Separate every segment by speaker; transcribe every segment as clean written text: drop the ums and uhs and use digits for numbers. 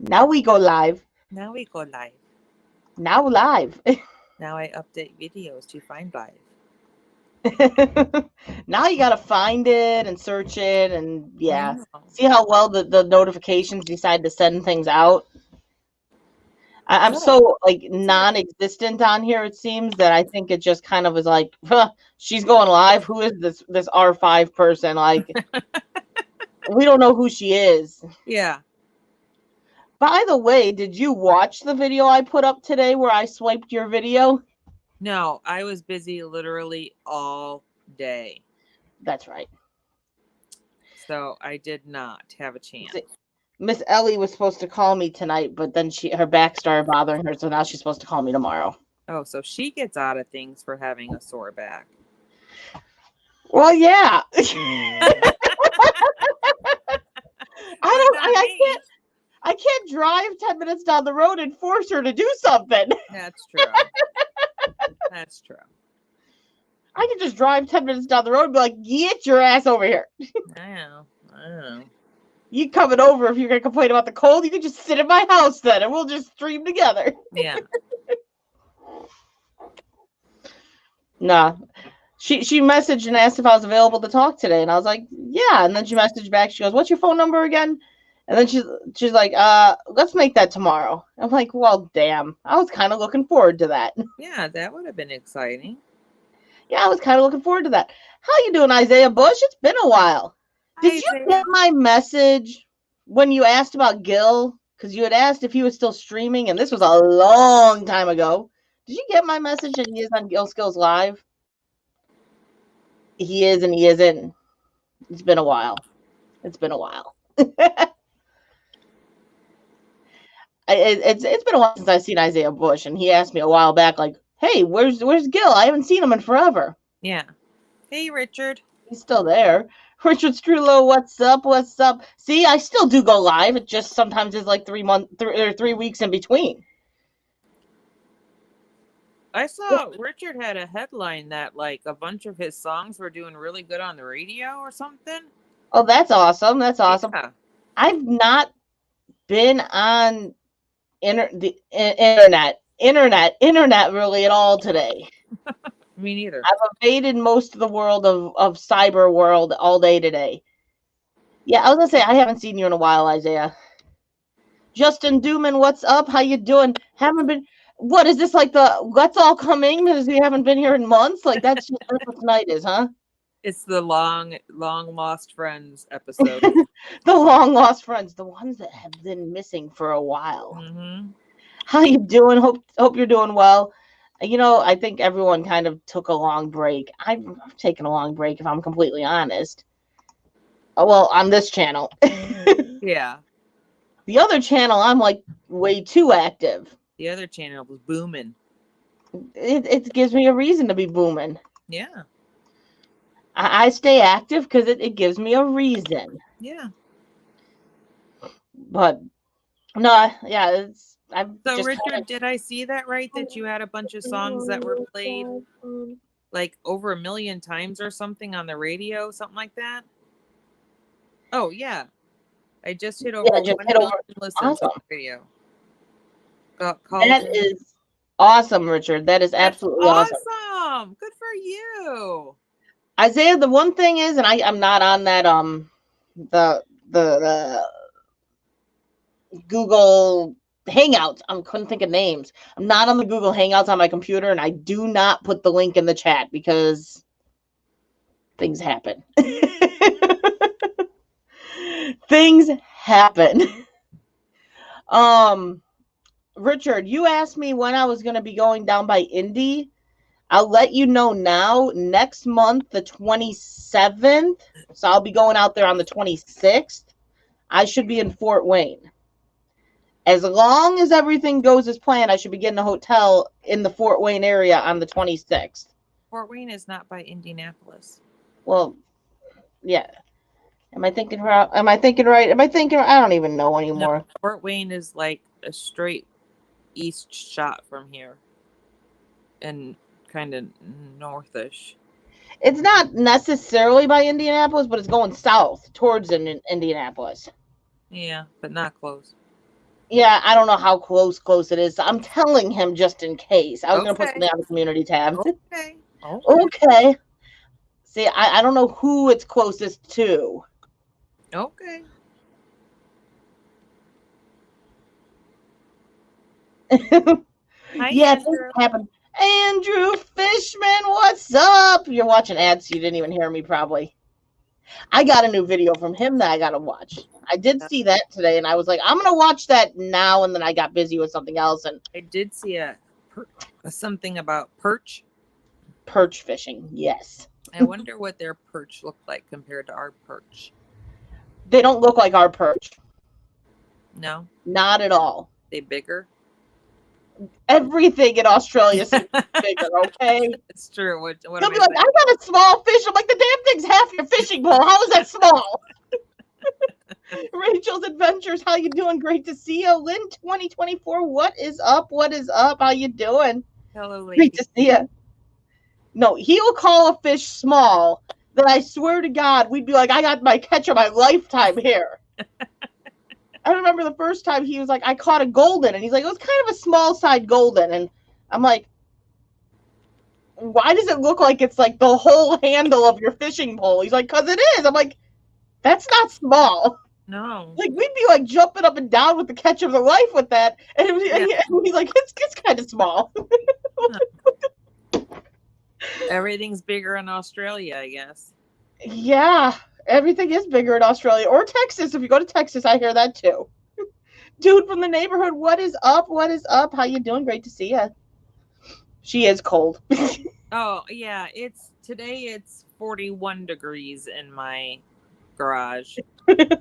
Speaker 1: Now we go live.
Speaker 2: Now we go live.
Speaker 1: Now live.
Speaker 2: Now I update videos to find live.
Speaker 1: Now you gotta find it and search it and
Speaker 2: I
Speaker 1: yeah.
Speaker 2: know.
Speaker 1: See how well the notifications decide to send things out? I'm
Speaker 2: Oh,
Speaker 1: so like
Speaker 2: see it.
Speaker 1: non-existent on here, it seems, that I think it just kind of is like, huh, she's going live. Who is this R5 person? Like, we don't know who she is.
Speaker 2: Yeah.
Speaker 1: By the way, did you watch the video I put up today where I swiped your video?
Speaker 2: No, I was busy literally all day.
Speaker 1: That's right.
Speaker 2: So I did not have a chance.
Speaker 1: Miss Ellie was supposed to call me tonight, but then her back started bothering her, so now she's supposed to call me tomorrow.
Speaker 2: Oh, so she gets out of things for having a sore back.
Speaker 1: Well, yeah.
Speaker 2: But not me.
Speaker 1: I can't drive 10 minutes down the road and force her to do something.
Speaker 2: That's true. That's true.
Speaker 1: I can just drive 10 minutes down the road and be like, get your ass over here.
Speaker 2: I know. I know.
Speaker 1: You coming over if you're going to complain about the cold? You can just sit in my house then and we'll just stream together.
Speaker 2: Yeah.
Speaker 1: Nah. She messaged and asked if I was available to talk today. And I was like, yeah. And then she messaged back. She goes, what's your phone number again? And then she's like, let's make that tomorrow. I'm like, well, damn. I was kind of looking forward to that.
Speaker 2: Yeah, that would have been exciting.
Speaker 1: Yeah, I was kind of looking forward to that. How you doing, Isaiah Bush? It's been a while. Did
Speaker 2: Hi,
Speaker 1: you
Speaker 2: Isaiah.
Speaker 1: get my message when you asked about Gil? Because you had asked if he was still streaming, and this was a long time ago. Did you get my message that he is on Gil Skills Live? He is and he isn't. It's been a while. It's been a while. It's been a while since I've seen Isaiah Bush, and he asked me a while back, like, "Hey, where's Gil? I haven't seen him in forever."
Speaker 2: Yeah. Hey, Richard.
Speaker 1: He's still there. Richard Strulo, what's up? What's up? See, I still do go live. It just sometimes is like 3 weeks in between.
Speaker 2: I saw Richard had a headline that like a bunch of his songs were doing really good on the radio or something.
Speaker 1: Oh, that's awesome. That's awesome.
Speaker 2: Yeah.
Speaker 1: I've not been on the internet really at all today.
Speaker 2: Me neither.
Speaker 1: I've evaded most of the world of cyber world all day today. Yeah, I was gonna say I haven't seen you in a while, Isaiah. Justin Dooman, what's up? How you doing? Haven't been. What is this like the Let's All Coming because we haven't been here in months? Like that's what tonight is, huh?
Speaker 2: It's the long lost friends episode.
Speaker 1: The long lost friends, the ones that have been missing for a while.
Speaker 2: Mm-hmm.
Speaker 1: How you doing? Hope you're doing well. You know, I think everyone kind of took a long break. I've taken a long break, if I'm completely honest. Oh, well, on this channel.
Speaker 2: Yeah.
Speaker 1: The other channel, I'm like way too active.
Speaker 2: The other channel was booming.
Speaker 1: It gives me a reason to be booming.
Speaker 2: Yeah.
Speaker 1: I stay active because it gives me a reason.
Speaker 2: Yeah.
Speaker 1: But no, yeah,
Speaker 2: So Richard, did I see that right? That you had a bunch of songs that were played like over 1 million times or something on the radio, something like that? Oh yeah. I just hit over 1 million listens on the radio.
Speaker 1: That is awesome, Richard. That is absolutely
Speaker 2: awesome. Good for you.
Speaker 1: Isaiah, the one thing is, and I'm not on that the Google Hangouts. I couldn't think of names. I'm not on the Google Hangouts on my computer, and I do not put the link in the chat because things happen. Things happen. Richard, you asked me when I was going to be going down by Indy. I'll let you know now. Next month, the 27th. So I'll be going out there on the 26th. I should be in Fort Wayne. As long as everything goes as planned, I should be getting a hotel in the Fort Wayne area on the 26th.
Speaker 2: Fort Wayne is not by Indianapolis.
Speaker 1: Well, yeah. Am I thinking right? Am I thinking? I don't even know anymore.
Speaker 2: No, Fort Wayne is like a straight east shot from here. And kind of northish.
Speaker 1: It's not necessarily by Indianapolis, but it's going south towards Indianapolis.
Speaker 2: Yeah, but not close.
Speaker 1: Yeah, I don't know how close it is. I'm telling him just in case. I was going to put
Speaker 2: Okay.
Speaker 1: something on the community tab.
Speaker 2: Okay.
Speaker 1: Okay. See, I don't know who it's closest to.
Speaker 2: Okay. Hi,
Speaker 1: Yeah, things
Speaker 2: Andrew.
Speaker 1: happen. Andrew Fishman, what's up? You're watching ads, so you didn't even hear me probably. I got a new video from him that I got to watch. I did see that today, and I was like, I'm going to watch that now, and then I got busy with something else, and
Speaker 2: I did see something about perch.
Speaker 1: perch fishing, yes.
Speaker 2: I wonder what their perch looked like compared to our perch.
Speaker 1: They don't look like our perch.
Speaker 2: No,
Speaker 1: Not at all.
Speaker 2: they bigger.
Speaker 1: Everything in Australia is bigger, okay?
Speaker 2: It's true. What
Speaker 1: They'll
Speaker 2: am
Speaker 1: be
Speaker 2: I
Speaker 1: like,
Speaker 2: saying?
Speaker 1: I got a small fish. I'm like, the damn thing's half your fishing pole. How is that small? Rachel's Adventures, how you doing? Great to see you. Lynn 2024, what is up? What is up? How you doing?
Speaker 2: Hello, lady.
Speaker 1: Great to see you. No, he'll call a fish small that I swear to God, we'd be like, I got my catch of my lifetime here. I remember the first time he was like, I caught a golden. And he's like, it was kind of a small side golden. And I'm like, why does it look like it's like the whole handle of your fishing pole? He's like, because it is. I'm like, that's not small.
Speaker 2: No.
Speaker 1: Like, we'd be like jumping up and down with the catch of the life with that. And, and he's like, it's kind of small.
Speaker 2: Everything's bigger in Australia, I guess.
Speaker 1: Yeah, everything is bigger in Australia or Texas. If you go to Texas, I hear that too. Dude from the neighborhood, what is up? What is up? How you doing? Great to see you. She is cold.
Speaker 2: Oh, yeah. Today it's 41 degrees in my garage. The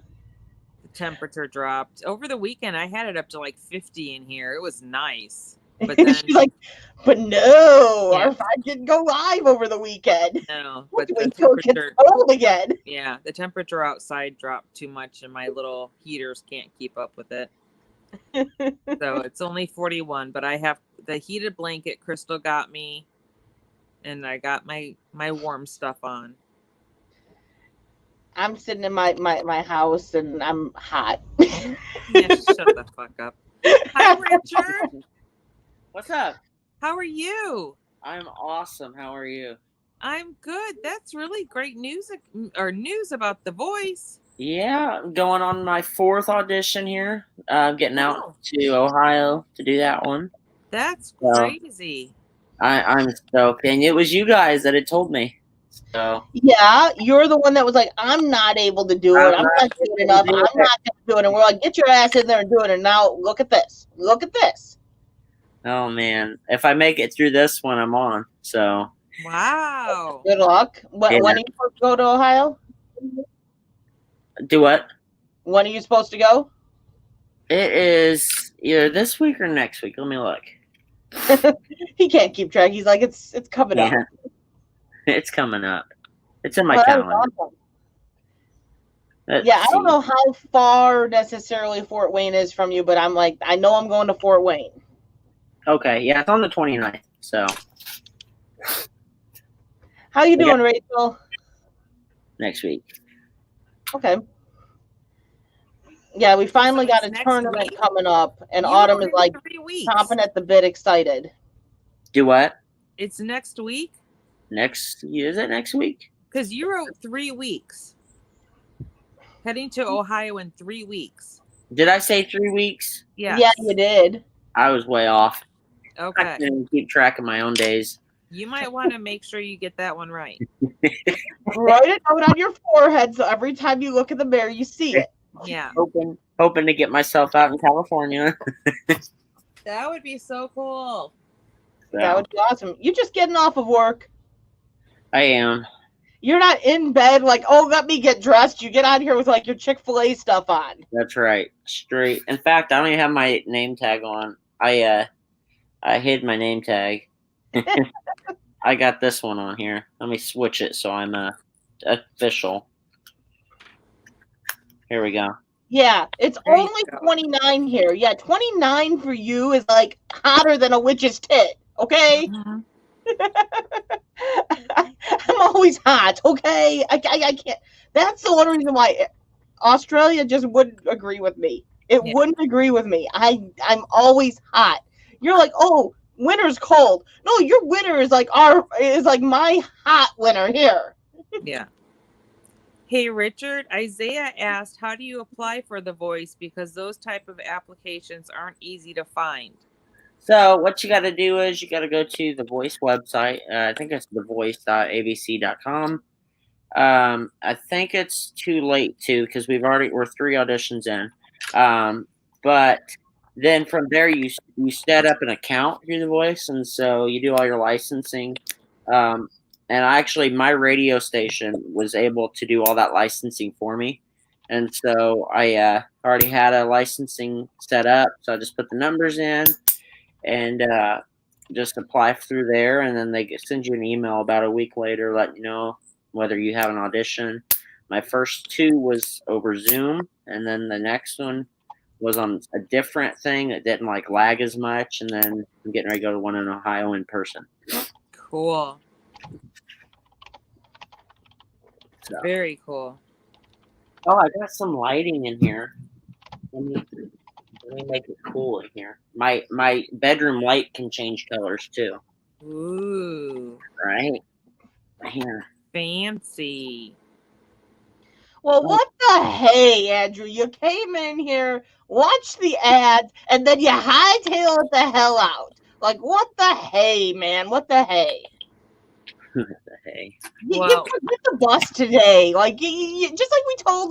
Speaker 2: temperature dropped. Over the weekend, I had it up to like 50 in here. It was nice. But then,
Speaker 1: she's like, but no,
Speaker 2: Yeah.
Speaker 1: our vibe didn't go live over the weekend.
Speaker 2: no, but the
Speaker 1: Wait till it gets
Speaker 2: temperature,
Speaker 1: cold again.
Speaker 2: yeah, the temperature outside dropped too much and my little heaters can't keep up with it. So it's only 41, but I have the heated blanket Crystal got me, and I got my warm stuff on.
Speaker 1: I'm sitting in my house and I'm hot.
Speaker 2: Yeah, shut the fuck up. Hi, Richard.
Speaker 3: What's up?
Speaker 2: How are you?
Speaker 3: I'm awesome. How are you?
Speaker 2: I'm good. That's really great news about The Voice.
Speaker 3: Yeah, I'm going on my 4th audition here. Getting out to Ohio to do that one.
Speaker 2: That's
Speaker 3: So,
Speaker 2: crazy.
Speaker 3: I'm stoked. And it was you guys that had told me. So
Speaker 1: Yeah, you're the one that was like, I'm not able to do it. I'm not doing enough. I'm not going to do it. And we're like, get your ass in there and do it. And now look at this. Look at this.
Speaker 3: oh man, if I make it through this one, I'm on. So
Speaker 2: Wow.
Speaker 1: Good luck. When
Speaker 3: Yeah.
Speaker 1: are you supposed to go to Ohio?
Speaker 3: do what?
Speaker 1: When are you supposed to go?
Speaker 3: It is either this week or next week. Let me look.
Speaker 1: He can't keep track. He's like, it's coming up.
Speaker 3: Yeah. It's coming up. It's in my
Speaker 1: Well, that was
Speaker 3: calendar.
Speaker 1: awesome.
Speaker 3: Let's
Speaker 1: Yeah, I don't
Speaker 3: see.
Speaker 1: know how far necessarily Fort Wayne is from you, but I'm like, I know I'm going to Fort Wayne.
Speaker 3: Okay, yeah, it's on the 29th. So
Speaker 1: How you
Speaker 3: Okay.
Speaker 1: doing, Rachel?
Speaker 3: next week.
Speaker 1: Okay. Yeah, we finally
Speaker 2: So
Speaker 1: got
Speaker 2: it's
Speaker 1: a
Speaker 2: next
Speaker 1: tournament
Speaker 2: week?
Speaker 1: coming up, and
Speaker 2: You
Speaker 1: Autumn
Speaker 2: were
Speaker 1: is like
Speaker 2: 3 weeks.
Speaker 1: chomping at the bit, excited.
Speaker 3: Do what?
Speaker 2: It's next week?
Speaker 3: Is it next week?
Speaker 2: Because you wrote 3 weeks. Heading to Ohio in 3 weeks.
Speaker 3: Did I say 3 weeks?
Speaker 2: Yes.
Speaker 1: Yeah, you did.
Speaker 3: I was way off. I
Speaker 2: Okay.
Speaker 3: can't even keep track of my own days.
Speaker 2: You might want to make sure you get that one right.
Speaker 1: Write it out on your forehead so every time you look in the mirror, you see it.
Speaker 2: Yeah.
Speaker 3: Hoping to get myself out in California.
Speaker 2: That would be so cool.
Speaker 3: So,
Speaker 1: That would be awesome. You're just getting off of work.
Speaker 3: I am.
Speaker 1: You're not in bed like, oh, let me get dressed. You get out here with like your Chick-fil-A stuff on.
Speaker 3: That's right. Straight. In fact, I don't even have my name tag on. I hid my name tag. I got this one on here. Let me switch it so I'm official. Here we go.
Speaker 1: Yeah, it's
Speaker 2: There you
Speaker 1: only
Speaker 2: go.
Speaker 1: 29 here. Yeah, 29 for you is like hotter than a witch's tit, okay?
Speaker 2: Mhm.
Speaker 1: I'm always hot, okay? I can't. That's the one reason why Australia just wouldn't agree with me. it
Speaker 2: Yeah.
Speaker 1: wouldn't agree with me. I'm always hot. You're like, oh, winter's cold. No, your winter is like my hot winter here.
Speaker 2: Yeah. Hey, Richard, Isaiah asked, how do you apply for The Voice? Because those type of applications aren't easy to find.
Speaker 3: So what you got to do is you got to go to the Voice website. I think it's thevoice.abc.com. I think it's too late too because we're 3 auditions in. But then from there you set up an account through The Voice, and so you do all your licensing. And actually, my radio station was able to do all that licensing for me, and so I already had a licensing set up. So I just put the numbers in and just apply through there, and then they send you an email about a week later letting you know whether you have an audition. My first 2 was over Zoom, and then the next one was on a different thing that didn't like lag as much, and then I'm getting ready to go to one in Ohio in person.
Speaker 2: Cool.
Speaker 3: So.
Speaker 2: Very cool.
Speaker 3: Oh, I got some lighting in here. Let me make it cool in here. My bedroom light can change colors too.
Speaker 2: Ooh.
Speaker 3: Right? Here.
Speaker 2: Fancy.
Speaker 1: Well, what the hey, Andrew? You came in here, watched the ads, and then you hightail it the hell out. Like, what the hey, man? What the hey?
Speaker 3: Hey.
Speaker 2: Well,
Speaker 1: Get the bus today. Like, just like we told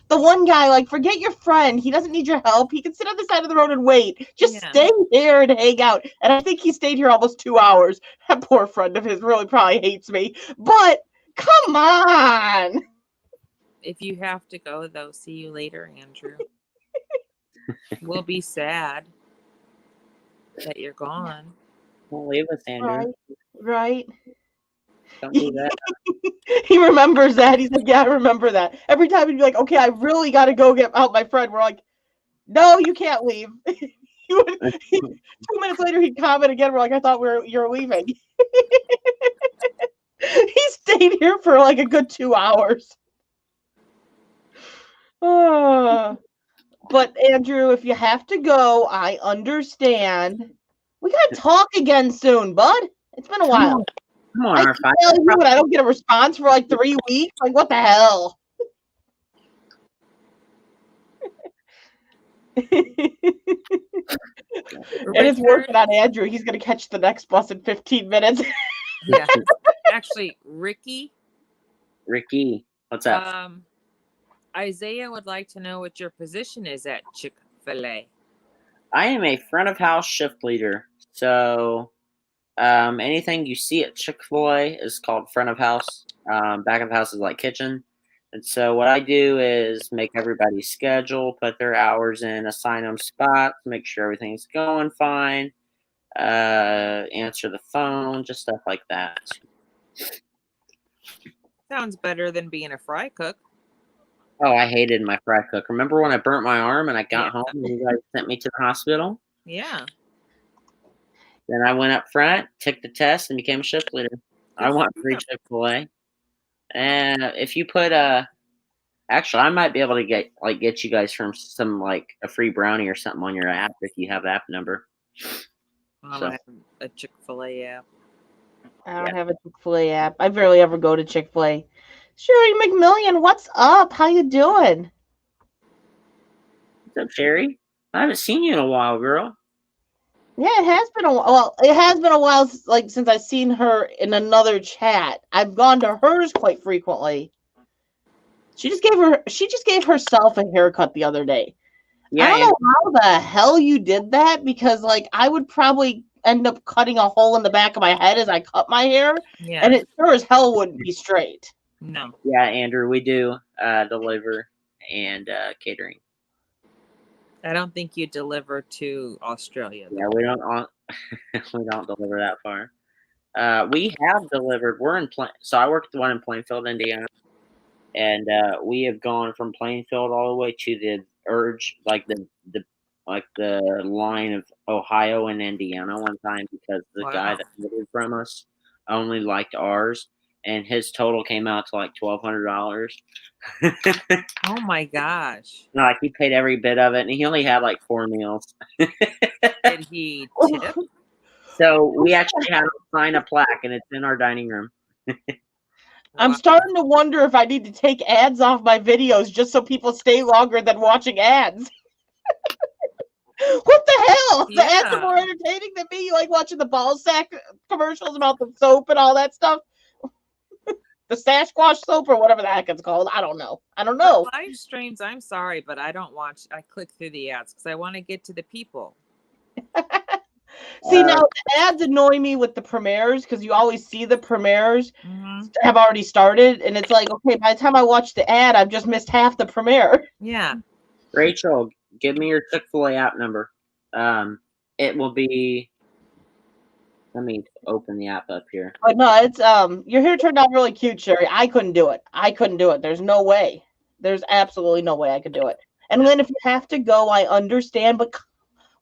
Speaker 1: the one guy, like, forget your friend. He doesn't need your help. He can sit on the side of the road and wait. Just stay here and hang out. And I think he stayed here almost 2 hours. That poor friend of his really probably hates me. But come on.
Speaker 2: if you have to go, though, see you later, Andrew. We'll be sad that you're gone.
Speaker 3: Don't leave us, Andrew.
Speaker 1: Right.
Speaker 3: Don't do that.
Speaker 1: He remembers that. He's like, yeah, I remember that. Every time he'd be like, okay, I really got to go get out my friend. We're like, no, you can't leave. 2 minutes later, he'd comment again. We're like, I thought you're leaving. He stayed here for like a good 2 hours. But Andrew, if you have to go, I understand. We gotta talk again soon, bud. It's been a while.
Speaker 3: Come on,
Speaker 1: I tell you, and I don't get a response for like 3 weeks. Like, what the hell? And it's working on Andrew. He's gonna catch the next bus in 15 minutes.
Speaker 2: Yeah. Actually, Ricky,
Speaker 3: what's up?
Speaker 2: Isaiah would like to know what your position is at Chick-fil-A.
Speaker 3: I am a front of house shift leader. So anything you see at Chick-fil-A is called front of house. Back of house is like kitchen. And so what I do is make everybody's schedule, put their hours in, assign them spots, make sure everything's going fine, answer the phone, just stuff like that.
Speaker 2: Sounds better than being a fry cook.
Speaker 3: Oh, I hated my fry cook. Remember when I burnt my arm and I got home and you guys sent me to the hospital?
Speaker 2: Yeah.
Speaker 3: Then I went up front, took the test, and became a shift leader. I want free Chick-fil-A. And if you put actually, I might be able to get you guys from some like a free brownie or something on your app if you have the app number.
Speaker 2: I don't have a Chick-fil-A app.
Speaker 1: I don't have a Chick-fil-A app. I barely ever go to Chick-fil-A. Sherry McMillian, what's up? How you doing?
Speaker 3: What's up, Sherry? I haven't seen you in a while, girl.
Speaker 1: Yeah, it has been a while. Well, it has been a while since I've seen her in another chat. I've gone to hers quite frequently. She just gave herself a haircut the other day. Yeah, I don't know how the hell you did that, because like I would probably end up cutting a hole in the back of my head as I cut my hair, and it sure as hell wouldn't be straight.
Speaker 2: No.
Speaker 3: Yeah, Andrew, we do deliver and catering.
Speaker 2: I don't think you deliver to Australia, though.
Speaker 3: Yeah, we don't. We don't deliver that far. We have delivered. We're in so I work at the one in Plainfield, Indiana, and we have gone from Plainfield all the way to the edge, like the line of Ohio and Indiana one time, because the guy that delivered from us only liked ours, and his total came out to like $1,200.
Speaker 2: Oh my gosh.
Speaker 3: Like he paid every bit of it, and he only had like 4 meals.
Speaker 2: Did he tip?
Speaker 3: So we actually had to sign a plaque, and it's in our dining room.
Speaker 1: I'm starting to wonder if I need to take ads off my videos just so people stay longer than watching ads. What the hell? The ads are more entertaining than me. You like watching the ball sack commercials about the soap and all that stuff? The Sasquatch soap or whatever the heck it's called. I don't know.
Speaker 2: Live streams, I'm sorry, but I don't watch. I click through the ads because I want to get to the people.
Speaker 1: See, now the ads annoy me with the premieres because you always see the premieres have already started, and it's like, okay, by the time I watch the ad, I've just missed half the premiere.
Speaker 2: Yeah.
Speaker 3: Rachel, give me your Chick-fil-A app number. It will be. Let me open the app up here.
Speaker 1: But no, it's your hair turned out really cute, Sherry. I couldn't do it. There's no way. There's absolutely no way I could do it. And Lynn, if you have to go, I understand, but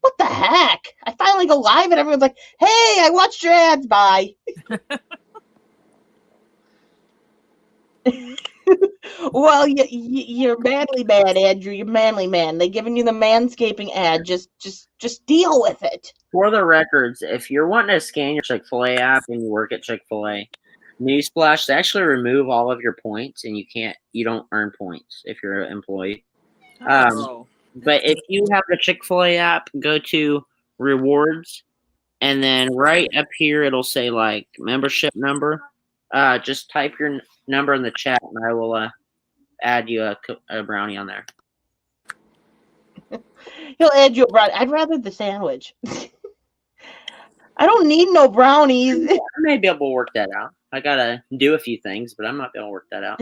Speaker 1: what the heck? I finally go live and everyone's like, hey, I watched your ads. Bye. Well, you're manly man, Andrew. You're manly man. They giving you the manscaping ad. Just deal with it.
Speaker 3: For the records, if you're wanting to scan your Chick-fil-A app and you work at Chick-fil-A, newsflash, they actually remove all of your points, and you don't earn points if you're an employee. But if you have the Chick-fil-A app, go to rewards, and then right up here it'll say like membership number. Just type your number in the chat, and I will add you a brownie on there.
Speaker 1: He'll add you a brownie. I'd rather the sandwich. I don't need no brownies.
Speaker 3: I may be able to work that out. I gotta do a few things, but I might be able to work that out.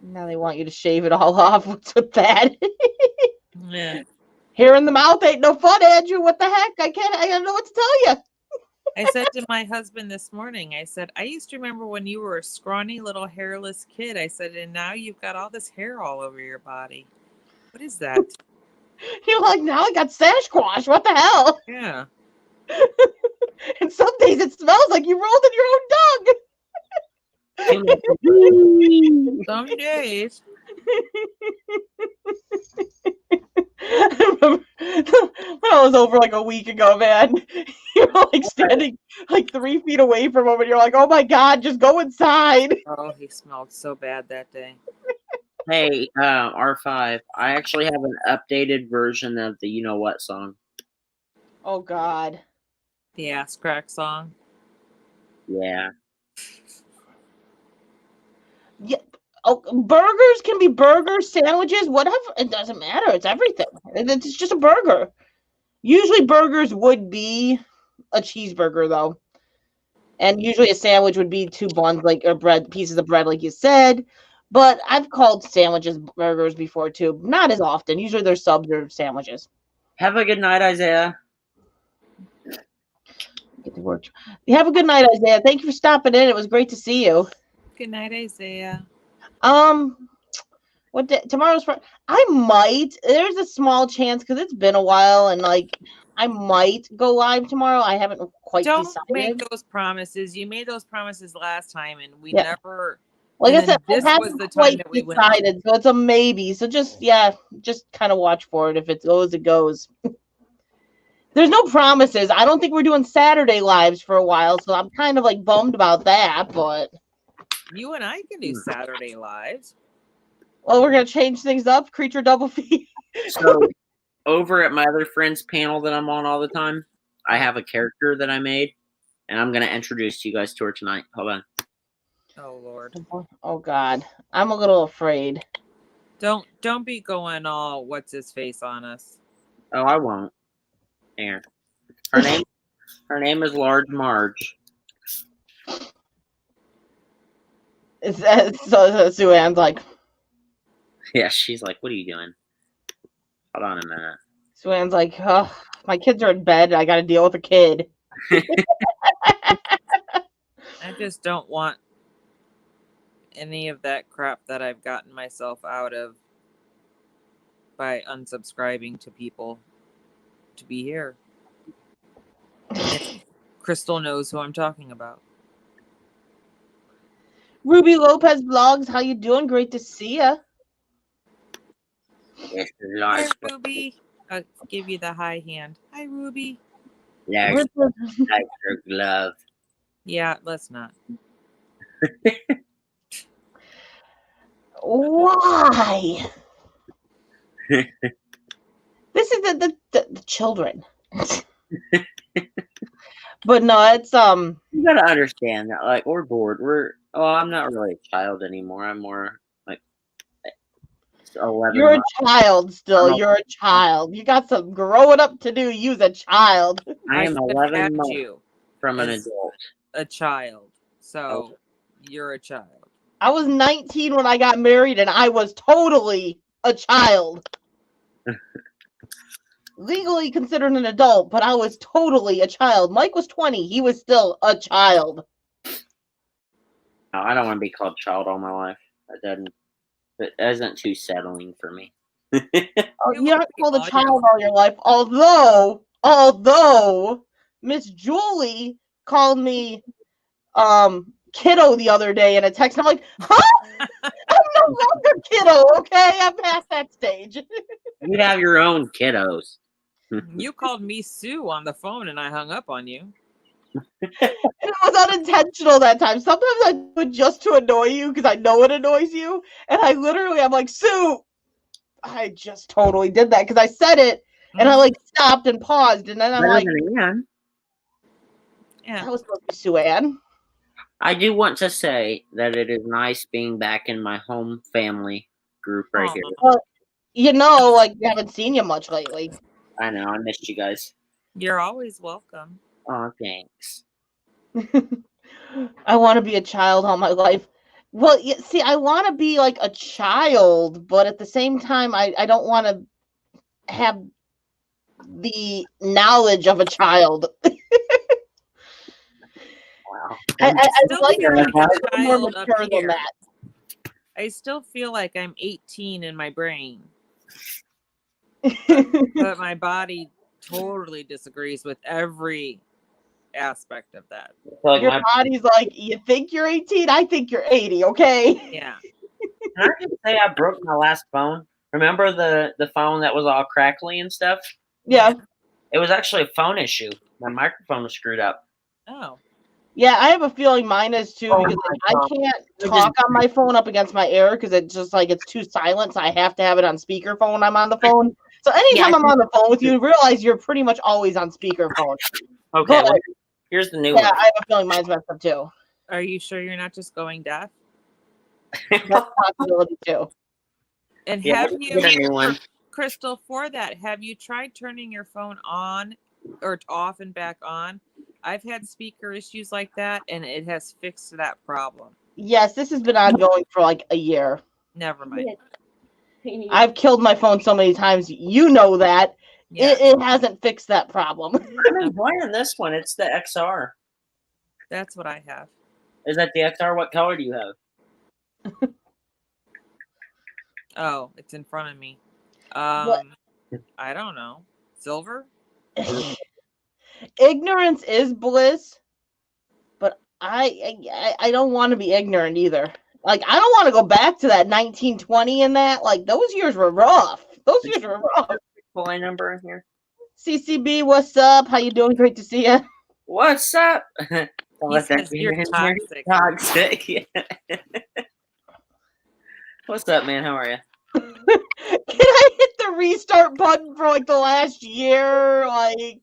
Speaker 1: Now they want you to shave it all off. What's with that?
Speaker 2: Yeah.
Speaker 1: Hair in the mouth ain't no fun, Andrew. What the heck? I don't know what to tell you.
Speaker 2: I said to my husband this morning, I said, I used to remember when you were a scrawny little hairless kid. I said, and now you've got all this hair all over your body. What is that?
Speaker 1: You're like, now I got Sasquatch. What the hell?
Speaker 2: Yeah.
Speaker 1: And some days it smells like you rolled in your own dung.
Speaker 2: Some days.
Speaker 1: I remember when I was over like a week ago, man. You're like standing like 3 feet away from him, and you're like, "Oh my god, just go inside."
Speaker 2: Oh, he smelled so bad that day.
Speaker 3: Hey, R5, I actually have an updated version of the You Know What song.
Speaker 1: Oh god.
Speaker 2: The ass crack song.
Speaker 3: Yeah.
Speaker 1: Yeah. Oh, burgers can be burgers, sandwiches, whatever. It doesn't matter. It's everything. It's just a burger. Usually burgers would be a cheeseburger, though. And usually a sandwich would be 2 buns, like, or pieces of bread, like you said. But I've called sandwiches burgers before, too. Not as often. Usually they're subs or sandwiches.
Speaker 3: Have a good night, Isaiah.
Speaker 1: Get to work. Have a good night, Isaiah. Thank you for stopping in. It was great to see you.
Speaker 2: Good night, Isaiah.
Speaker 1: What day? Tomorrow's Friday. I might. There's a small chance because it's been a while, and like I might go live tomorrow. I haven't quite
Speaker 2: Don't
Speaker 1: decided.
Speaker 2: make those promises. You made those promises last time, and we never.
Speaker 1: Like I said,
Speaker 2: this
Speaker 1: I
Speaker 2: was
Speaker 1: haven't
Speaker 2: the time
Speaker 1: quite
Speaker 2: that we
Speaker 1: decided, so it's a maybe. So just kind of watch for it. If it goes, it goes. There's no promises. I don't think we're doing Saturday lives for a while, so I'm kind of like bummed about that. But
Speaker 2: you and I can do Saturday lives.
Speaker 1: Well, we're gonna change things up. Creature double feet.
Speaker 3: So, over at my other friend's panel that I'm on all the time, I have a character that I made, and I'm gonna introduce you guys to her tonight. Hold on.
Speaker 2: Oh Lord.
Speaker 1: Oh God, I'm a little afraid.
Speaker 2: Don't be going all what's his face on us.
Speaker 3: Oh, I won't. Here. Her name is Large Marge.
Speaker 1: So Sue Ann's like.
Speaker 3: Yeah, she's like, what are you doing? Hold on a minute.
Speaker 1: Sue Ann's like, oh, my kids are in bed. I got to deal with a kid.
Speaker 2: I just don't want any of that crap that I've gotten myself out of by unsubscribing to people to be here. Crystal knows who I'm talking about.
Speaker 1: Ruby Lopez Vlogs, how you doing? Great to see ya.
Speaker 3: It's a
Speaker 2: Hi,
Speaker 3: large,
Speaker 2: Ruby. I'll give you the high hand. Hi, Ruby.
Speaker 3: large tiger glove.
Speaker 2: Yeah, let's not.
Speaker 1: Why? This is the children. But no, it's
Speaker 3: You gotta understand that, like, we're bored. I'm not really a child anymore. I'm more like 11.
Speaker 1: you're a child still.
Speaker 3: I'm a-
Speaker 1: You're a child. You got some growing up to do. You's a child.
Speaker 3: I am
Speaker 2: should have
Speaker 3: 11
Speaker 2: had
Speaker 3: months
Speaker 2: you
Speaker 3: from an
Speaker 2: as
Speaker 3: adult.
Speaker 2: a child. So you're a child.
Speaker 1: I was 19 when I got married, and I was totally a child. Legally considered an adult, but I was totally a child. Mike was 20. He was still a child.
Speaker 3: No, I don't want to be called child all my life. That isn't too settling for me.
Speaker 1: You aren't called a child all your life. Although Miss Julie called me kiddo the other day in a text. I'm like, huh? I'm no longer kiddo, okay? I'm past that stage.
Speaker 3: You have your own kiddos.
Speaker 2: You called me Sue on the phone and I hung up on you.
Speaker 1: It was unintentional that time. Sometimes I do it just to annoy you because I know it annoys you. And I'm like, Sue, I just totally did that because I said it and I like stopped and paused. And then I'm like,
Speaker 2: Yeah.
Speaker 1: that was supposed to be Sue Ann.
Speaker 3: I do want to say that it is nice being back in my home family group right
Speaker 2: Aw.
Speaker 3: here.
Speaker 1: Well, you know, like, we haven't seen you much lately.
Speaker 3: I know, I missed you guys.
Speaker 2: You're always welcome.
Speaker 3: Oh, thanks.
Speaker 1: I want to be a child all my life. Well, see, I want to be like a child, but at the same time, I don't want to have the knowledge of a child.
Speaker 3: Wow.
Speaker 1: I
Speaker 2: Still
Speaker 1: like
Speaker 2: feel like a
Speaker 1: more
Speaker 2: child up
Speaker 1: mature than
Speaker 2: here.
Speaker 1: that.
Speaker 2: I still feel like I'm 18 in my brain. But my body totally disagrees with every aspect of that.
Speaker 3: Like
Speaker 1: Your body's like, you think you're 18? I think you're 80, okay?
Speaker 2: Yeah.
Speaker 3: Can I just say I broke my last phone? Remember the phone that was all crackly and stuff?
Speaker 1: Yeah.
Speaker 3: It was actually a phone issue. My microphone was screwed up.
Speaker 2: Oh.
Speaker 1: Yeah, I have a feeling mine is too,
Speaker 3: Oh
Speaker 1: because
Speaker 3: my
Speaker 1: I
Speaker 3: God.
Speaker 1: can't talk on my phone up against my ear because it's just like it's too silent, so I have to have it on speakerphone when I'm on the phone. So anytime I'm on the phone with you, realize you're pretty much always on speakerphone.
Speaker 3: Okay,
Speaker 1: But,
Speaker 3: well, here's the new
Speaker 1: yeah,
Speaker 3: one.
Speaker 1: I have a feeling mine's messed up too.
Speaker 2: Are you sure you're not just going deaf?
Speaker 1: That's a possibility too.
Speaker 2: And
Speaker 3: Yeah,
Speaker 2: have
Speaker 3: let's get a
Speaker 2: you,
Speaker 3: new one.
Speaker 2: Crystal, for that, have you tried turning your phone on or off and back on? I've had speaker issues like that, and it has fixed that problem.
Speaker 1: Yes, this has been ongoing for like a year.
Speaker 2: Never mind.
Speaker 1: I've killed my phone so many times. You know that.
Speaker 2: Yeah,
Speaker 1: It hasn't fixed that problem.
Speaker 3: I'm enjoying this one. It's the XR.
Speaker 2: that's what I have.
Speaker 3: Is that the XR? What color do you have?
Speaker 2: Oh, it's in front of me.
Speaker 1: What?
Speaker 2: I don't know. Silver?
Speaker 1: Ignorance is bliss, but I don't want to be ignorant either. Like, I don't want to go back to that 1920 and that. Like, those years were rough. Those years were rough.
Speaker 3: Full line number in here.
Speaker 1: CCB, what's up? How you doing? Great to see you.
Speaker 3: What's up?
Speaker 2: He says you're toxic.
Speaker 3: Toxic. Yeah. What's up, man? How are you?
Speaker 1: Can I hit the restart button for like the last year? Like,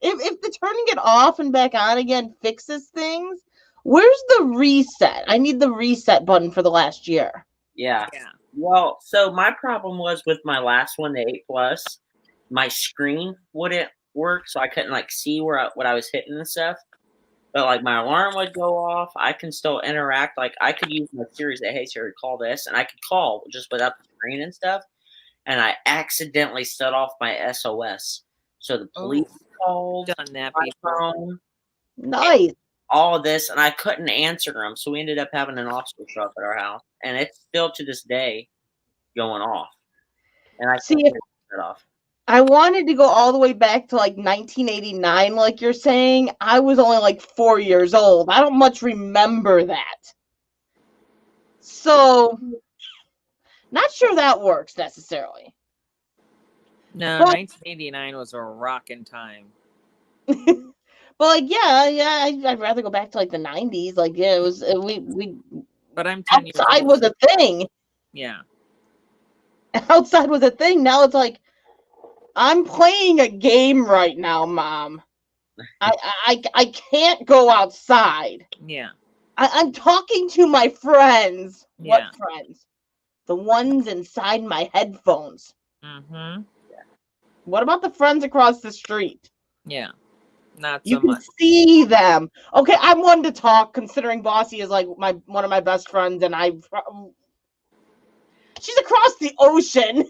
Speaker 1: if the turning it off and back on again fixes things, where's the reset? I need the reset button for the last year.
Speaker 3: Yeah.
Speaker 2: Yeah.
Speaker 3: Well, so my problem was with my last one, the 8 Plus, my screen wouldn't work, so I couldn't like see what I was hitting and stuff. But like my alarm would go off. I can still interact. Like I could use my Siri, say, "Hey Siri, call this," and I could call just without the screen and stuff. And I accidentally set off my SOS, so the police called
Speaker 2: Done that
Speaker 3: my
Speaker 2: before.
Speaker 3: phone.
Speaker 1: Nice.
Speaker 3: All of this, and I couldn't answer them, so we ended up having an officer show up at our house, and it's still to this day going off. And I
Speaker 1: See,
Speaker 3: can't get it off.
Speaker 1: I wanted to go all the way back to like 1989, like you're saying. I was only like 4 years old. I don't much remember that. So, not sure that works necessarily.
Speaker 2: No,
Speaker 1: But-
Speaker 2: 1989 was a rockin' time.
Speaker 1: But like, yeah, I'd rather go back to like the 90s. Like, yeah, it was we
Speaker 2: But I'm 10 years
Speaker 1: outside
Speaker 2: old.
Speaker 1: was a thing.
Speaker 2: Yeah.
Speaker 1: Outside was a thing. Now it's like I'm playing a game right now, Mom. I can't go outside.
Speaker 2: Yeah.
Speaker 1: I'm talking to my friends.
Speaker 2: Yeah.
Speaker 1: What friends? The ones inside my headphones.
Speaker 2: Mm-hmm.
Speaker 1: What about the friends across the street?
Speaker 2: Yeah. Not
Speaker 1: You
Speaker 2: so
Speaker 1: can
Speaker 2: much.
Speaker 1: see them. Okay, I'm one to talk, considering Bossy is like one of my best friends, and she's across the ocean.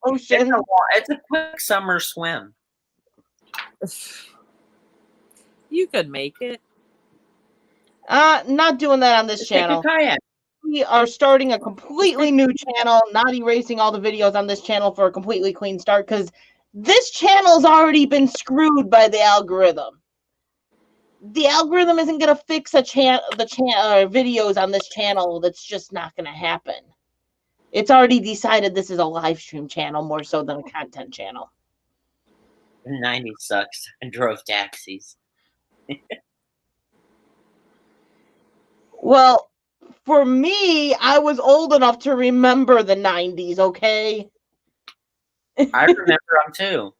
Speaker 1: Ocean.
Speaker 3: It's a quick summer swim.
Speaker 2: You could make it.
Speaker 1: Not doing that on this
Speaker 3: Just take a
Speaker 1: channel.
Speaker 3: kayak.
Speaker 1: We are starting a completely new channel, not erasing all the videos on this channel for a completely clean start, because this channel's already been screwed by the algorithm. The algorithm isn't going to fix the videos on this channel. That's just not going to happen. It's already decided this is a live stream channel more so than a content channel.
Speaker 3: The 90s sucks. I drove taxis.
Speaker 1: Well, for me, I was old enough to remember the 90s, okay?
Speaker 3: I remember them too.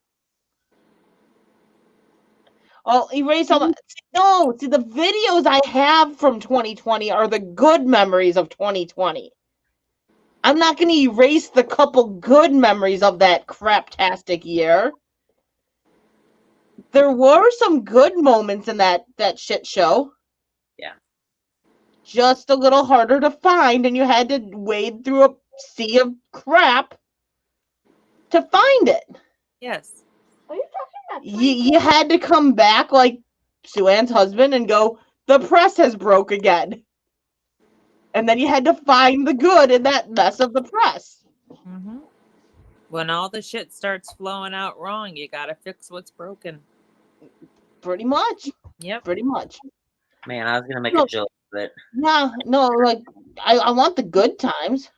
Speaker 1: I'll erase all the... No, see, the videos I have from 2020 are the good memories of 2020. I'm not going to erase the couple good memories of that craptastic year. There were some good moments in that shit show.
Speaker 3: Yeah.
Speaker 1: Just a little harder to find, and you had to wade through a sea of crap to find it.
Speaker 2: Yes.
Speaker 4: What are you talking about?
Speaker 1: You had to come back like Sue Ann's husband and go, the press has broke again. And then you had to find the good in that mess of the press.
Speaker 2: Mm-hmm. When all the shit starts flowing out wrong, you gotta fix what's broken.
Speaker 1: Pretty much.
Speaker 2: Yep.
Speaker 1: Pretty much.
Speaker 3: Man, I was gonna make
Speaker 1: No.
Speaker 3: a joke, but
Speaker 1: Yeah, no, like I want the good times.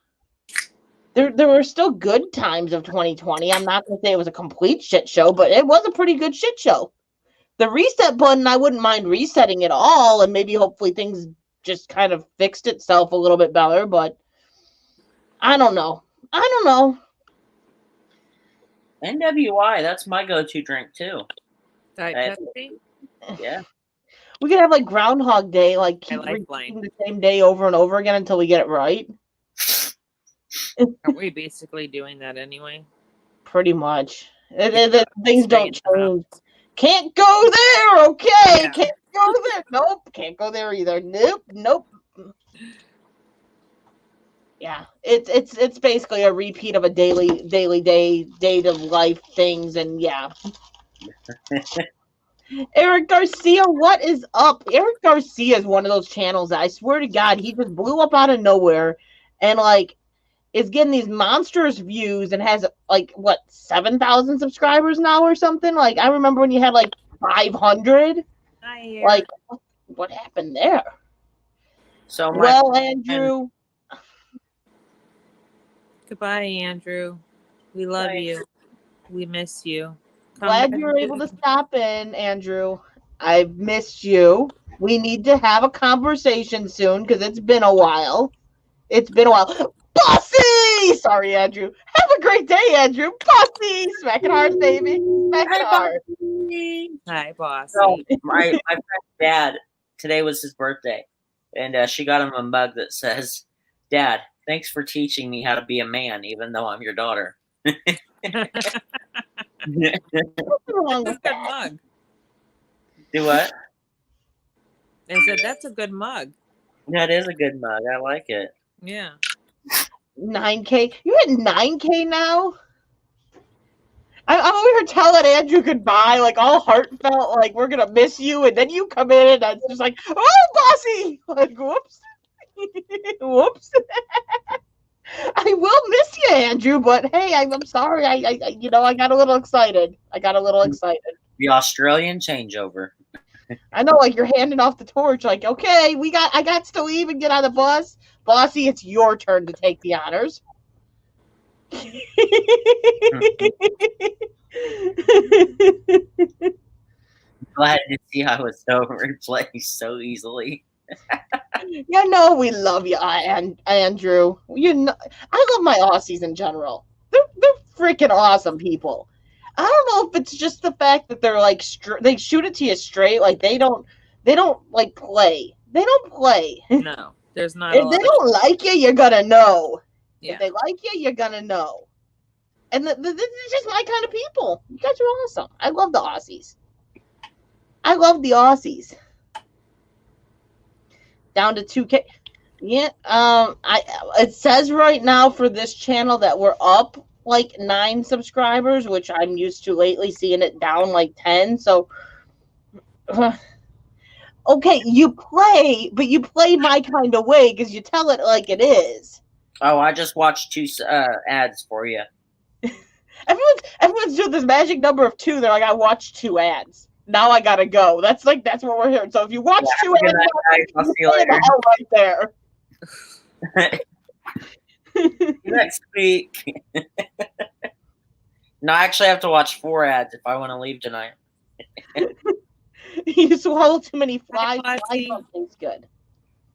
Speaker 1: There were still good times of 2020. I'm not gonna say it was a complete shit show, but it was a pretty good shit show. The reset button, I wouldn't mind resetting it all, and maybe hopefully things just kind of fixed itself a little bit better, but I don't know.
Speaker 3: NWI, that's my go-to drink too.
Speaker 2: Diet
Speaker 3: Hey.
Speaker 2: Pepsi?
Speaker 3: Yeah.
Speaker 1: We could have like Groundhog Day, like
Speaker 2: I
Speaker 1: keep
Speaker 2: like
Speaker 1: repeating the same day over and over again until we get it right.
Speaker 2: Are we basically doing that anyway?
Speaker 1: Pretty much. Things
Speaker 2: Stay
Speaker 1: don't
Speaker 2: in the
Speaker 1: change.
Speaker 2: house.
Speaker 1: Can't go there, okay?
Speaker 2: Yeah.
Speaker 1: Can't go there. Nope. Can't go there either. Nope. Yeah. It's basically a repeat of a daily day to life things, and yeah. Eric Garcia, what is up? Eric Garcia is one of those channels that I swear to God, he just blew up out of nowhere and like is getting these monstrous views and has like what 7,000 subscribers now or something. Like I remember when you had like 500.
Speaker 2: Hi, Eric.
Speaker 1: Like what happened there?
Speaker 3: So my
Speaker 1: Well, Andrew,
Speaker 2: Goodbye, Andrew. We love
Speaker 3: Bye.
Speaker 2: you. We miss you. Come
Speaker 1: glad
Speaker 2: back
Speaker 1: you were able to
Speaker 2: soon.
Speaker 1: stop in, Andrew. I've missed you. We need to have a conversation soon because it's been a while. Bossy! Sorry, Andrew. Have a great day, Andrew. Bossy! Smack it hard, baby. Smack it hard.
Speaker 2: Hi, boss.
Speaker 3: So my friend's dad, today was his birthday, and she got him a mug that says, "Dad, thanks for teaching me how to be a man, even though I'm your daughter."
Speaker 1: What's wrong
Speaker 2: That's
Speaker 1: with
Speaker 2: a good
Speaker 1: that?
Speaker 2: mug.
Speaker 3: Do what?
Speaker 2: I said that's a good mug.
Speaker 3: That is a good mug. I like it.
Speaker 2: Yeah.
Speaker 1: 9K? You at 9K now? I'm over here telling Andrew goodbye, like all heartfelt, like we're gonna miss you, and then you come in and it's just like, oh, Bossy! Like, whoops. Whoops. I will miss you, Andrew, but hey, I'm sorry. I got a little excited.
Speaker 3: The Australian changeover.
Speaker 1: I know, like you're handing off the torch, like, okay, I got to leave and get on the bus. Bossy, it's your turn to take the honors.
Speaker 3: Glad to see I was so replaced so easily.
Speaker 1: You know we love you, Andrew. You know, I love my Aussies in general. They're freaking awesome people. I don't know if it's just the fact that they're like they shoot it to you straight. Like they don't like play. They don't play.
Speaker 2: No, there's not.
Speaker 1: If they don't like you, you're gonna know.
Speaker 2: Yeah.
Speaker 1: If they like you, you're gonna know. And this is just my kind of people. You guys are awesome. I love the Aussies. I love the Aussies. Down to 2K. Yeah. It says right now for this channel that we're up like 9 subscribers, which I'm used to lately seeing it down like 10. So, okay, you play, but you play my kind of way because you tell it like it is.
Speaker 3: Oh, I just watched 2 ads for you.
Speaker 1: Everyone's doing this magic number of 2. They're like, I watched 2 ads. Now I gotta go. That's what we're hearing. So if you watch 2 ads,
Speaker 3: I'll see you later.
Speaker 1: The hell right there.
Speaker 3: Next week. No, I actually have to watch 4 ads if I want to leave tonight.
Speaker 1: You swallow too many flies.
Speaker 2: Hi, Bossy.
Speaker 1: Don't taste good.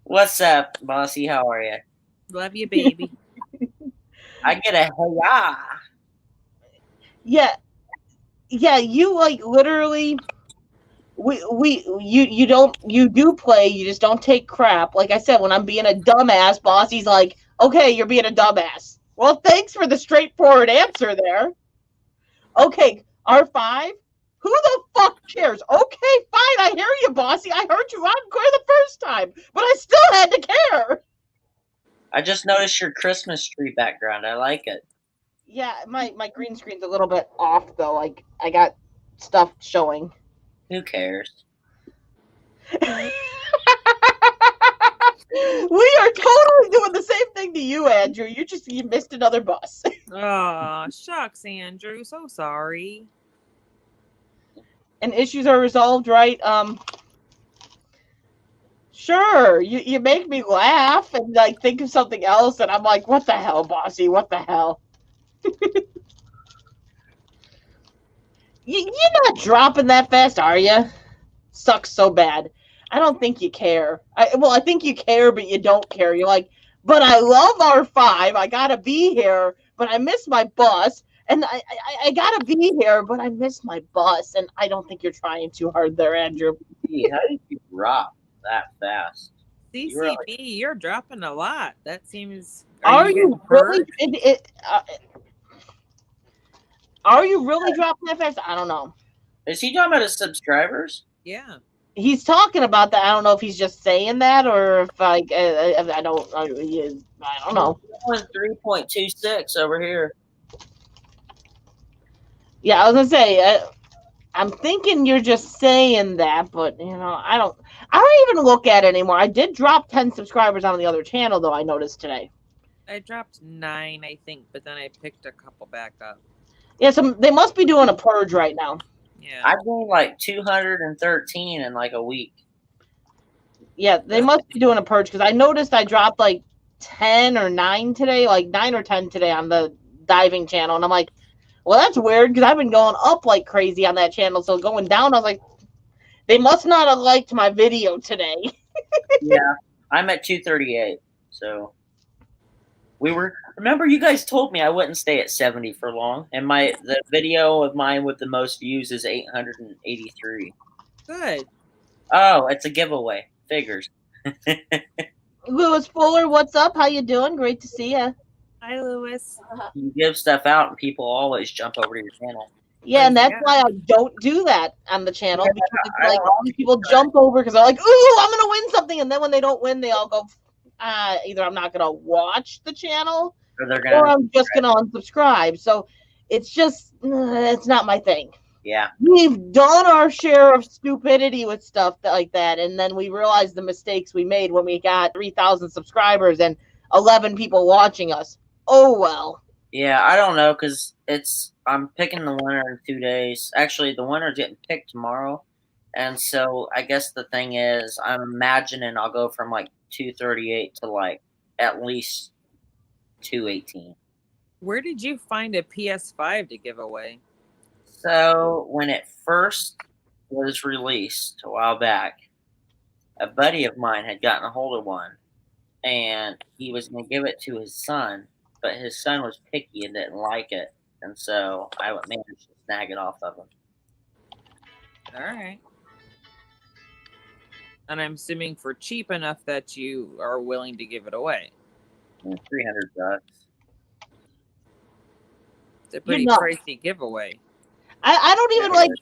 Speaker 3: What's up, Bossy? How are you?
Speaker 2: Love you, baby.
Speaker 3: I get a hey-ya.
Speaker 1: Yeah. You like literally. You do play. You just don't take crap. Like I said, when I'm being a dumbass, Bossy's like, okay, you're being a dumbass. Well, thanks for the straightforward answer there. Okay, R5. Who the fuck cares? Okay, fine. I hear you, Bossy. I heard you encore the first time, but I still had to care.
Speaker 3: I just noticed your Christmas tree background. I like it.
Speaker 1: Yeah, my green screen's a little bit off though. Like I got stuff showing.
Speaker 3: Who cares?
Speaker 1: We are totally doing the same thing to you, Andrew. You missed another bus.
Speaker 2: Oh, shucks, Andrew. So sorry.
Speaker 1: And issues are resolved, right? Sure. You make me laugh and like think of something else, and I'm like, what the hell, Bossy? What the hell? You're not dropping that fast, are you? Sucks so bad. I don't think you care. I think you care, but you don't care. You're like, but I love R5. I gotta be here, but I miss my bus. And I gotta be here, but I miss my bus. And I don't think you're trying too hard there, Andrew.
Speaker 3: Gee, how did you drop that fast?
Speaker 2: CCB, you're dropping a lot. That seems.
Speaker 1: Are you really?
Speaker 2: hurt?
Speaker 1: Are you really dropping that fast? I don't know.
Speaker 3: Is he talking about his subscribers?
Speaker 2: Yeah.
Speaker 1: He's talking about that. I don't know if he's just saying that or if I don't know.
Speaker 3: 3.26 over here.
Speaker 1: Yeah, I was gonna say. I'm thinking you're just saying that, but I don't even look at it anymore. I did drop 10 subscribers on the other channel, though. I noticed today.
Speaker 2: I dropped 9, I think, but then I picked a couple back up.
Speaker 1: Yeah, so they must be doing a purge right now.
Speaker 2: Yeah.
Speaker 3: I've done like 213 in like a week.
Speaker 1: Yeah, they must be doing a purge because I noticed I dropped like 10 or 9 today, like 9 or 10 today on the diving channel, and I'm like, well, that's weird because I've been going up like crazy on that channel, so going down, I was like, they must not have liked my video today.
Speaker 3: Yeah, I'm at 238, so remember you guys told me I wouldn't stay at 70 for long, and the video of mine with the most views is 883.
Speaker 2: Good.
Speaker 3: Oh, it's a giveaway. Figures.
Speaker 1: Lewis Fuller, what's up? How you doing? Great to see you.
Speaker 2: Hi, Lewis.
Speaker 3: You give stuff out, and people always jump over to your channel.
Speaker 1: Yeah, and that's why I don't do that on the channel because it's like all these people jump over because they're like, "Ooh, I'm gonna win something," and then when they don't win, they all go, either I'm not gonna watch the channel or I'm just gonna unsubscribe. So it's just it's not my thing.
Speaker 3: Yeah,
Speaker 1: we've done our share of stupidity with stuff like that, and then we realized the mistakes we made when we got 3,000 subscribers and 11 people watching us. Oh well.
Speaker 3: Yeah, I don't know because I'm picking the winner in 2 days. Actually, the winner's getting picked tomorrow, and so I guess the thing is, I'm imagining I'll go from like 238 to like at least 218.
Speaker 2: Where did you find a PS5 to give away?
Speaker 3: So when it first was released a while back, a buddy of mine had gotten a hold of one, and he was going to give it to his son, but his son was picky and didn't like it, and so I managed to snag it off of him.
Speaker 2: All right. And I'm assuming for cheap enough that you are willing to give it away.
Speaker 3: $300.
Speaker 2: It's a pretty
Speaker 1: not.
Speaker 2: pricey giveaway.
Speaker 1: I don't even like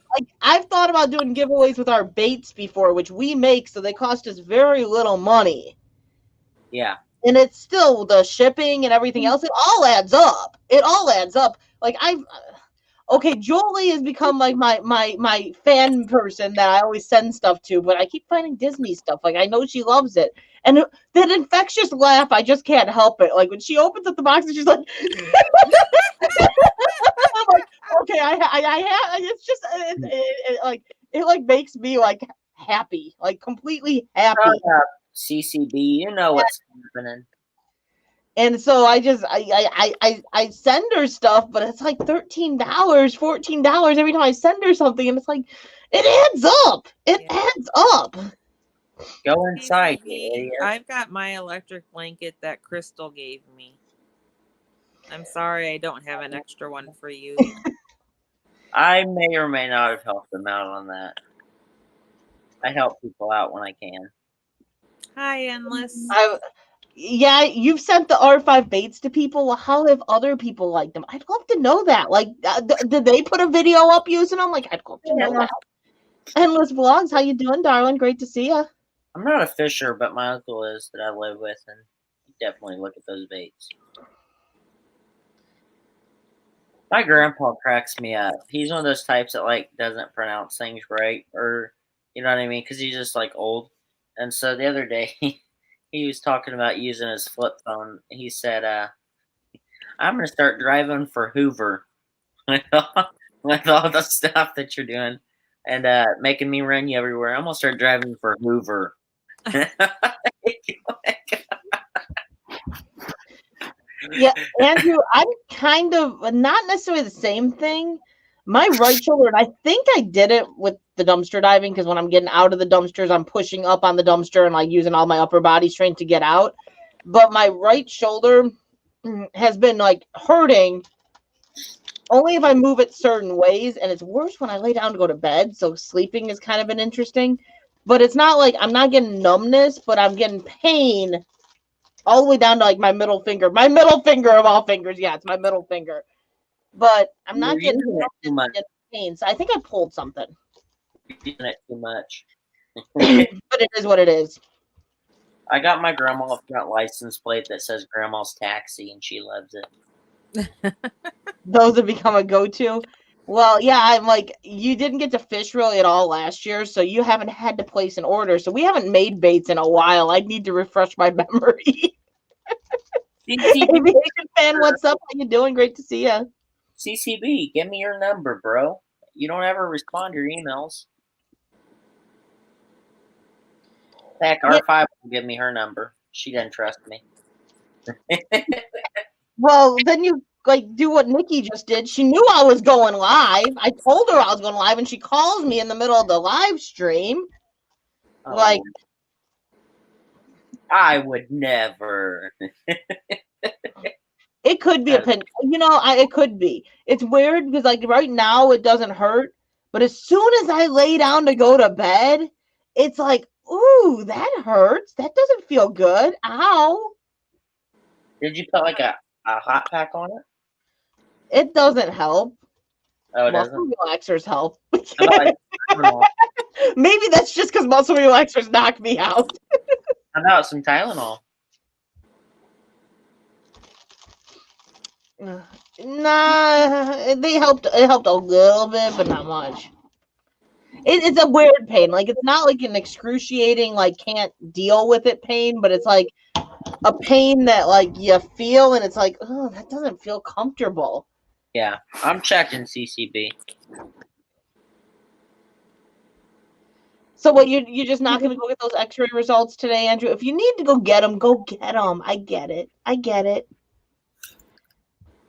Speaker 1: I've thought about doing giveaways with our baits before, which we make, so they cost us very little money.
Speaker 3: Yeah.
Speaker 1: And it's still the shipping and everything else. It all adds up. Like okay, Jolie has become like my fan person that I always send stuff to, but I keep finding Disney stuff. Like I know she loves it. And that infectious laugh, I just can't help it. Like when she opens up the box and she's like, I'm like, okay, I it's just it like makes me like happy, like completely happy.
Speaker 3: CCB, you know what's happening.
Speaker 1: And so I send her stuff, but it's like $13, $14 every time I send her something, and it's like it adds up. It adds up.
Speaker 3: Go inside.
Speaker 2: I've got my electric blanket that Crystal gave me. I'm sorry I don't have an extra one for you.
Speaker 3: I may or may not have helped them out on that. I help people out when I can.
Speaker 2: Hi, Endless.
Speaker 1: Yeah, you've sent the R5 baits to people. Well, how have other people liked them? I'd love to know that. Like, did they put a video up using them? Like, I'd love to know that. Endless Vlogs, how you doing, darling? Great to see you.
Speaker 3: I'm not a fisher, but my uncle is that I live with, and definitely look at those baits. My grandpa cracks me up. He's one of those types that like doesn't pronounce things right, or you know what I mean, because he's just like old. And so the other day, he was talking about using his flip phone. He said, "I'm gonna start driving for Hoover with all the stuff that you're doing, and making me run you everywhere. I'm gonna start driving for Hoover."
Speaker 1: Yeah, Andrew, I'm kind of not necessarily the same thing. My right shoulder, and I think I did it with the dumpster diving, because when I'm getting out of the dumpsters, I'm pushing up on the dumpster and like using all my upper body strength to get out. But my right shoulder has been like hurting only if I move it certain ways, and it's worse when I lay down to go to bed. So sleeping has kind of been interesting. But it's not like I'm not getting numbness, but I'm getting pain all the way down to like my middle finger. My middle finger of all fingers. Yeah, it's my middle finger. But I'm not getting pain. So I think I pulled something.
Speaker 3: You're using it too much.
Speaker 1: But it is what it is.
Speaker 3: I got my grandma a front license plate that says Grandma's Taxi, and she loves it.
Speaker 1: Those have become a go-to. Well, yeah, I'm like, you didn't get to fish really at all last year, so you haven't had to place an order. So we haven't made baits in a while. I need to refresh my memory. Aviation fan, what's up? How you doing? Great to see you.
Speaker 3: CCB, give me your number, bro. You don't ever respond to your emails. Heck, R5 will give me her number. She doesn't trust me.
Speaker 1: Well, then you like do what Nikki just did. She knew I was going live. I told her I was going live, and she calls me in the middle of the live stream.
Speaker 3: Oh,
Speaker 1: like,
Speaker 3: I would never.
Speaker 1: It could be a pin. You know, it could be. It's weird because like right now it doesn't hurt, but as soon as I lay down to go to bed, it's like, ooh, that hurts. That doesn't feel good. Ow.
Speaker 3: Did you put like a hot pack on it?
Speaker 1: It doesn't help.
Speaker 3: Oh, it
Speaker 1: muscle
Speaker 3: doesn't?
Speaker 1: relaxers help.
Speaker 3: How
Speaker 1: Maybe that's just because muscle relaxers knock me out.
Speaker 3: about some Tylenol?
Speaker 1: Nah, they helped. It helped a little bit, but not much. It's a weird pain. Like it's not like an excruciating, like can't deal with it pain, but it's like a pain that like you feel, and it's like, oh, that doesn't feel comfortable.
Speaker 3: Yeah, I'm checking CCB.
Speaker 1: So what? You're just not going to go get those X-ray results today, Andrew? If you need to go get them, go get them. I get it.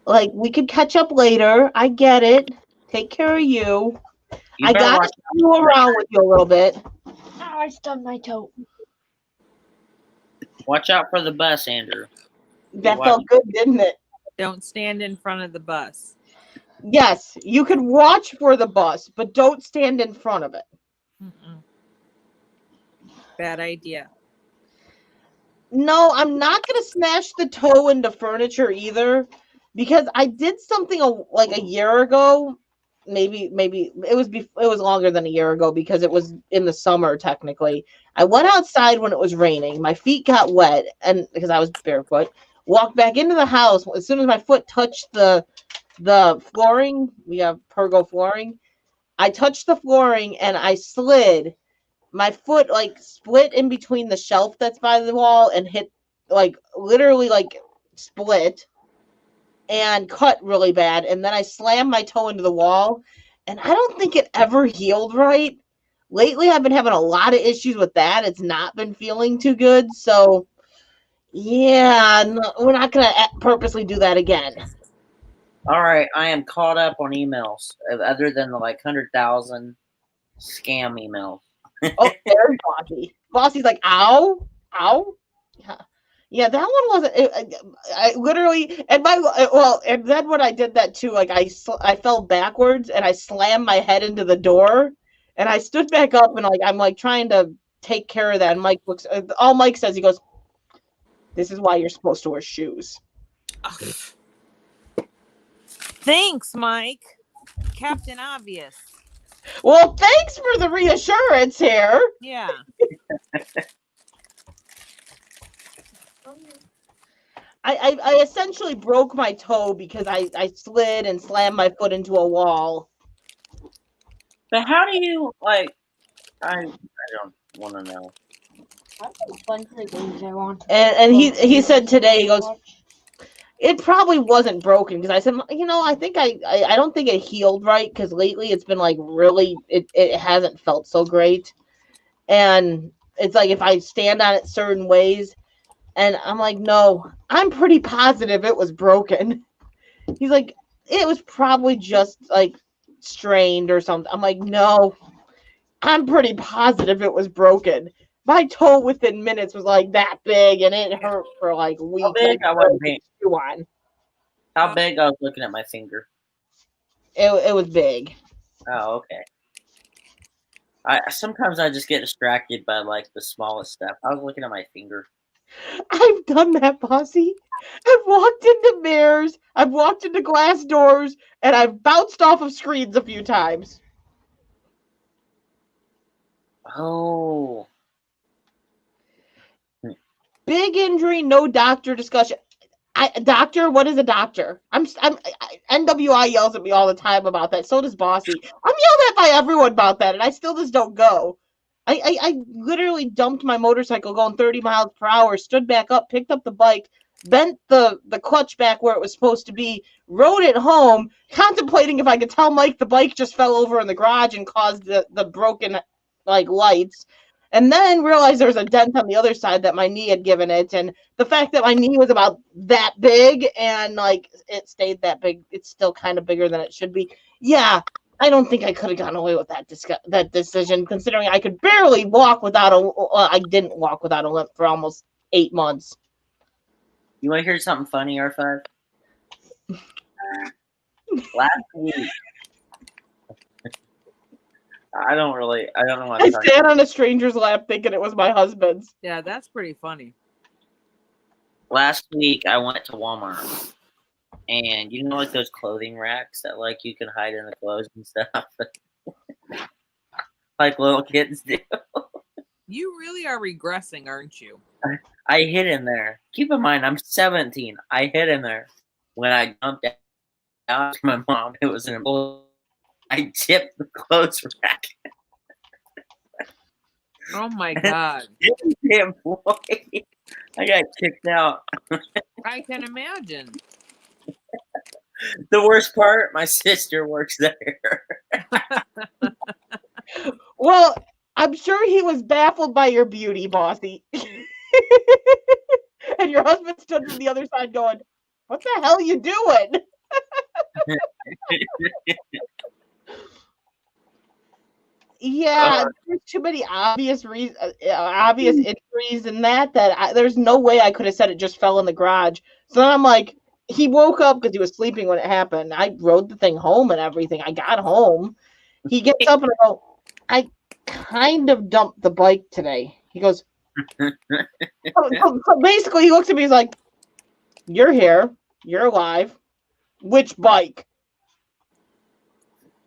Speaker 1: Like, we could catch up later. I get it. Take care of you. I got to go around with you a little bit.
Speaker 4: Oh, I stubbed my toe.
Speaker 3: Watch out for the bus, Andrew.
Speaker 1: That felt good, didn't it?
Speaker 2: Don't stand in front of the bus.
Speaker 1: Yes, you could watch for the bus, but don't stand in front of it.
Speaker 2: Mm-mm. Bad idea.
Speaker 1: No, I'm not going to smash the toe into furniture either, because I did something like a year ago. Maybe it was longer than a year ago because it was in the summer technically. I went outside when it was raining. My feet got wet, and because I was barefoot, walked back into the house. As soon as my foot touched the flooring, we have Pergo flooring. I touched the flooring and I slid. My foot like split in between the shelf that's by the wall and hit literally split and cut really bad. And then I slammed my toe into the wall, and I don't think it ever healed right. Lately, I've been having a lot of issues with that. It's not been feeling too good. So, yeah, we're not going to purposely do that again.
Speaker 3: All right, I am caught up on emails other than the 100,000 scam emails.
Speaker 1: Oh, there's Bossy. Bossy's like, ow. Yeah, that one wasn't. I literally, and then when I did that too, I fell backwards and I slammed my head into the door, and I stood back up and I'm trying to take care of that. And Mike looks. All Mike says, he goes, "This is why you're supposed to wear shoes."
Speaker 2: Thanks, Mike. Captain Obvious.
Speaker 1: Well, thanks for the reassurance here.
Speaker 2: Yeah.
Speaker 1: I essentially broke my toe because I slid and slammed my foot into a wall.
Speaker 3: But how do you I don't want to know.
Speaker 4: That's a bunch of games I want.
Speaker 1: And he said today, he goes, it probably wasn't broken, because I said, I think I don't think it healed right, because lately it's been really it hasn't felt so great, and it's like if I stand on it certain ways. And I'm like, no, I'm pretty positive it was broken. He's like, it was probably just strained or something. I'm like, no, I'm pretty positive it was broken. My toe within minutes was that big, and it hurt for weeks.
Speaker 3: How big? I wasn't paying. How big? I was looking at my finger.
Speaker 1: It was big.
Speaker 3: Oh, okay. Sometimes I just get distracted by the smallest stuff. I was looking at my finger.
Speaker 1: I've done that, Bossy. I've walked into mirrors, I've walked into glass doors, and I've bounced off of screens a few times.
Speaker 3: Oh.
Speaker 1: Big injury, no doctor discussion. Doctor, what is a doctor? NWI yells at me all the time about that. So does Bossy. I'm yelled at by everyone about that, and I still just don't go. I literally dumped my motorcycle going 30 miles per hour, stood back up, picked up the bike, bent the clutch back where it was supposed to be, rode it home, contemplating if I could tell Mike the bike just fell over in the garage and caused the broken lights, and then realized there was a dent on the other side that my knee had given it, and the fact that my knee was about that big and it stayed that big, it's still kind of bigger than it should be. Yeah. I don't think I could have gotten away with that decision, considering I could barely walk without I didn't walk without a limp for almost 8 months.
Speaker 3: You want to hear something funny, R5? Last week, I don't know what
Speaker 1: I sat on a stranger's lap thinking it was my husband's.
Speaker 2: Yeah, that's pretty funny.
Speaker 3: Last week, I went to Walmart. And those clothing racks that you can hide in the clothes and stuff, like little kids do.
Speaker 2: You really are regressing, aren't you?
Speaker 3: I hid in there. Keep in mind, I'm 17. I hid in there when I jumped out to my mom. It was an employee. I tipped the clothes rack.
Speaker 2: Oh my god!
Speaker 3: The employee. I got kicked out.
Speaker 2: I can imagine.
Speaker 3: The worst part, my sister works there.
Speaker 1: Well, I'm sure he was baffled by your beauty, Bossy. And your husband stood from the other side going, what the hell are you doing? Yeah, there's too many obvious injuries in that there's no way I could have said it just fell in the garage. So then I'm like, he woke up because he was sleeping when it happened. I rode the thing home and everything. I got home. He gets up and I go, I kind of dumped the bike today. He goes, so basically he looks at me, he's like, you're here, you're alive. Which bike?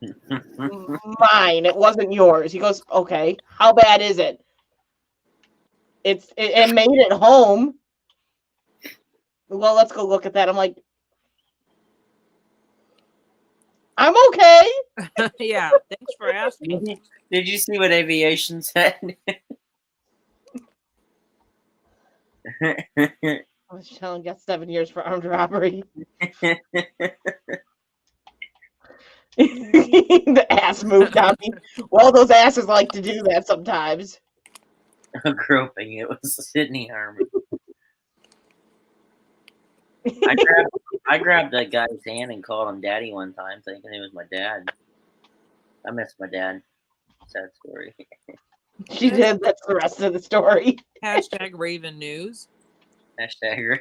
Speaker 1: Mine. It wasn't yours. He goes, okay, how bad is it? It made it home. Well, let's go look at that. I'm like, I'm okay.
Speaker 2: Yeah, thanks for asking.
Speaker 3: Did you see what aviation said?
Speaker 1: I was telling, got 7 years for armed robbery. The ass moved on me. Well, those asses like to do that sometimes.
Speaker 3: Groping. It was Sydney Harmon. I grabbed that guy's hand and called him daddy one time, thinking he was my dad. I miss my dad. Sad story.
Speaker 1: She did. That's the rest of the story.
Speaker 2: Hashtag Raven News.
Speaker 3: Hashtag.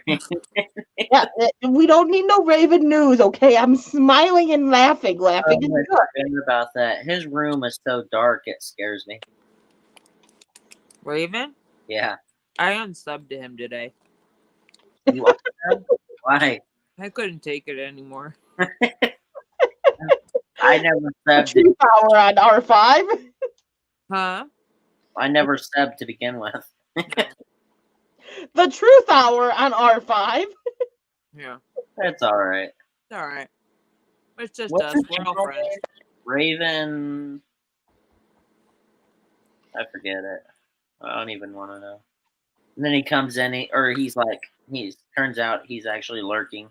Speaker 1: Yeah, we don't need no Raven News, okay? I'm smiling and laughing. Laughing is good.
Speaker 3: About that. His room is so dark, it scares me.
Speaker 2: Raven?
Speaker 3: Yeah.
Speaker 2: I unsubbed to him today.
Speaker 3: You watch that? Why?
Speaker 2: I couldn't take it anymore.
Speaker 3: I never subbed.
Speaker 1: True power on R5.
Speaker 2: Huh?
Speaker 3: I never subbed to begin with.
Speaker 1: The Truth Hour on R5.
Speaker 2: Yeah.
Speaker 3: That's all right.
Speaker 2: It's all right. It's just
Speaker 3: What's
Speaker 2: us.
Speaker 3: his
Speaker 2: We're all
Speaker 3: channel
Speaker 2: friends.
Speaker 3: name? Raven. I forget it. I don't even want to know. And then he comes in, turns out he's actually lurking.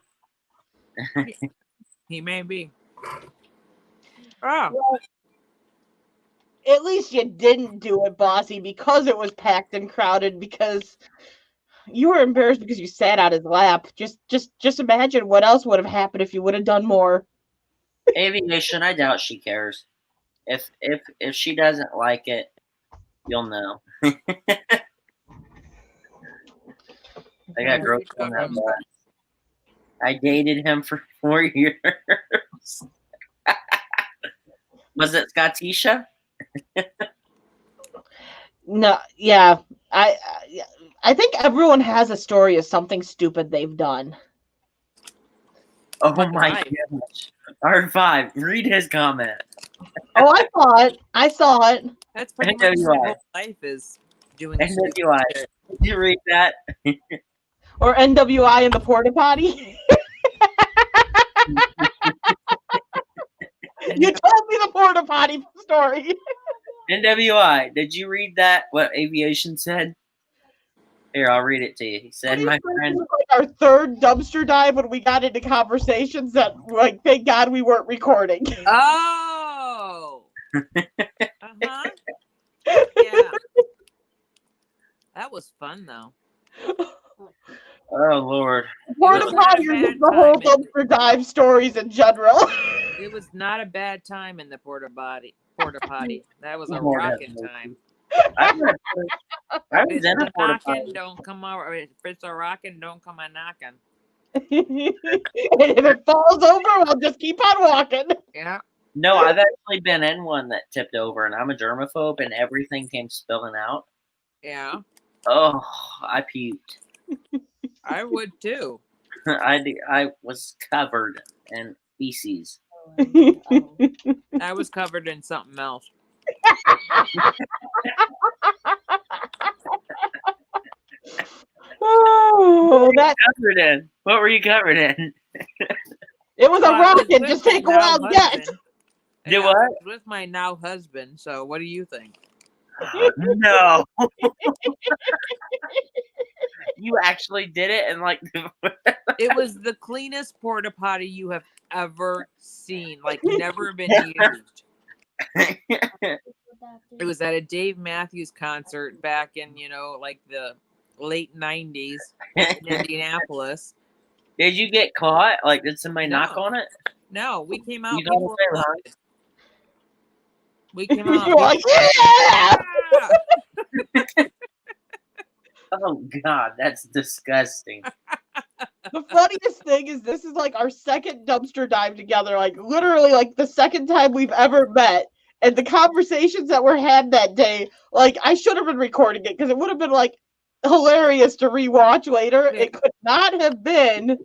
Speaker 2: He may be. Oh.
Speaker 1: Well, at least you didn't do it, Bossy, because it was packed and crowded, because you were embarrassed because you sat on his lap. Just imagine what else would have happened if you would have done more.
Speaker 3: Aviation, I doubt she cares. If she doesn't like it, you'll know. I got groped on that bus. I dated him for 4 years. Was it Scottisha?
Speaker 1: No, yeah. I think everyone has a story of something stupid they've done.
Speaker 3: Oh my goodness. R5, read his comment.
Speaker 1: Oh, I saw it.
Speaker 2: That's pretty much
Speaker 3: NWI.
Speaker 2: my whole life is doing
Speaker 3: NWI.
Speaker 2: shit.
Speaker 3: Did you read that?
Speaker 1: Or NWI in the porta potty. You told me the porta potty story.
Speaker 3: NWI, did you read that? What aviation said? Here, I'll read it to you. He said, my friend.
Speaker 1: Like our third dumpster dive when we got into conversations that, like, thank God we weren't recording.
Speaker 2: Oh. Uh-huh. Yeah. That was fun, though.
Speaker 3: Oh, Lord.
Speaker 1: Porta potty is just the whole dumpster dive stories in general.
Speaker 2: It was not a bad time in the porta potty. That was a rocking time.
Speaker 3: I was in a porta
Speaker 2: Knocking,
Speaker 3: potty.
Speaker 2: don't come over. If it's a rocking, don't come a knocking.
Speaker 1: And if it falls over, we'll just keep on walking.
Speaker 2: Yeah.
Speaker 3: No, I've actually been in one that tipped over, and I'm a germaphobe, and everything came spilling out.
Speaker 2: Yeah.
Speaker 3: Oh, I puked.
Speaker 2: I would too.
Speaker 3: I was covered in feces.
Speaker 2: I was covered in something else.
Speaker 1: Oh, that
Speaker 3: Covered in. What were you covered in?
Speaker 1: it was a
Speaker 2: Well, I was
Speaker 1: rocket.
Speaker 2: with
Speaker 1: Just
Speaker 2: my
Speaker 1: take a
Speaker 2: now
Speaker 1: wild guess.
Speaker 2: husband.
Speaker 3: Do
Speaker 2: Yeah,
Speaker 3: what?
Speaker 2: I was with my now husband. So what do you think?
Speaker 3: No. You actually did it, and like
Speaker 2: It was the cleanest porta potty you have ever seen. Like never been used. It was at a Dave Matthews concert back in, like the late 90s in Indianapolis.
Speaker 3: Did you get caught? Like, did somebody knock
Speaker 2: No.
Speaker 3: on it?
Speaker 2: No, we came out
Speaker 3: You got
Speaker 2: before
Speaker 3: it,
Speaker 2: it
Speaker 3: huh?
Speaker 2: flooded. We came out.
Speaker 1: You're like, yeah!
Speaker 3: Oh God, that's disgusting.
Speaker 1: The funniest thing is this is like our second dumpster dive together, like literally like the second time we've ever met. And the conversations that were had that day, like I should have been recording it because it would have been like hilarious to rewatch later.
Speaker 2: Yeah.
Speaker 1: It could not have been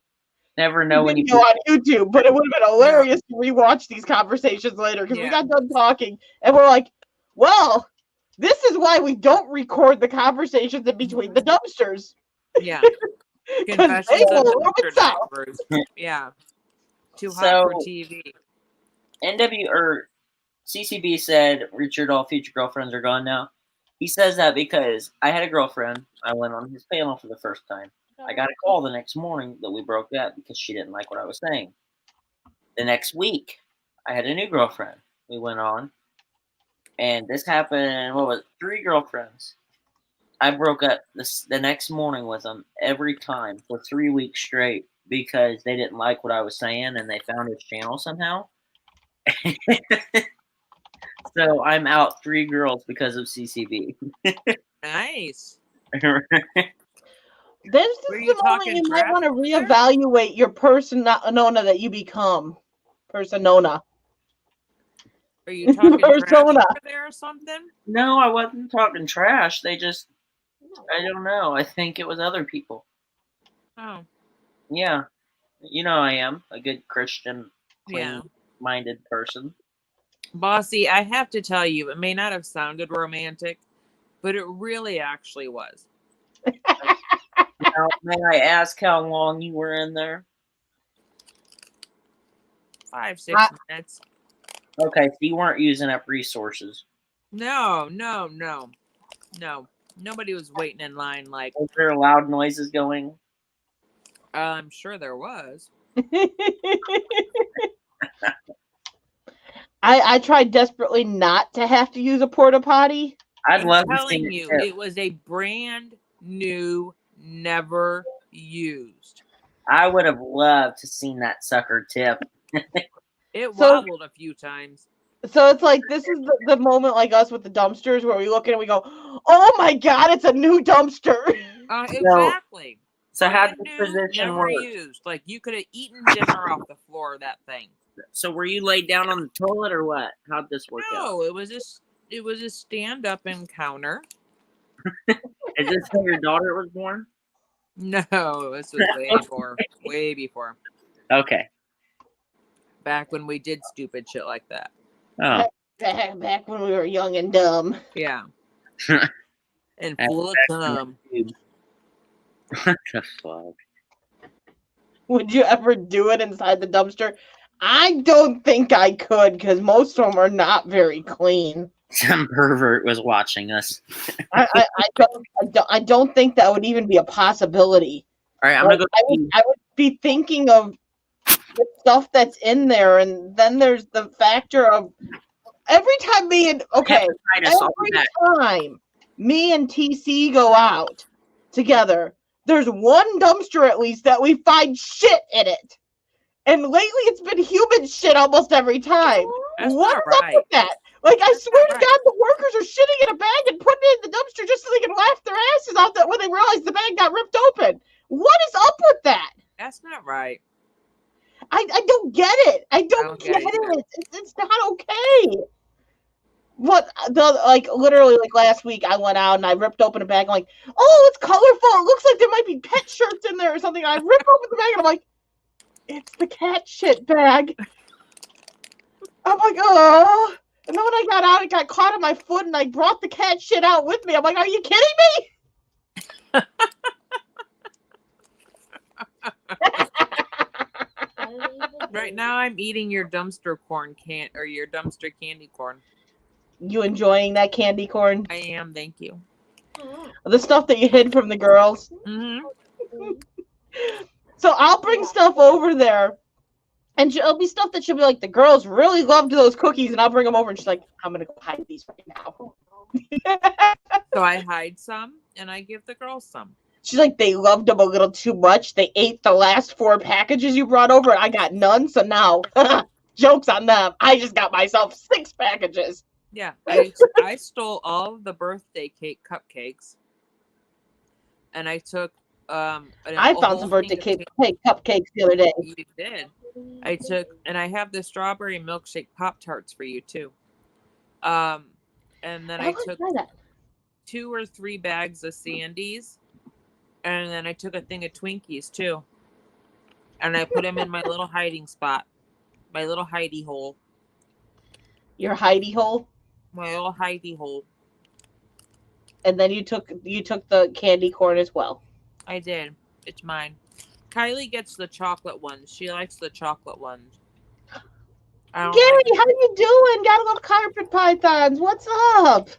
Speaker 3: Never know when
Speaker 1: video
Speaker 3: you.
Speaker 1: on YouTube, but it would have been hilarious to rewatch these conversations later because we
Speaker 2: Yeah.
Speaker 1: got done talking and we're like, well, this is why we don't record the conversations in between the dumpsters.
Speaker 2: Yeah.
Speaker 1: 'Cause
Speaker 2: Confessions
Speaker 1: they
Speaker 2: of
Speaker 1: will rip
Speaker 2: Dumpster
Speaker 1: it out.
Speaker 2: Divers. Yeah. Too hot for
Speaker 3: So-
Speaker 2: TV.
Speaker 3: CCB said Richard, all future girlfriends are gone now. He says that because I had a girlfriend. I went on his panel for the first time. I got a call the next morning that we broke up because she didn't like what I was saying. The next week, I had a new girlfriend. We went on. And this happened, 3 girlfriends. I broke up the next morning with them every time for 3 weeks straight because they didn't like what I was saying and they found his channel somehow. So I'm out 3 girls because of CCB.
Speaker 2: Nice.
Speaker 1: This
Speaker 2: Were
Speaker 1: is
Speaker 2: you
Speaker 1: the moment
Speaker 2: talking
Speaker 1: you might
Speaker 2: trash
Speaker 1: want to
Speaker 2: over there?
Speaker 1: reevaluate your persona that you become. Persona.
Speaker 2: Are you talking trash
Speaker 1: Persona.
Speaker 2: over there or something?
Speaker 3: No, I wasn't talking trash. They just, I don't know. I think it was other people.
Speaker 2: Oh,
Speaker 3: Yeah. You know I am a good Christian,
Speaker 2: yeah.
Speaker 3: clean-minded person.
Speaker 2: Bossy, I have to tell you, it may not have sounded romantic, but it really actually was.
Speaker 3: Now, may I ask how long you were in there?
Speaker 2: 5-6 minutes.
Speaker 3: Okay, so you weren't using up resources.
Speaker 2: No. Nobody was waiting in line like,
Speaker 3: Was there loud noises going?
Speaker 2: I'm sure there was.
Speaker 1: I tried desperately not to have to use a porta potty.
Speaker 3: I'd love
Speaker 2: I'm
Speaker 3: to see
Speaker 2: telling you,
Speaker 3: it.
Speaker 2: it was a brand new, never used.
Speaker 3: I would have loved to seen that sucker tip.
Speaker 2: It
Speaker 1: So-
Speaker 2: wobbled a few times.
Speaker 1: So it's like this is the moment like us with the dumpsters where we look at it and we go, oh my god, it's a new dumpster.
Speaker 2: Exactly.
Speaker 3: So how did
Speaker 2: Brand
Speaker 3: the
Speaker 2: new,
Speaker 3: position
Speaker 2: never
Speaker 3: work?
Speaker 2: used. Like you could have eaten dinner off the floor of that thing.
Speaker 3: So were you laid down on the toilet or what? How'd this work out?
Speaker 2: No, it was a stand up encounter.
Speaker 3: Is this how your daughter was born?
Speaker 2: No, this was way before.
Speaker 3: Okay.
Speaker 2: Back when we did stupid shit like that.
Speaker 3: Oh.
Speaker 1: Back when we were young and dumb.
Speaker 2: Yeah. And
Speaker 3: That's
Speaker 2: full of cum.
Speaker 3: What the fuck?
Speaker 1: Would you ever do it inside the dumpster? I don't think I could because most of them are not very clean.
Speaker 3: Some pervert was watching us.
Speaker 1: I don't think that would even be a possibility.
Speaker 3: All right, I'm
Speaker 1: Like,
Speaker 3: gonna go.
Speaker 1: I would be thinking of the stuff that's in there, and then there's the factor of every time
Speaker 3: Hepatitis, I'll be
Speaker 1: every
Speaker 3: back.
Speaker 1: time me and TC go out together, there's one dumpster at least that we find shit in it. And lately it's been human shit almost every time.
Speaker 2: That's
Speaker 1: What's
Speaker 2: not
Speaker 1: up
Speaker 2: right.
Speaker 1: with that? Like, I swear to
Speaker 2: right.
Speaker 1: God, the workers are shitting in a bag and putting it in the dumpster just so they can laugh their asses off that when they realize the bag got ripped open. What is up with that?
Speaker 2: That's not right.
Speaker 1: I don't get it. I don't
Speaker 2: get
Speaker 1: get
Speaker 2: it either.
Speaker 1: it. It's not okay. Literally last week I went out and I ripped open a bag. I'm like, oh, it's colorful. It looks like there might be pet shirts in there or something. I rip open the bag and I'm like, it's the cat shit bag. I'm like, oh. And then when I got out, it got caught on my foot and I brought the cat shit out with me. I'm like, are you kidding me?
Speaker 2: Right now I'm eating your dumpster corn or your dumpster candy corn.
Speaker 1: You enjoying that candy corn?
Speaker 2: I am, thank you.
Speaker 1: The stuff that you hid from the girls?
Speaker 2: Mm-hmm.
Speaker 1: So I'll bring stuff over there And it'll be stuff that she'll be like, the girls really loved those cookies, and I'll bring them over, and she's like, I'm gonna go hide these right now.
Speaker 2: So I hide some and I give the girls some.
Speaker 1: She's like, they loved them a little too much. They ate the last 4 packages you brought over, and I got none. So now, joke's on them. I just got myself 6 packages.
Speaker 2: Yeah, I stole all of the birthday cake cupcakes, and I took
Speaker 1: I found some birthday cake cupcakes the other day.
Speaker 2: You did. I took, and I have the strawberry milkshake Pop-Tarts for you too. And then I took 2 or 3 bags of Sandies, and then I took a thing of Twinkies too, and I put them in my little hiding spot, my little hidey hole.
Speaker 1: Your hidey hole.
Speaker 2: My little hidey hole.
Speaker 1: And then you took the candy corn as well.
Speaker 2: I did. It's mine. Kylie gets the chocolate ones. She likes the chocolate ones.
Speaker 1: Gary, how you doing? Got a little carpet pythons. What's up?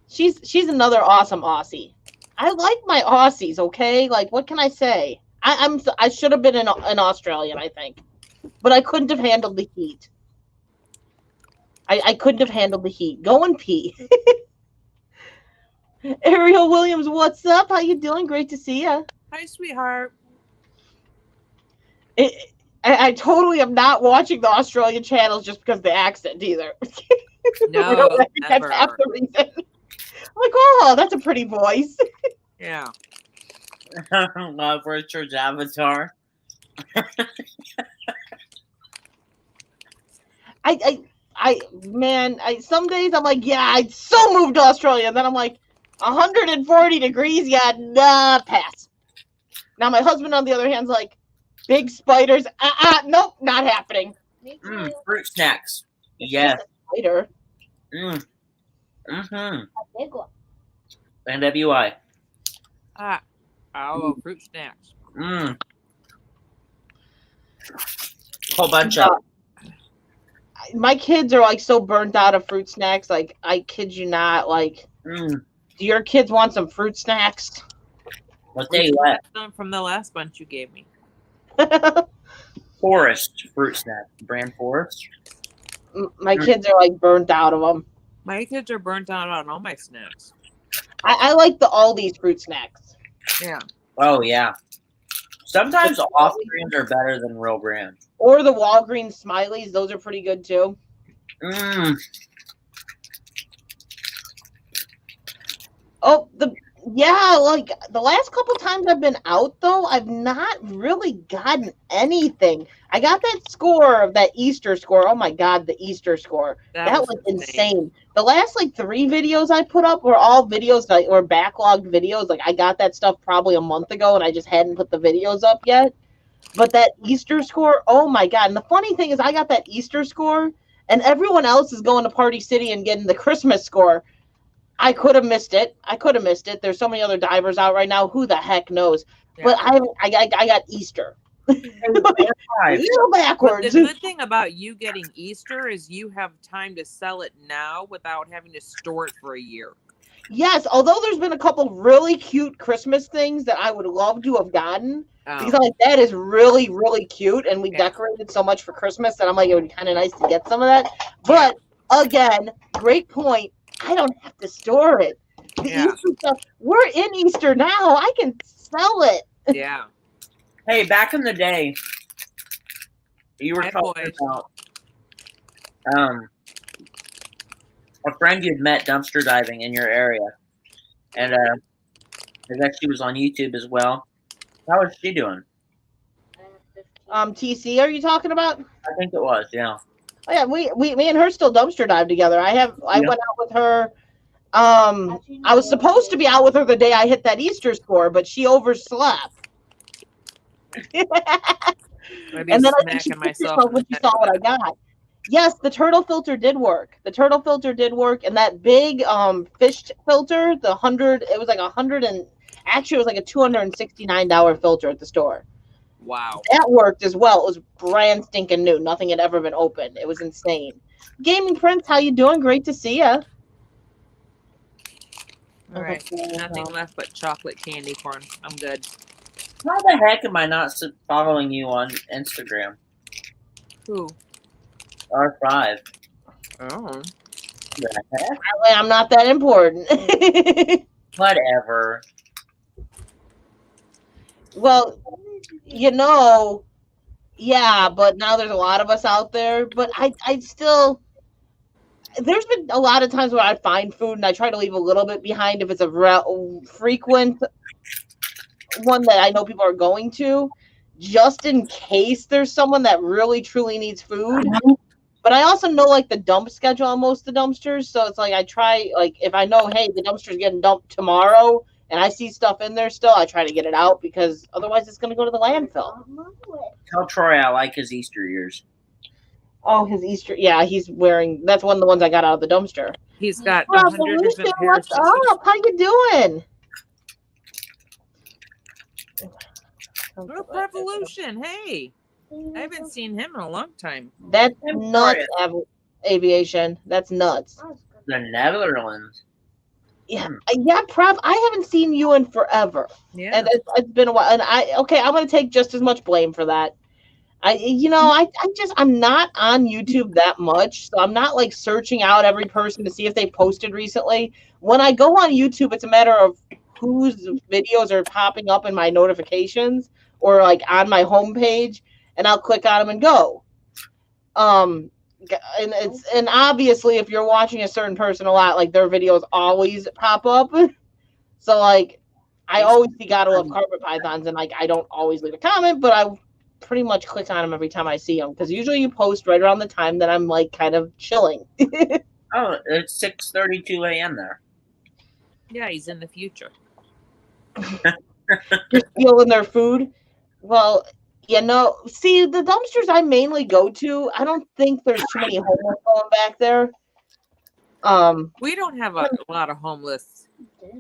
Speaker 1: She's another awesome Aussie. I like my Aussies. Okay, like what can I say? I should have been an Australian, I think, but I couldn't have handled the heat. I couldn't have handled the heat. Go and pee. Ariel Williams, what's up? How you doing? Great to see you.
Speaker 2: Hi, sweetheart.
Speaker 1: I totally am not watching the Australian channels just because of the accent either.
Speaker 2: No,
Speaker 1: really,
Speaker 2: never.
Speaker 1: That's half the reason. I'm like, oh, that's a pretty voice.
Speaker 2: Yeah.
Speaker 3: Love Richard's avatar.
Speaker 1: Some days I'm like, yeah, I'd so move to Australia. And then I'm like, 140 degrees, yeah, nah, pass. Now my husband, on the other hand, is like, big spiders, nope, not happening.
Speaker 3: Fruit snacks. Yes.
Speaker 1: Spider.
Speaker 3: Mm-hmm.
Speaker 4: A big one.
Speaker 3: NWI.
Speaker 2: Fruit snacks.
Speaker 3: Whole bunch of.
Speaker 1: My kids are like so burnt out of fruit snacks. Like, I kid you not. Like, do your kids want some fruit snacks?
Speaker 3: What they what?
Speaker 2: From the last bunch you gave me.
Speaker 3: Forest fruit snack. Brand Forest.
Speaker 1: My kids are like burnt out of them.
Speaker 2: My kids are burnt out on all my snacks.
Speaker 1: I like the Aldi's fruit snacks.
Speaker 2: Yeah.
Speaker 3: Oh yeah. Sometimes off brands are better than real brands.
Speaker 1: Or the Walgreens Smileys. Those are pretty good too. Oh, like the last couple times I've been out though, I've not really gotten anything. I got that score of that Easter score. Oh my God, the Easter score. That was insane. The last like 3 videos I put up were all videos that were backlogged videos. Like I got that stuff probably a month ago and I just hadn't put the videos up yet. But that Easter score, oh my God. And the funny thing is I got that Easter score and everyone else is going to Party City and getting the Christmas score. I could have missed it. There's so many other divers out right now. Who the heck knows? Yeah. But I got Easter. Backwards.
Speaker 2: But the good thing about you getting Easter is you have time to sell it now without having to store it for a year.
Speaker 1: Yes, although there's been a couple really cute Christmas things that I would love to have gotten. Because I'm like, that is really, really cute. And we decorated so much for Christmas that I'm like, it would be kind of nice to get some of that. But again, great point. I don't have to store it. Easter stuff, we're in Easter now. I can sell it.
Speaker 2: Yeah.
Speaker 3: Hey, back in the day, you were talking about a friend you'd met dumpster diving in your area, and I guess she was on YouTube as well. How is she doing?
Speaker 1: TC, are you talking about?
Speaker 3: I think it was, yeah.
Speaker 1: Oh, yeah, me and her still dumpster dive together. I went out with her. I was supposed to be out with her the day I hit that Easter score, but she overslept. And then I think she pissed herself when she saw what I got. Yes, the turtle filter did work. And that big fish filter, it was like actually it was like a $269 filter at the store.
Speaker 2: Wow.
Speaker 1: That worked as well. It was brand stinking new. Nothing had ever been opened. It was insane. Gaming Prince, how you doing? Great to see you.
Speaker 2: All right. Nothing left but chocolate candy corn. I'm good.
Speaker 3: How the heck am I not following you on Instagram?
Speaker 2: Who?
Speaker 3: R5.
Speaker 2: Oh.
Speaker 3: The heck?
Speaker 1: I'm not that important.
Speaker 3: Whatever.
Speaker 1: Well, yeah, but now there's a lot of us out there. But I still, there's been a lot of times where I find food and I try to leave a little bit behind if it's a frequent one that I know people are going to, just in case there's someone that really truly needs food. But I also know like the dump schedule on most of the dumpsters, so it's like I try, like if I know, hey, the dumpster's getting dumped tomorrow and I see stuff in there still, I try to get it out because otherwise it's going to go to the landfill.
Speaker 3: Tell Troy I like his Easter ears.
Speaker 1: Oh, his Easter, yeah, he's wearing, that's one of the ones I got out of the dumpster.
Speaker 2: He's got 100 different pairs.
Speaker 1: What's up? How you doing?
Speaker 2: Oh, Revolution. Hey, I haven't seen him in a long time.
Speaker 1: That's nuts, aviation. That's nuts.
Speaker 3: The Netherlands.
Speaker 1: Yeah, yeah, Prev, I haven't seen you in forever.
Speaker 2: Yeah.
Speaker 1: And it's been a while. And I'm going to take just as much blame for that. I'm not on YouTube that much, so I'm not like searching out every person to see if they posted recently. When I go on YouTube, it's a matter of whose videos are popping up in my notifications or like on my homepage, and I'll click on them and go. And obviously if you're watching a certain person a lot, like their videos always pop up. So like I always see Gotta Love Carpet Pythons, and like I don't always leave a comment, but I pretty much click on them every time I see them because usually you post right around the time that I'm like kind of chilling.
Speaker 3: Oh, it's 6:32 a.m. there.
Speaker 2: Yeah, he's in the future.
Speaker 1: You're stealing their food. Well, see, the dumpsters I mainly go to, I don't think there's too many homeless going back there.
Speaker 2: We don't have a lot of homeless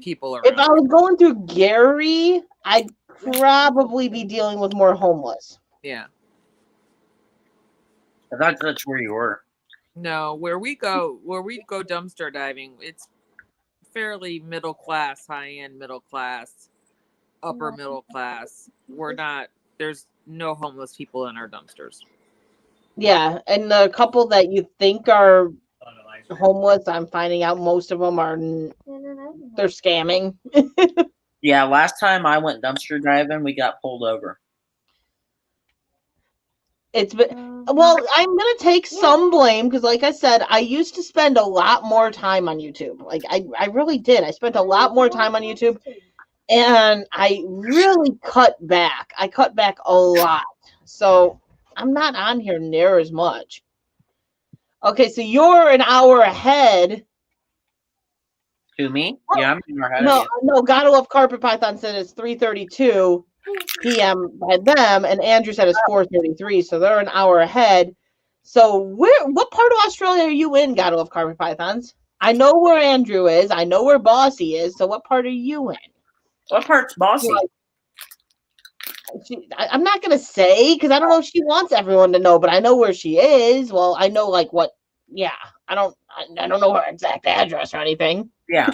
Speaker 2: people around.
Speaker 1: If I was going through Gary, I'd probably be dealing with more homeless.
Speaker 2: Yeah.
Speaker 3: I thought that's where you were.
Speaker 2: No, where we go dumpster diving, it's fairly middle class, high end middle class, upper middle class. There's no homeless people in our dumpsters.
Speaker 1: Yeah, and the couple that you think are homeless, I'm finding out most of them are they're scamming.
Speaker 3: Yeah, last time I went dumpster diving, we got pulled over.
Speaker 1: It's been, well, I'm gonna take some blame because, like I said, I used to spend a lot more time on YouTube. Like I really did. I spent a lot more time on YouTube, and I really cut back. I cut back a lot, so I'm not on here near as much. Okay, so you're an hour ahead.
Speaker 3: To me? Yeah, I'm an hour ahead of you.
Speaker 1: No, Gotta Love Carpet Python said it's 3:32 p.m. by them, and Andrew said it's 4:33, so they're an hour ahead. So what part of Australia are you in, Gotta Love Carpet Pythons? I know where Andrew is. I know where Bossy is. So what part are you in?
Speaker 3: What part's Bossy?
Speaker 1: I'm not going to say because I don't know if she wants everyone to know, but I know where she is. Well, I know like what, yeah. I don't know her exact address or anything.
Speaker 3: Yeah.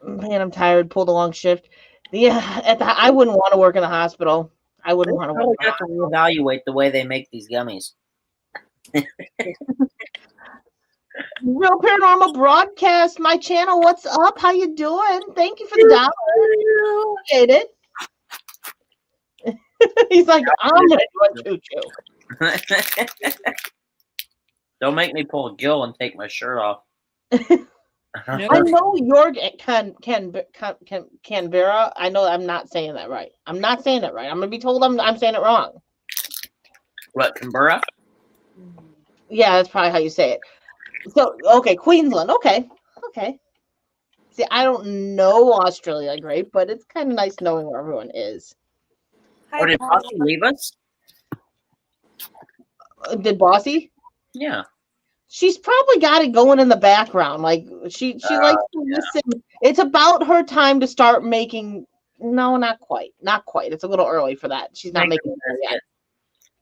Speaker 1: Man, I'm tired. Pulled a long shift. Yeah, I wouldn't want to work in the hospital. I wouldn't want to work.
Speaker 3: You have to reevaluate the way they make these gummies.
Speaker 1: Real Paranormal Broadcast, my channel. What's up? How you doing? Thank you for the dollar. Appreciate it. He's like, I'm gonna do a choo-choo.
Speaker 3: Don't make me pull a Gil and take my shirt off.
Speaker 1: I know you're Canberra. I know I'm not saying that right. I'm not saying it right. I'm gonna be told I'm saying it wrong.
Speaker 3: What, Canberra?
Speaker 1: Yeah, that's probably how you say it. So okay, Queensland. Okay. See, I don't know Australia great, but it's kind of nice knowing where everyone is.
Speaker 3: Or did Bossy leave us?
Speaker 1: Did Bossy?
Speaker 3: Yeah.
Speaker 1: She's probably got it going in the background. Like she likes to listen. It's about her time to start making. No, not quite. It's a little early for that. She's not making it yet.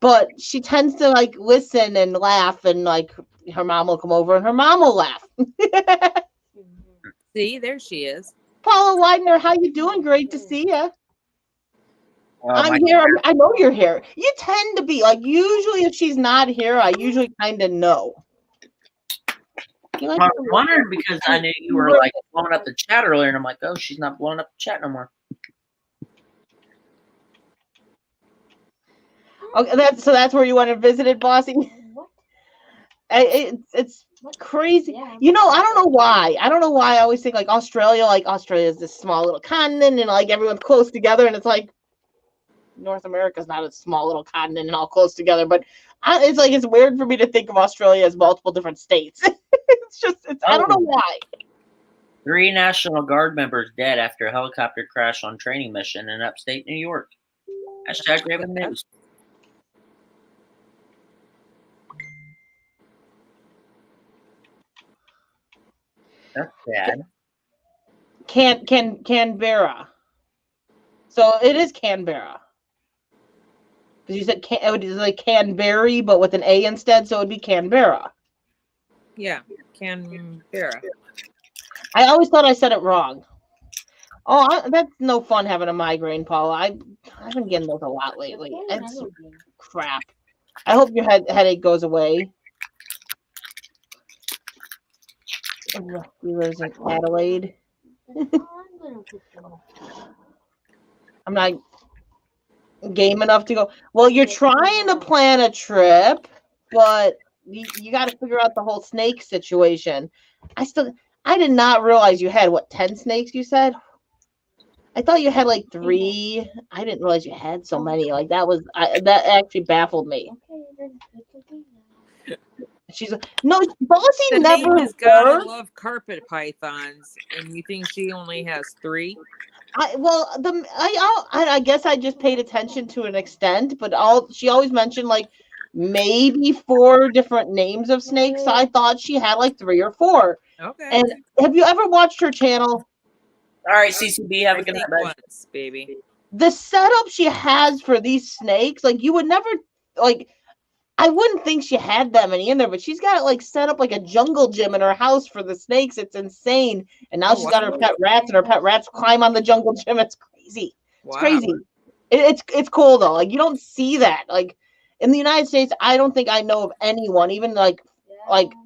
Speaker 1: But she tends to like listen and laugh, and like her mom will come over and her mom will laugh.
Speaker 2: See, there she is.
Speaker 1: Paula Widener, how you doing? Great to see you. I'm here. I know you're here. You tend to be like, usually if she's not here, I usually kind of know. You like
Speaker 3: I was wondering because I knew you were like blowing up the chat earlier, and I'm like, oh, she's not blowing up the chat no more.
Speaker 1: Okay, that's where you want to visit it, Bossy.
Speaker 4: What?
Speaker 1: It's crazy.
Speaker 4: Yeah.
Speaker 1: You know, I don't know why. I don't know why I always think like Australia is this small little continent and like everyone's close together, and it's like North America's not a small little continent and all close together, but it's like it's weird for me to think of Australia as multiple different states. I don't know why.
Speaker 3: 3 National Guard members dead after a helicopter crash on training mission in upstate New York. Hashtag Raven News. That's sad.
Speaker 1: Canberra. So it is Canberra. Because you said it would be like Canberry, but with an A instead, so it would be Canberra.
Speaker 2: Yeah, Canberra.
Speaker 1: I always thought I said it wrong. Oh, that's no fun having a migraine, Paula. I've been getting those a lot lately. It's crap. I hope your headache goes away. He lives in Adelaide. I'm not game enough to go. Well, you're trying to plan a trip, but you got to figure out the whole snake situation. I did not realize you had 10 snakes. You said. I thought you had like 3. I didn't realize you had so many. Like that actually baffled me. She's no, Bossy
Speaker 2: The
Speaker 1: never.
Speaker 2: name is Gotta Love Carpet Pythons, and you think she only has 3?
Speaker 1: I guess I just paid attention to an extent, but she always mentioned like maybe 4 different names of snakes. So I thought she had like 3 or 4.
Speaker 2: Okay.
Speaker 1: And have you ever watched her channel?
Speaker 3: All right, CCB, have a good night,
Speaker 2: once, baby.
Speaker 1: The setup she has for these snakes, like you would never like. I wouldn't think she had that many in there, but she's got it like set up like a jungle gym in her house for the snakes. It's insane. And now she's got her pet rats, and her pet rats climb on the jungle gym. It's crazy. It's crazy. It's cool though. Like you don't see that. Like in the United States, I don't think I know of anyone, even like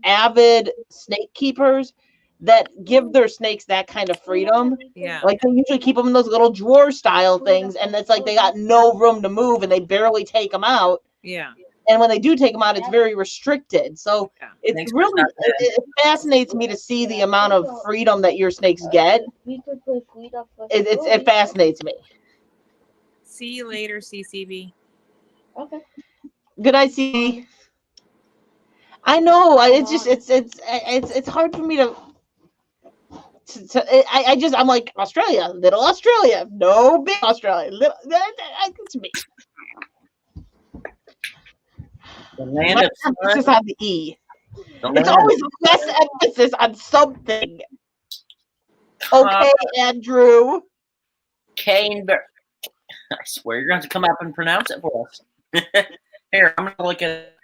Speaker 1: avid snake keepers, that give their snakes that kind of freedom.
Speaker 2: Yeah.
Speaker 1: Like they usually keep them in those little drawer style things, and it's like they got no room to move, and they barely take them out.
Speaker 2: Yeah.
Speaker 1: And when they do take them out, it's very restricted. So it's really, it fascinates me to see the amount of freedom that your snakes get. It fascinates me.
Speaker 2: See you later, CCB.
Speaker 4: Okay.
Speaker 1: Good night, CCB. I know. It's hard for me to I'm like Australia, little Australia, no big Australia. It's me.
Speaker 3: The land of
Speaker 1: emphasis on the E. It's always less emphasis on something. Okay, Andrew.
Speaker 3: Canberra. I swear you're going to have to come up and pronounce it for us. Here, I'm going to look at it.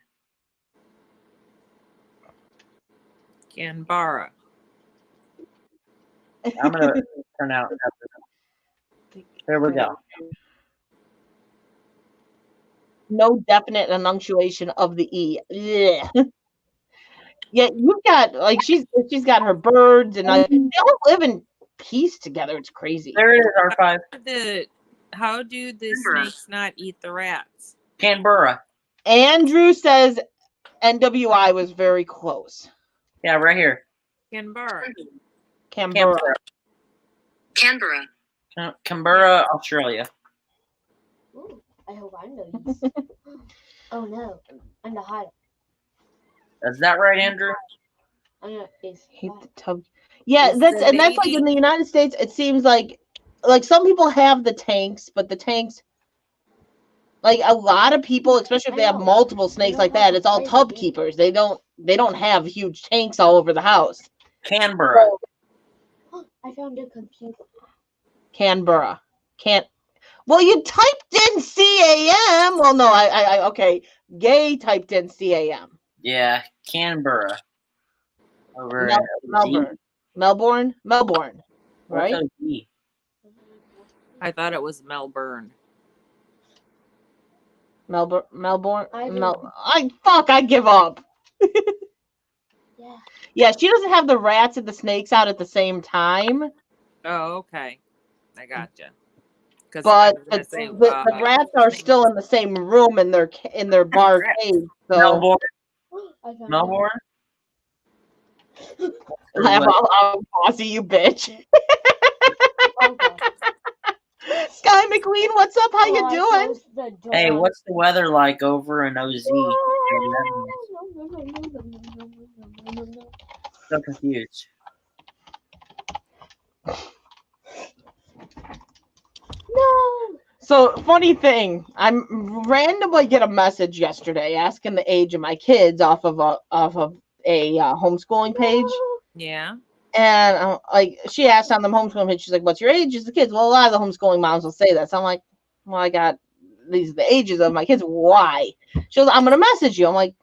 Speaker 2: Canberra.
Speaker 3: I'm going to pronounce it. There we go.
Speaker 1: No definite enunciation of the E. Yeah, you've got like she's got her birds and they all live in peace together. It's crazy.
Speaker 3: There it is, R5.
Speaker 2: How do the snakes not eat the rats?
Speaker 3: Canberra.
Speaker 1: Andrew says NWI was very close.
Speaker 3: Yeah, right here.
Speaker 2: Canberra.
Speaker 1: Canberra.
Speaker 3: Canberra, Australia.
Speaker 4: Ooh, I hope I know this. Oh no, I'm the hot.
Speaker 3: Is that right, Andrew?
Speaker 1: Hate the tub. Yeah, that's like in the United States. It seems like some people have the tanks, but the tanks, like a lot of people, especially if they have multiple snakes like that, it's all tub keepers. They don't have huge tanks all over the house.
Speaker 3: Canberra.
Speaker 4: I found a computer.
Speaker 1: Canberra. Well, you typed in CAM. Well, no, okay. Gay typed in CAM.
Speaker 3: Yeah, Canberra. Over
Speaker 1: Melbourne, right?
Speaker 2: I thought it was Melbourne.
Speaker 1: Melbourne.
Speaker 4: I do.
Speaker 1: I give up.
Speaker 4: Yeah.
Speaker 1: Yeah, she doesn't have the rats and the snakes out at the same time,
Speaker 2: Oh, okay. I gotcha. Because I
Speaker 1: but
Speaker 2: was gonna say,
Speaker 1: the rats are still in the same room in their bar cage. So
Speaker 3: Melbourne.
Speaker 4: I found it.
Speaker 3: Melbourne.
Speaker 1: I'll bossy you, bitch.
Speaker 4: Okay.
Speaker 1: Sky McQueen, what's up? How you
Speaker 4: Oh, I
Speaker 1: doing?
Speaker 4: closed the door.
Speaker 3: Hey, what's the weather like over in OZ? So confused.
Speaker 4: No.
Speaker 1: So funny thing, I'm randomly get a message yesterday asking the age of my kids off of a homeschooling page,
Speaker 2: yeah.
Speaker 1: and like she asked on the homeschooling page, she's like, "What's your age?" Is the kids? Well, a lot of the homeschooling moms will say that. So I'm like, "Well, I got these are the ages of my kids. Why?" She goes, "I'm gonna message you." I'm like,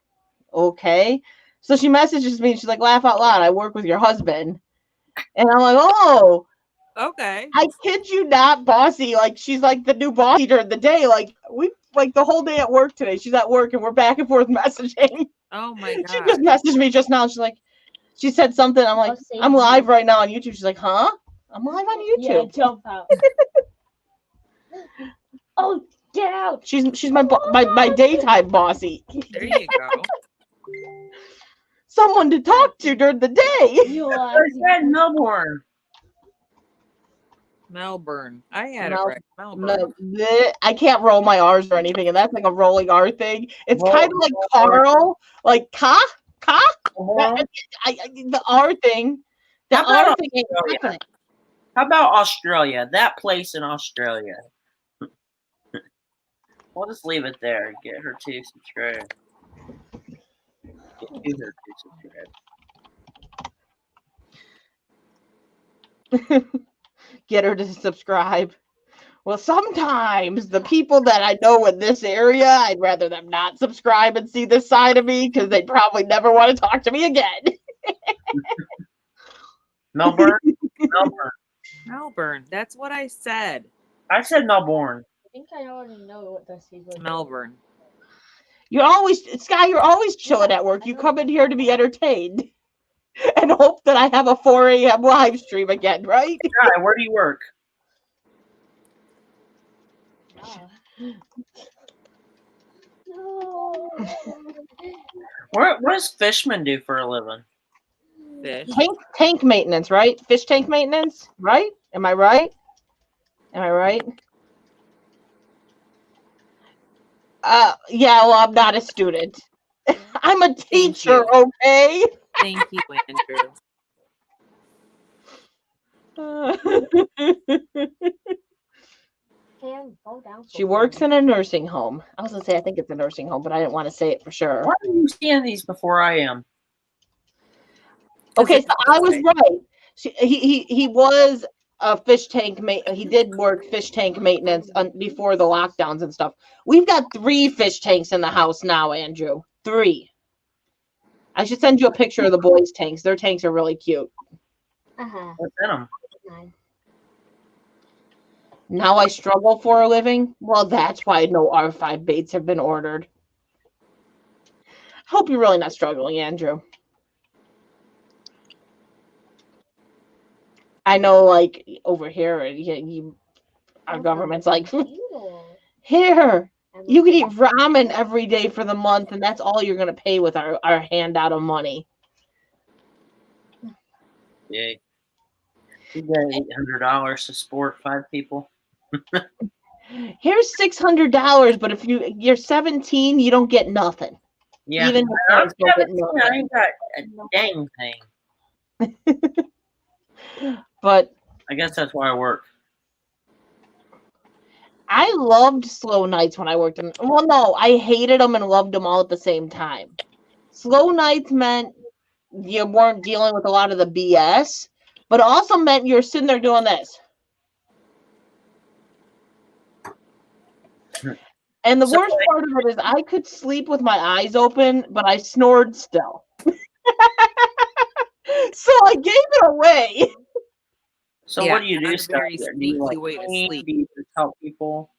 Speaker 1: "Okay." So she messages me. She's like, "Laugh out loud. I work with your husband," and I'm like, "Oh."
Speaker 2: Okay.
Speaker 1: I kid you not, bossy. Like she's like the new bossy during the day. Like we like the whole day at work today. She's at work and we're back and forth messaging.
Speaker 2: Oh my
Speaker 1: She
Speaker 2: god.
Speaker 1: just messaged me just now. She's like, she said something. I'm like,
Speaker 4: save
Speaker 1: I'm
Speaker 4: you.
Speaker 1: live right now on YouTube. She's like, huh? I'm live on
Speaker 4: Yeah,
Speaker 1: YouTube.
Speaker 4: jump out. Oh, get out.
Speaker 1: She's my daytime bossy.
Speaker 2: There you go.
Speaker 1: Someone to talk to during the day.
Speaker 4: You
Speaker 3: I
Speaker 4: are.
Speaker 3: said Melbourne.
Speaker 2: Melbourne. I had
Speaker 1: Mel-
Speaker 2: it right. Melbourne.
Speaker 1: I can't roll my R's or anything, and that's like a rolling R thing. It's
Speaker 3: Roll-
Speaker 1: kind of like
Speaker 3: roll
Speaker 1: Carl, like ka.
Speaker 3: Melbourne.
Speaker 1: The R thing. The
Speaker 3: How about
Speaker 1: R thing ain't
Speaker 3: Australia?
Speaker 1: happening.
Speaker 3: How about Australia? That place in Australia. We'll just leave it there. Get her to subscribe. Get her to subscribe.
Speaker 1: Get her to subscribe. Well, sometimes the people that I know in this area, I'd rather them not subscribe and see this side of me because they probably never want to talk to me again.
Speaker 3: Melbourne. Melbourne.
Speaker 2: Melbourne. That's what I said.
Speaker 3: I said Melbourne.
Speaker 4: I think I already know what the secret is.
Speaker 2: Melbourne.
Speaker 1: You're always, Sky, you're always chilling at work. You come in here to be entertained and hope that I have a 4 a.m. live stream again, right?
Speaker 3: Guy, where do you work?
Speaker 4: No.
Speaker 3: What does Fishman do for a living?
Speaker 2: Fish.
Speaker 1: Tank maintenance, right? Fish tank maintenance, right? Am I right? Am I right? Yeah, well, I'm not a student. I'm a teacher, okay?
Speaker 2: Thank you, Andrew.
Speaker 4: Fall down
Speaker 1: She works in a nursing home. I was gonna say I think it's a nursing home, but I didn't want to say it for sure.
Speaker 3: Why are you seeing these before I am?
Speaker 1: Okay, so I was right. He was a fish tank he did work fish tank maintenance before the lockdowns and stuff. We've got 3 fish tanks in the house now, Andrew. 3. I should send you a picture of the boys' tanks. Their tanks are really cute.
Speaker 3: What's in them?
Speaker 1: Now I struggle for a living? Well, that's why no R5 baits have been ordered. Hope you're really not struggling, Andrew. I know, like, over here, our government's like, here, you can eat ramen every day for the month, and that's all you're going to pay with our handout of money.
Speaker 3: Yay. You get $800 to support 5 people.
Speaker 1: Here's $600, but if you're 17, you don't get nothing.
Speaker 3: Yeah,
Speaker 1: Even your parents don't get nothing.
Speaker 3: I ain't got a dang thing.
Speaker 1: But
Speaker 3: I guess that's why I work.
Speaker 1: I loved slow nights when I worked in. Well, no, I hated them and loved them all at the same time. Slow nights meant you weren't dealing with a lot of the BS, but also meant you're sitting there doing this. And the worst part of it is I could sleep with my eyes open, but I snored still. So I gave it away.
Speaker 3: So
Speaker 2: Yeah,
Speaker 3: what do you do?
Speaker 2: that's a very sneaky way to sleep.
Speaker 3: Do you just help people?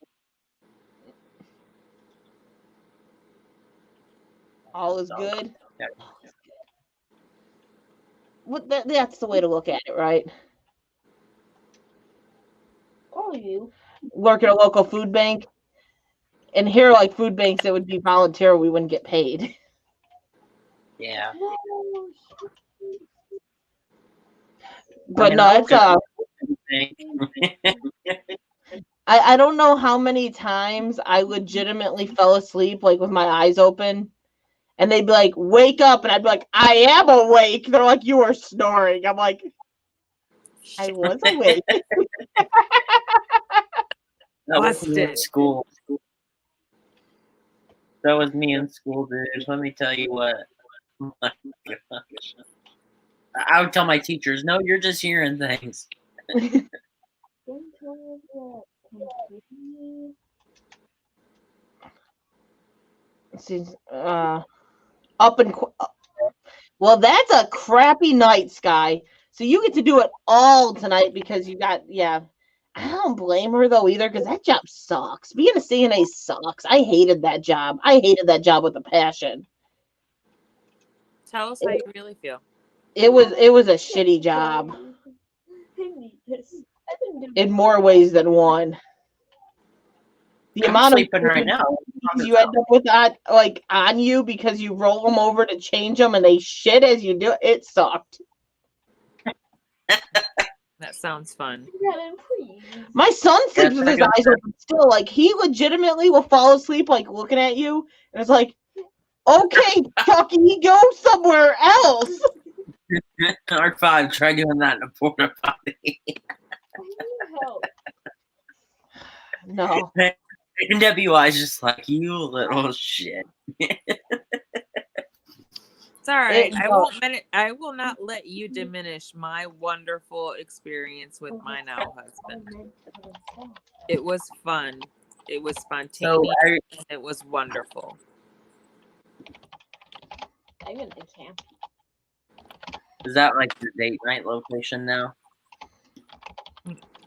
Speaker 1: All is
Speaker 3: So,
Speaker 1: good.
Speaker 3: yeah.
Speaker 1: That's the way to look at it, right?
Speaker 4: Call you.
Speaker 1: Work at a local food bank. And here, like food banks, it would be volunteer. We wouldn't get paid.
Speaker 3: Yeah.
Speaker 4: No.
Speaker 1: But
Speaker 3: mean,
Speaker 1: no,
Speaker 3: I'll
Speaker 1: it's
Speaker 3: go-
Speaker 1: I don't know how many times I legitimately fell asleep, like with my eyes open, and they'd be like, "Wake up," and I'd be like, "I am awake." They're like, "You were snoring." I'm like, "I was awake."
Speaker 3: That was me in
Speaker 2: Busted.
Speaker 3: school. That was me in school, dude. Let me tell you what. My gosh. I would tell my teachers, "No, you're just hearing things."
Speaker 1: She's up and well, that's a crappy night, Sky. So you get to do it all tonight because you got I don't blame her though either because that job sucks. Being a CNA sucks. I hated that job. I hated that job with a passion.
Speaker 2: Tell us how you really feel.
Speaker 1: It was a shitty job in more ways than one. The
Speaker 3: I'm
Speaker 1: amount of
Speaker 3: sleeping right now.
Speaker 1: you end up with that like on you because you roll them over to change them and they shit as you do it sucked.
Speaker 2: That sounds fun.
Speaker 1: My son sleeps
Speaker 3: Yes,
Speaker 1: with
Speaker 3: I
Speaker 1: his
Speaker 3: go-
Speaker 1: eyes open still. Like he legitimately will fall asleep like looking at you and it's like, okay, Chucky, go somewhere else.
Speaker 3: R5, try doing that in a porta potty.
Speaker 1: No.
Speaker 3: NWI is just like, you little shit.
Speaker 2: It's all right.
Speaker 1: It-
Speaker 2: I will not let you diminish my wonderful experience with my now husband. It was fun. It was
Speaker 3: So,
Speaker 2: spontaneous. It was wonderful.
Speaker 4: I'm in the camp.
Speaker 3: is that like your date night location now?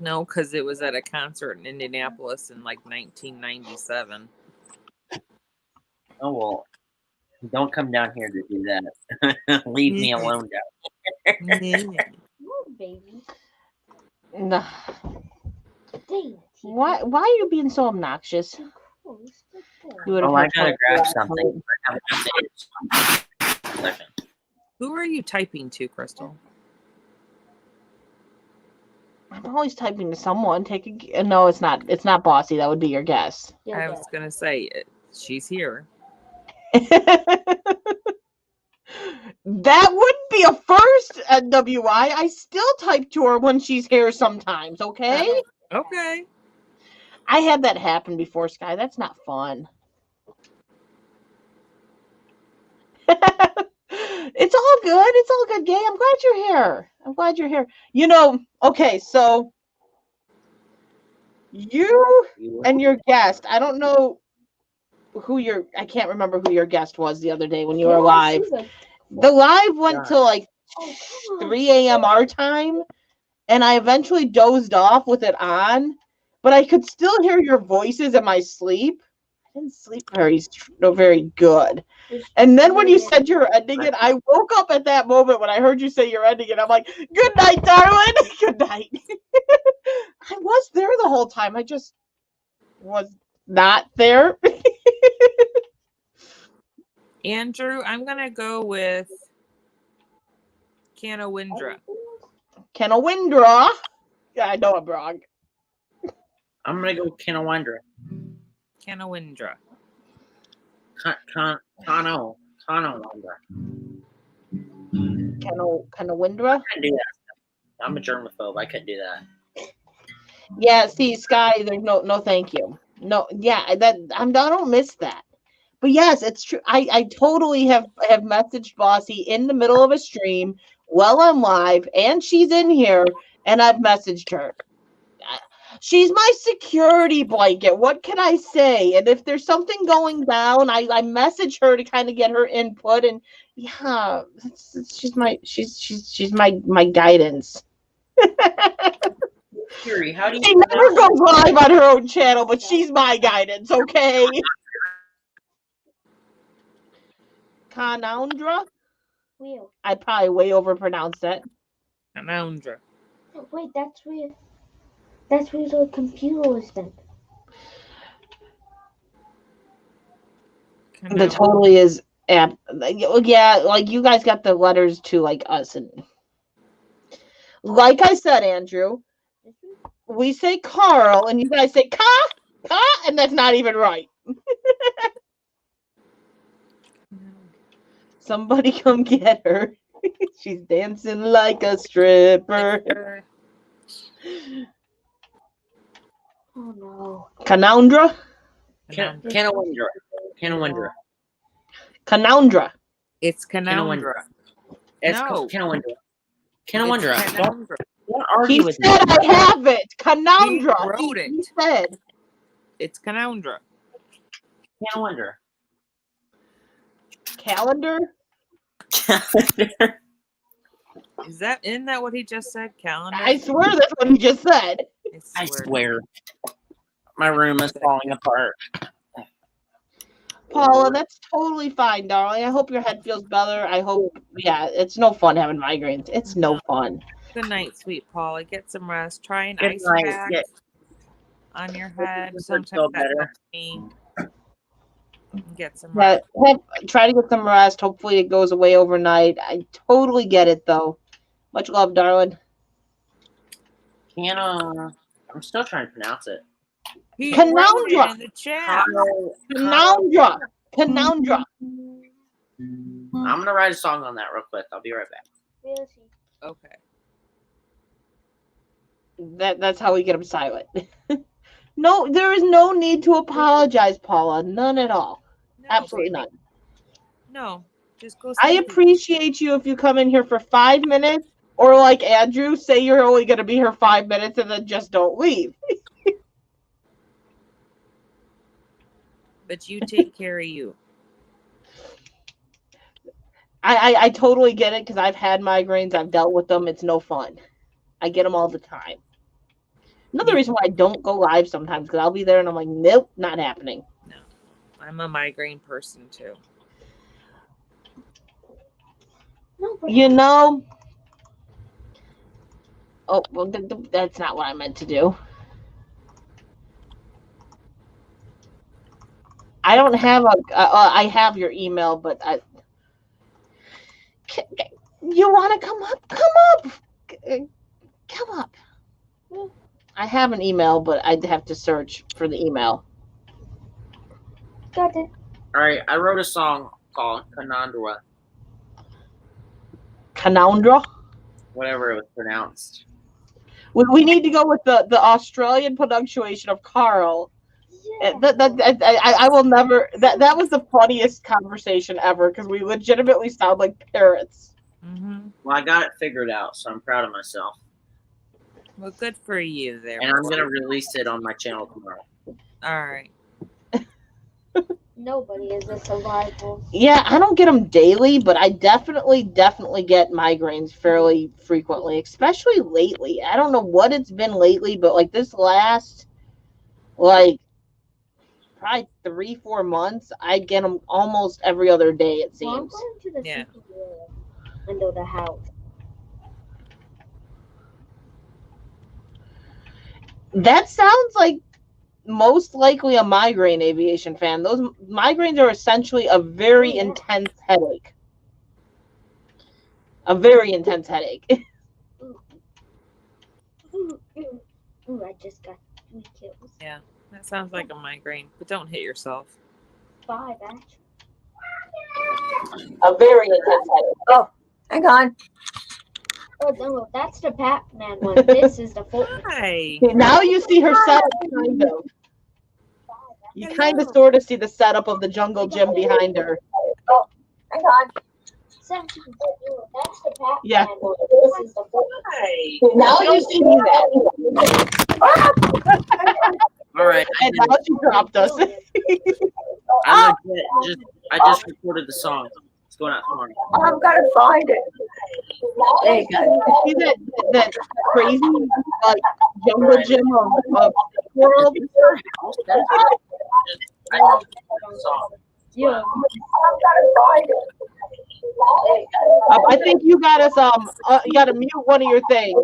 Speaker 2: No, because it was at a concert in Indianapolis in like 1997.
Speaker 3: Oh, well, don't come down here to do that. Leave me alone down.
Speaker 4: Oh, baby.
Speaker 1: No.
Speaker 4: Dang it.
Speaker 1: Why are you being so obnoxious? You would have
Speaker 3: Oh, I
Speaker 1: had
Speaker 3: gotta
Speaker 1: fun
Speaker 3: grab
Speaker 1: last
Speaker 3: something.
Speaker 1: night.
Speaker 2: Who are you typing to, Crystal?
Speaker 1: I'm always typing to someone. No, it's not. It's not Bossy. That would be your guess.
Speaker 4: Yeah,
Speaker 2: I was gonna say she's here.
Speaker 1: That wouldn't be a first at WI. I still type to her when she's here sometimes, okay?
Speaker 2: Okay.
Speaker 1: I had that happen before, Sky. That's not fun. It's all good. It's all good, Gay. I'm glad you're here. I'm glad you're here. You know, okay, so you and your guest, I don't know I can't remember who your guest was the other day when you were live. The live went till like 3 a.m. our time, and I eventually dozed off with it on, but I could still hear your voices in my sleep. I didn't sleep very good. And then when you said you were ending it, I woke up at that moment when I heard you say you're ending it. I'm like, good night, darling. Good night. I was there the whole time. I just was not there.
Speaker 2: Andrew, I'm gonna go with Canawindra.
Speaker 1: Canawindra. Yeah, I know I'm wrong.
Speaker 3: I'm gonna go Canawindra.
Speaker 2: Canawindra.
Speaker 3: Canawindra.
Speaker 1: Canawindra.
Speaker 3: I couldn't do that. I'm a germaphobe. I couldn't do that.
Speaker 1: Yeah, see, Sky, there's no thank you. No, yeah, I don't miss that. But yes, it's true. I totally have messaged Bossy in the middle of a stream while I'm live, and she's in here, and I've messaged her. She's my security blanket. What can I say? And if there's something going down, I message her to kind of get her input. And yeah, she's my guidance.
Speaker 3: Fury, how do you
Speaker 1: She never goes live on her own channel, but she's my guidance, okay? Canoundra.
Speaker 4: Wheel.
Speaker 1: I probably way overpronounced that.
Speaker 2: Canoundra.
Speaker 4: Oh, wait, that's where the computer was then.
Speaker 1: The totally is app. Yeah, like you guys got the letters too, like us, and like I said, Andrew, we say Carl, and you guys say Ka, and that's not even right. Somebody come get her. She's dancing like a stripper.
Speaker 4: Oh no.
Speaker 1: Canoundra?
Speaker 3: Canawindra. Canawindra.
Speaker 1: Canoundra.
Speaker 2: It's Canoundra.
Speaker 3: It's
Speaker 2: No.
Speaker 3: Canawindra. Canawindra.
Speaker 2: It's Canoundra.
Speaker 3: Don't
Speaker 1: He
Speaker 3: argue with me.
Speaker 1: said I have it. Canoundra.
Speaker 2: He wrote it.
Speaker 1: He said.
Speaker 2: It's Canoundra.
Speaker 3: Canawindra.
Speaker 1: Calendar?
Speaker 2: Isn't that what he just said? Calendar?
Speaker 1: I swear that's what he just said.
Speaker 3: I swear. My room is falling apart.
Speaker 1: Paula, that's totally fine, darling. I hope your head feels better. I hope, yeah, it's no fun having migraines. It's no fun.
Speaker 2: Good night, sweet Paula. Get some rest. Try an
Speaker 3: Good
Speaker 2: ice
Speaker 3: night.
Speaker 2: pack
Speaker 3: Yeah.
Speaker 2: on your head.
Speaker 3: Feel
Speaker 2: Sometimes that
Speaker 3: better.
Speaker 2: helps me. Get some rest.
Speaker 1: Try to get some rest. Hopefully it goes away overnight. I totally get it, though. Much love, darling.
Speaker 3: I'm still trying to pronounce it.
Speaker 2: He
Speaker 1: Canoundra.
Speaker 2: wrote it in the chat.
Speaker 1: Canoundra. Canoundra.
Speaker 3: I'm gonna write a song on that real quick. I'll be right back.
Speaker 2: Okay.
Speaker 1: That's how we get him silent. No, there is no need to apologize, Paula. None at all.
Speaker 2: No,
Speaker 1: Absolutely none.
Speaker 2: No. Just go.
Speaker 1: I
Speaker 2: sleep.
Speaker 1: appreciate you if you come in here for 5 minutes, or like Andrew, say you're only going to be here 5 minutes and then just don't leave.
Speaker 2: But you take care of you.
Speaker 1: I totally get it because I've had migraines. I've dealt with them. It's no fun. I get them all the time. Another reason why I don't go live sometimes because I'll be there and I'm like, nope, not happening.
Speaker 2: No. I'm a migraine person too.
Speaker 1: You know. Oh, well, that's not what I meant to do. I don't have I have your email, but you want to come up? Come up. I have an email, but I'd have to search for the email.
Speaker 4: Got it.
Speaker 3: All right, I wrote a song called Canoundra.
Speaker 1: Canoundra?
Speaker 3: Whatever it was pronounced.
Speaker 1: We need to go with the Australian pronunciation of Carl.
Speaker 4: Yeah.
Speaker 1: I will never. That was the funniest conversation ever because we legitimately sound like parrots.
Speaker 2: Mm-hmm.
Speaker 3: Well, I got it figured out, so I'm proud of myself.
Speaker 2: Well, good for you there.
Speaker 3: And I'm going to release it on my channel tomorrow.
Speaker 2: All right.
Speaker 4: Nobody is a survival.
Speaker 1: Yeah, I don't get them daily, but I definitely get migraines fairly frequently, especially lately. I don't know what it's been lately, but like this last, like, probably 3-4 months, I get them almost every other day, it
Speaker 4: Well, I'm
Speaker 1: seems.
Speaker 4: going to the
Speaker 2: Yeah.
Speaker 4: secret area under the house.
Speaker 1: That sounds like most likely a migraine, aviation fan. Those migraines are essentially a very intense headache. A very intense headache.
Speaker 4: Ooh, I just got 3 kills.
Speaker 2: Yeah. That sounds like a migraine, but don't hit yourself.
Speaker 4: 5, actually.
Speaker 1: A very intense headache.
Speaker 5: Oh, hang on.
Speaker 4: Oh, no, that's the Pac-Man one. This is the Fortnite.
Speaker 2: Hi.
Speaker 1: Now you see her setup, kind of. You kind of sort of see the setup of the jungle gym behind her.
Speaker 5: Hang on.
Speaker 4: 17. That's the Pac-Man
Speaker 1: Yeah.
Speaker 4: one. This is the Fortnite.
Speaker 2: Hi.
Speaker 1: Now you see that.
Speaker 3: All right.
Speaker 1: And now she dropped us.
Speaker 3: I just recorded the song. It's going out tomorrow.
Speaker 5: I'm gonna find it. There you go.
Speaker 1: See that crazy like jungle gym of world?
Speaker 3: I know the song.
Speaker 4: Yeah.
Speaker 5: I've got to find it. There you go.
Speaker 1: I think you got us. You got to mute one of your things.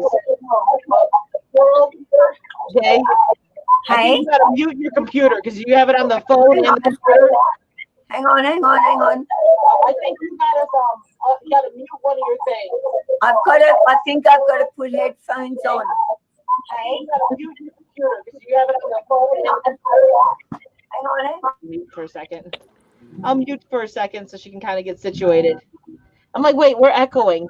Speaker 1: Okay. I
Speaker 5: Hey,
Speaker 1: think you got to mute your computer because you have it on the phone and the computer.
Speaker 5: hang on.
Speaker 1: I think you got us. You got to mute one of your things.
Speaker 5: I think I've got to put headphones on. Hey,
Speaker 1: You got to mute your computer because you have it on the phone and the computer.
Speaker 5: hang on.
Speaker 1: Mute for a second. I'll mute for a second so she can kind of get situated. I'm like, wait, we're echoing.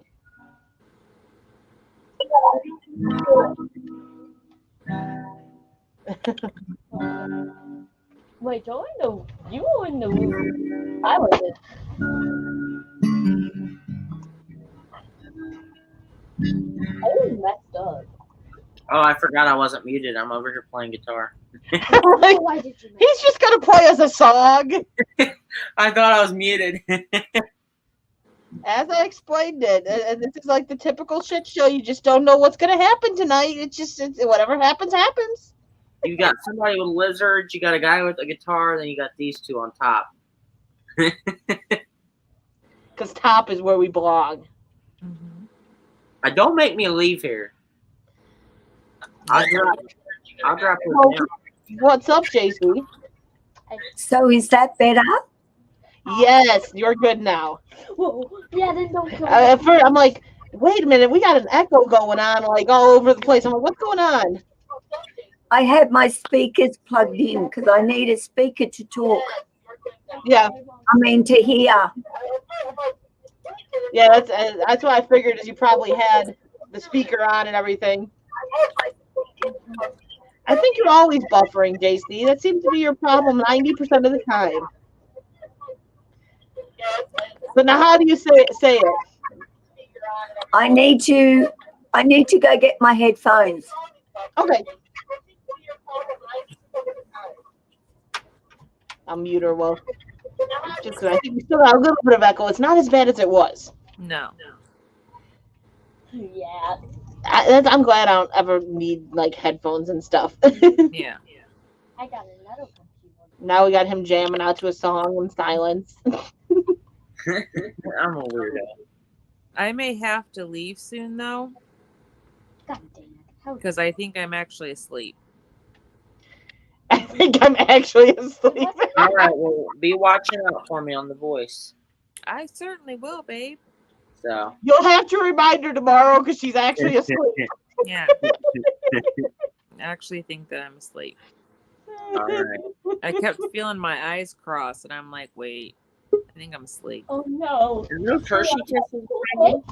Speaker 4: Wait, you were in the I wasn't. I was messed up.
Speaker 3: Oh, I forgot I wasn't muted. I'm over here playing guitar.
Speaker 1: Like,
Speaker 4: Why did you mess
Speaker 1: he's just gonna play us a song.
Speaker 3: I thought I was muted.
Speaker 1: As I explained it, and this is like the typical shit show. You just don't know what's gonna happen tonight. It's whatever happens, happens.
Speaker 3: You got somebody with lizards, you got a guy with a guitar, then you got these two on top.
Speaker 1: Because top is where we belong.
Speaker 3: Don't make me leave here. I'll drop it
Speaker 1: Oh.
Speaker 3: down.
Speaker 1: What's up, JC?
Speaker 5: So is that better?
Speaker 1: Yes, you're good now.
Speaker 4: Whoa. Yeah, then don't kill me.
Speaker 1: At first, I'm like, wait a minute, we got an echo going on, like all over the place. I'm like, what's going on?
Speaker 5: I had my speakers plugged in because I need a speaker to talk.
Speaker 1: Yeah,
Speaker 5: To hear.
Speaker 1: yeah, that's what I figured. Is you probably had the speaker on and everything. I think you're always buffering, JC. That seems to be your problem 90% of the time. But now, how do you say it?
Speaker 5: I need to go get my headphones.
Speaker 1: Okay. I'll mute her. Well, just 'cause I think we still got a little bit of echo. It's not as bad as it was.
Speaker 2: No.
Speaker 4: Yeah.
Speaker 1: I'm glad I don't ever need like headphones and stuff.
Speaker 2: Yeah.
Speaker 4: I got another computer.
Speaker 1: Now we got him jamming out to a song in silence.
Speaker 3: I'm a weirdo.
Speaker 2: I may have to leave soon though,
Speaker 4: God damn it. How
Speaker 2: because I think I'm actually asleep.
Speaker 1: I think I'm actually asleep.
Speaker 3: All right, well, be watching out for me on The Voice.
Speaker 2: I certainly will, babe.
Speaker 3: So,
Speaker 1: You'll have to remind her tomorrow because she's actually asleep.
Speaker 2: Yeah. I actually think that I'm asleep.
Speaker 3: all right.
Speaker 2: I kept feeling my eyes cross, and I'm like, wait, I think I'm asleep.
Speaker 4: Oh no.
Speaker 3: There's no Hershey kisses behind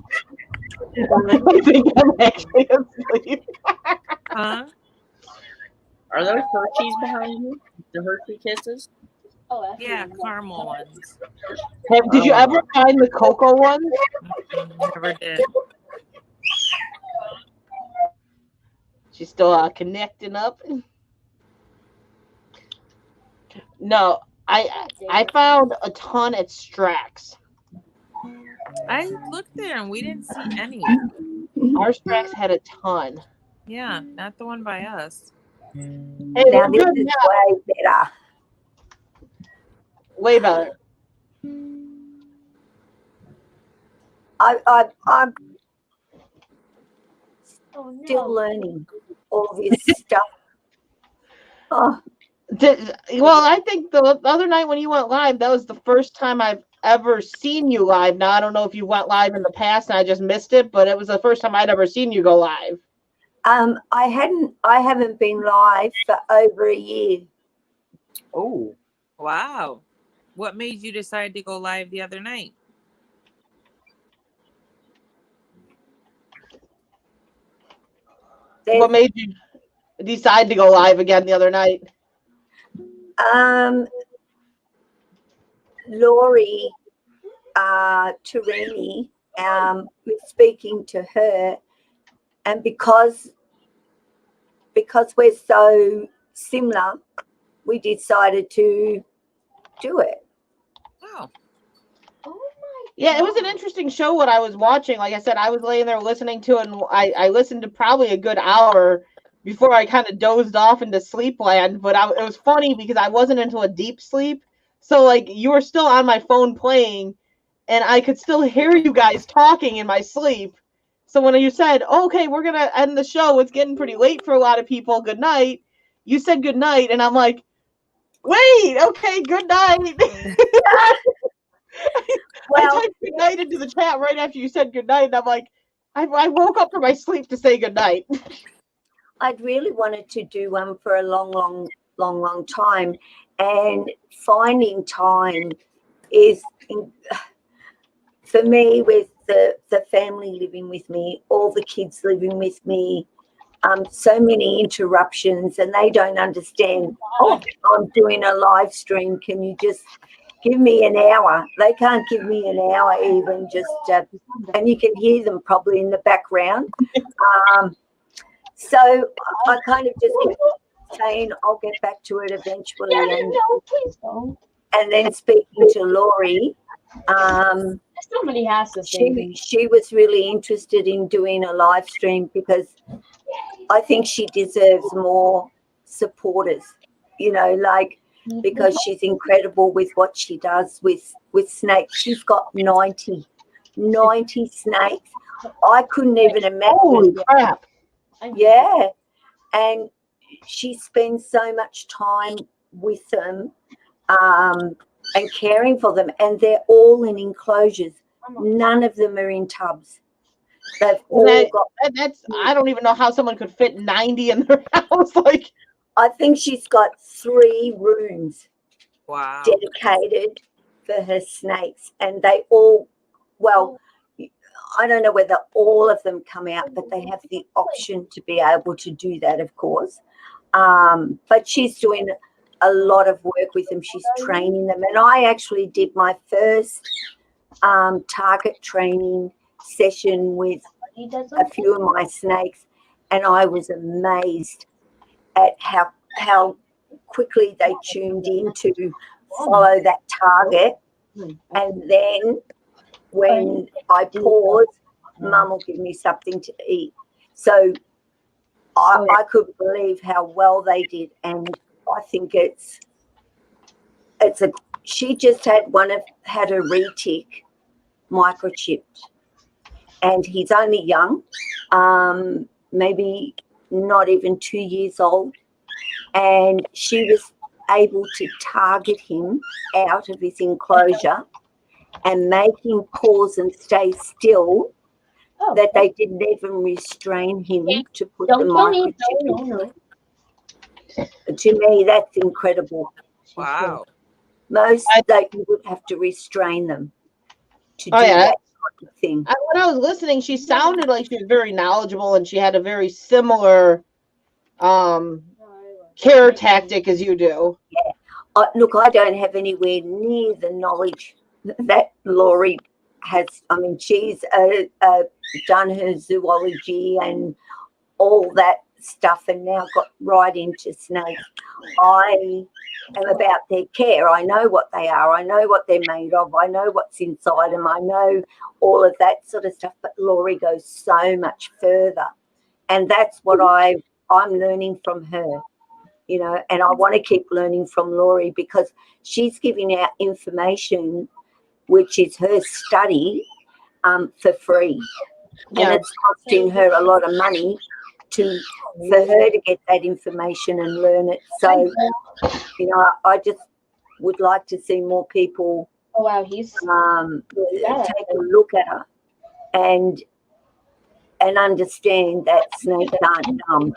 Speaker 3: you?
Speaker 1: I think I'm actually asleep.
Speaker 2: Huh?
Speaker 3: Are those Hershey's behind you? The Hershey kisses?
Speaker 4: Oh, that's
Speaker 2: Yeah,
Speaker 4: really
Speaker 2: caramel ones.
Speaker 1: Hey, did you ever find the cocoa one?
Speaker 2: Never did.
Speaker 1: She's still connecting up. No, I found a ton at Strax.
Speaker 2: I looked there and we didn't see any.
Speaker 1: Our Strax had a ton.
Speaker 2: Yeah, not the one by us.
Speaker 1: Hey,
Speaker 5: Now
Speaker 1: we're
Speaker 5: this
Speaker 1: good
Speaker 5: is
Speaker 1: now.
Speaker 5: way better.
Speaker 1: Way better.
Speaker 5: I'm
Speaker 4: Oh no.
Speaker 5: still learning all this stuff. Oh,
Speaker 1: Well, I think the other night when you went live, that was the first time I've ever seen you live. Now, I don't know if you went live in the past and I just missed it, but it was the first time I'd ever seen you go live.
Speaker 5: I haven't been live for over a year.
Speaker 3: Oh,
Speaker 2: Wow. What made you decide to go live the other night?
Speaker 1: What made you decide to go live again the other night?
Speaker 5: Laurie Tarini, was speaking to her, and because we're so similar, we decided to do it.
Speaker 2: Oh,
Speaker 4: Oh my.
Speaker 1: Yeah, it was an interesting show what I was watching. Like I said, I was laying there listening to it, and I listened to probably a good hour before I kind of dozed off into sleep land. But it was funny because I wasn't into a deep sleep, So like you were still on my phone playing, and I could still hear you guys talking in my sleep. So when you said, "Okay, we're gonna end the show. It's getting pretty late for a lot of people. Good night," you said good night, and I'm like, "Wait, okay, good night." I
Speaker 5: Well,
Speaker 1: typed good night into the chat right after you said good night, and I'm like, I woke up from my sleep to say good night.
Speaker 5: I'd really wanted to do one for a long time, and finding time is, for me, with the family living with me, all the kids living with me, so many interruptions, and they don't understand. Oh, I'm doing a live stream. Can you just give me an hour? They can't give me an hour even, just and you can hear them probably in the background. So I kind of just kept saying I'll get back to it eventually, and then speaking to Laurie,
Speaker 4: Somebody has to say
Speaker 5: she was really interested in doing a live stream because I think she deserves more supporters, because she's incredible with what she does with snakes. She's got 90 snakes. I couldn't even imagine.
Speaker 1: Holy crap.
Speaker 5: Yeah. And she spends so much time with them and caring for them. And they're all in enclosures. None of them are in tubs. They've all got.
Speaker 1: That's I don't even know how someone could fit 90 in their house. Like,
Speaker 5: I think she's got 3 rooms
Speaker 2: Wow.
Speaker 5: dedicated for her snakes. And they all, well, I don't know whether all of them come out, but they have the option to be able to do that, of course. But she's doing a lot of work with them. She's training them. And I actually did my first target training session with a few of my snakes, and I was amazed at how quickly they tuned in to follow that target. And then when I pause, Mum will give me something to eat. So I couldn't believe how well they did, and I think she just had a retic microchipped, and he's only young, maybe not even 2 years old, and she was able to target him out of his enclosure and make him pause and stay still, that they didn't even restrain him to put the microchip in. To me, that's incredible.
Speaker 2: Wow.
Speaker 5: Most you would have to restrain them to do that kind of thing.
Speaker 1: When I was listening, she sounded like she was very knowledgeable, and she had a very similar care tactic as you do.
Speaker 5: Yeah. Look, I don't have anywhere near the knowledge that Laurie has. I mean, she's done her zoology and all that stuff, and now got right into snakes. I am about their care. I know what they are. I know what they're made of. I know what's inside them. I know all of that sort of stuff. But Laurie goes so much further, and that's what I'm learning from her. And I want to keep learning from Laurie, because she's giving out information, which is her study, for free. Yeah. And it's costing her a lot of money for her to get that information and learn it. So, I just would like to see more people take a look at her and understand that snakes aren't dumb.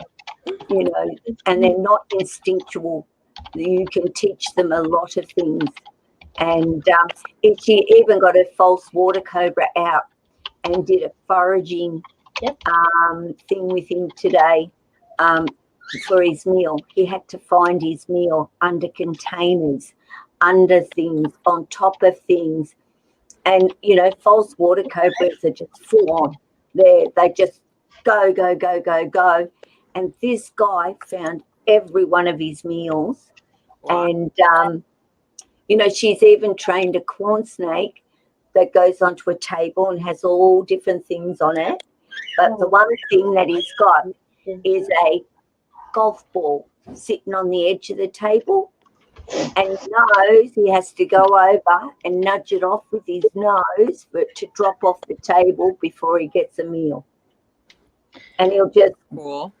Speaker 5: And they're not instinctual. You can teach them a lot of things. And she even got a false water cobra out and did a foraging thing with him today for his meal. He had to find his meal under containers, under things, on top of things. And, false water cobras are just full on. They just go. And this guy found every one of his meals. Wow. And, she's even trained a corn snake that goes onto a table and has all different things on it. But the one thing that he's got is a golf ball sitting on the edge of the table. And he knows he has to go over and nudge it off with his nose for it to drop off the table before he gets a meal. And he'll just
Speaker 2: Cool.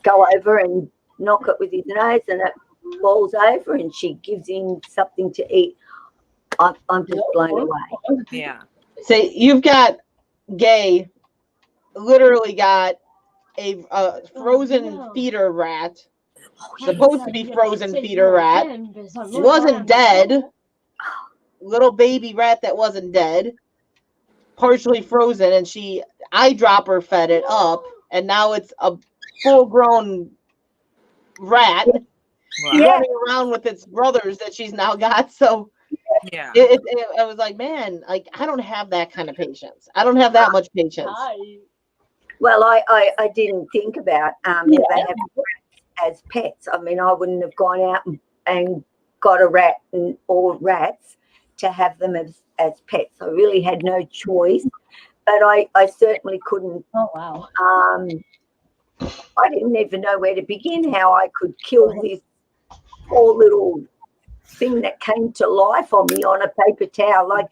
Speaker 5: go over and knock it with his nose, and it falls over, and she gives him something to eat. I'm just blown away.
Speaker 2: Yeah.
Speaker 1: Say you've got Gay, literally got a frozen feeder rat. Supposed to be frozen feeder rat. Wasn't dead. Little baby rat that wasn't dead. Partially frozen, and she eyedropper fed it up, and now it's a full-grown rat running around with its brothers that she's now got. So
Speaker 2: Yeah.
Speaker 1: I was like, man, like I don't have that kind of patience. I don't have that much patience.
Speaker 5: Well, I didn't think about if they have rats as pets. I mean, I wouldn't have gone out and got a rat or rats to have them as pets. I really had no choice, but I certainly couldn't.
Speaker 4: Oh wow.
Speaker 5: I didn't even know where to begin, how I could kill this poor little thing that came to life on me on a paper towel, like,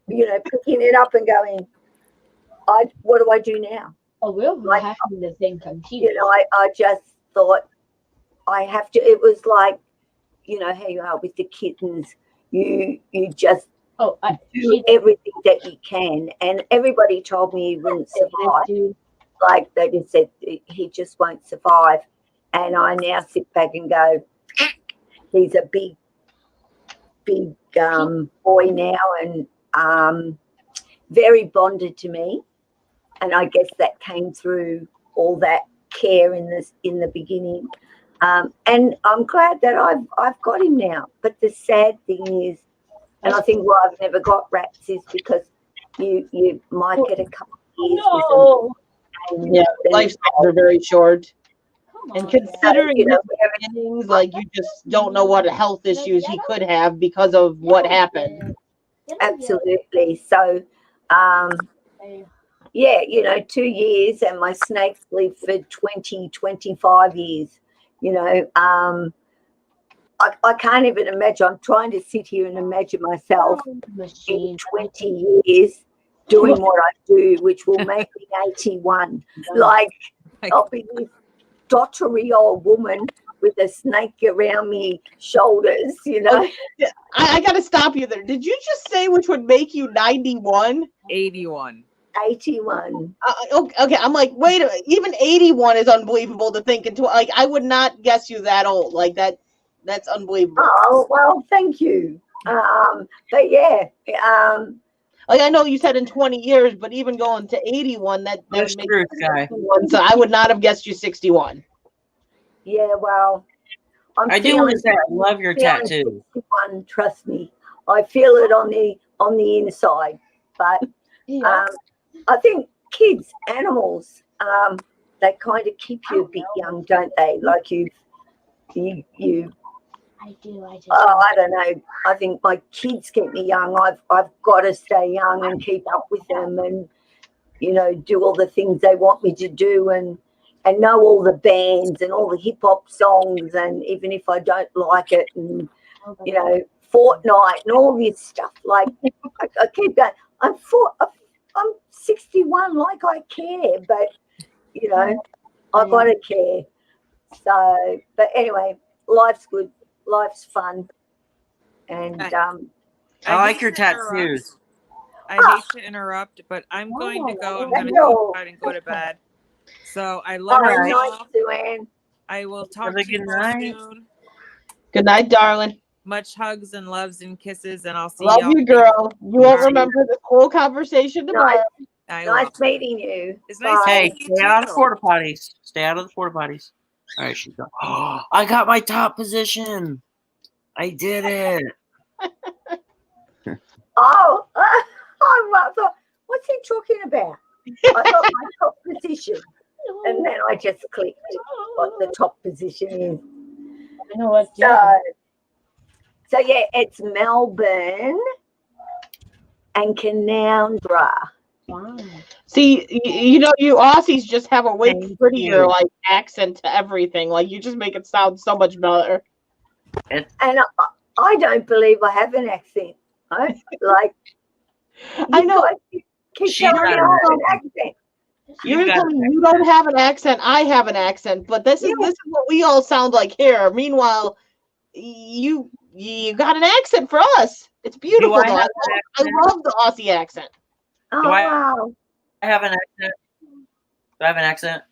Speaker 5: picking it up and going, what do I do now?
Speaker 4: Oh, we're having the same computer.
Speaker 5: I just thought I have to. It was like, how you are with the kittens. You just do everything that you can, and everybody told me he wouldn't survive. Like they just said, he just won't survive. And I now sit back and go, he's a big boy now, and very bonded to me. And I guess that came through all that care in the beginning. And I'm glad that I've got him now. But the sad thing is, and I think why I've never got rats is because you might get a couple of years with them.
Speaker 1: Yeah, lifespans are very short. And considering things like you just don't know what health issues he could have because of what happened.
Speaker 5: Absolutely. So, 2 years, and my snakes live for 20, 25 years. I can't even imagine. I'm trying to sit here and imagine myself in 20 years doing what I do, which will make me 81. Like, I'll be this dottery old woman with a snake around me shoulders,
Speaker 1: I got to stop you there. Did you just say which would make you 91?
Speaker 2: 81.
Speaker 5: 81.
Speaker 1: Okay, I'm like, wait a minute. Even 81 is unbelievable to think into. Like, I would not guess you that old. Like that. That's unbelievable.
Speaker 5: Oh, well, thank you. But yeah.
Speaker 1: Like I know you said in 20 years, but even going to 81, that
Speaker 3: That's
Speaker 1: makes
Speaker 3: true, guy.
Speaker 1: So I would not have guessed you 61.
Speaker 5: Yeah, well,
Speaker 3: I do want to say I love your tattoo.
Speaker 5: 61, trust me. I feel it on the inside. But I think kids, animals, they kind of keep you a bit young, don't they? Like you
Speaker 4: I do.
Speaker 5: I don't know. I think my kids keep me young. I've got to stay young and keep up with them, and do all the things they want me to do, and know all the bands and all the hip hop songs, and even if I don't like it, and Fortnite and all this stuff. Like I keep going. I'm 61. Like I care, but I've got to care. So, but anyway, life's good. Life's fun, and
Speaker 3: I like your tattoos.
Speaker 2: I hate to interrupt, but I'm going to go. I'm going to go out and go to bed. So I love you all.
Speaker 5: Sue-Ann.
Speaker 2: I will talk to you soon.
Speaker 1: Good night, darling.
Speaker 2: Much hugs and loves and kisses, and I'll see
Speaker 1: Love
Speaker 2: y'all.
Speaker 1: you, girl. You won't remember the whole conversation tomorrow.
Speaker 5: Nice meeting you.
Speaker 2: It's nice
Speaker 3: Hey,
Speaker 2: meeting you
Speaker 3: stay out of
Speaker 2: too.
Speaker 3: the porta potties. Stay out of the porta potties. All right, she's gone. Oh, I got my top position. I did it.
Speaker 5: Oh, I thought, what's he talking about? I got my top position, and then I just clicked what the top position is.
Speaker 4: I know what.
Speaker 5: So yeah, it's Melbourne and Canowindra.
Speaker 4: Wow.
Speaker 1: See, you Aussies just have a way
Speaker 3: Thank
Speaker 1: prettier
Speaker 3: you.
Speaker 1: like accent to everything. Like you just make it sound so much better.
Speaker 5: And I don't believe I have an accent. Like,
Speaker 1: I know.
Speaker 5: Keep
Speaker 3: She's
Speaker 5: telling me
Speaker 3: got
Speaker 5: I
Speaker 3: an
Speaker 5: have an accent.
Speaker 1: You're
Speaker 3: You've got
Speaker 1: telling me you don't have an accent. I have an accent, but this is what we all sound like here. Meanwhile, you got an accent for us. It's beautiful.
Speaker 3: I
Speaker 1: Though.
Speaker 3: have
Speaker 1: I love the Aussie accent.
Speaker 5: Oh,
Speaker 3: Do I-
Speaker 5: wow.
Speaker 3: I have an accent. Do I have an accent?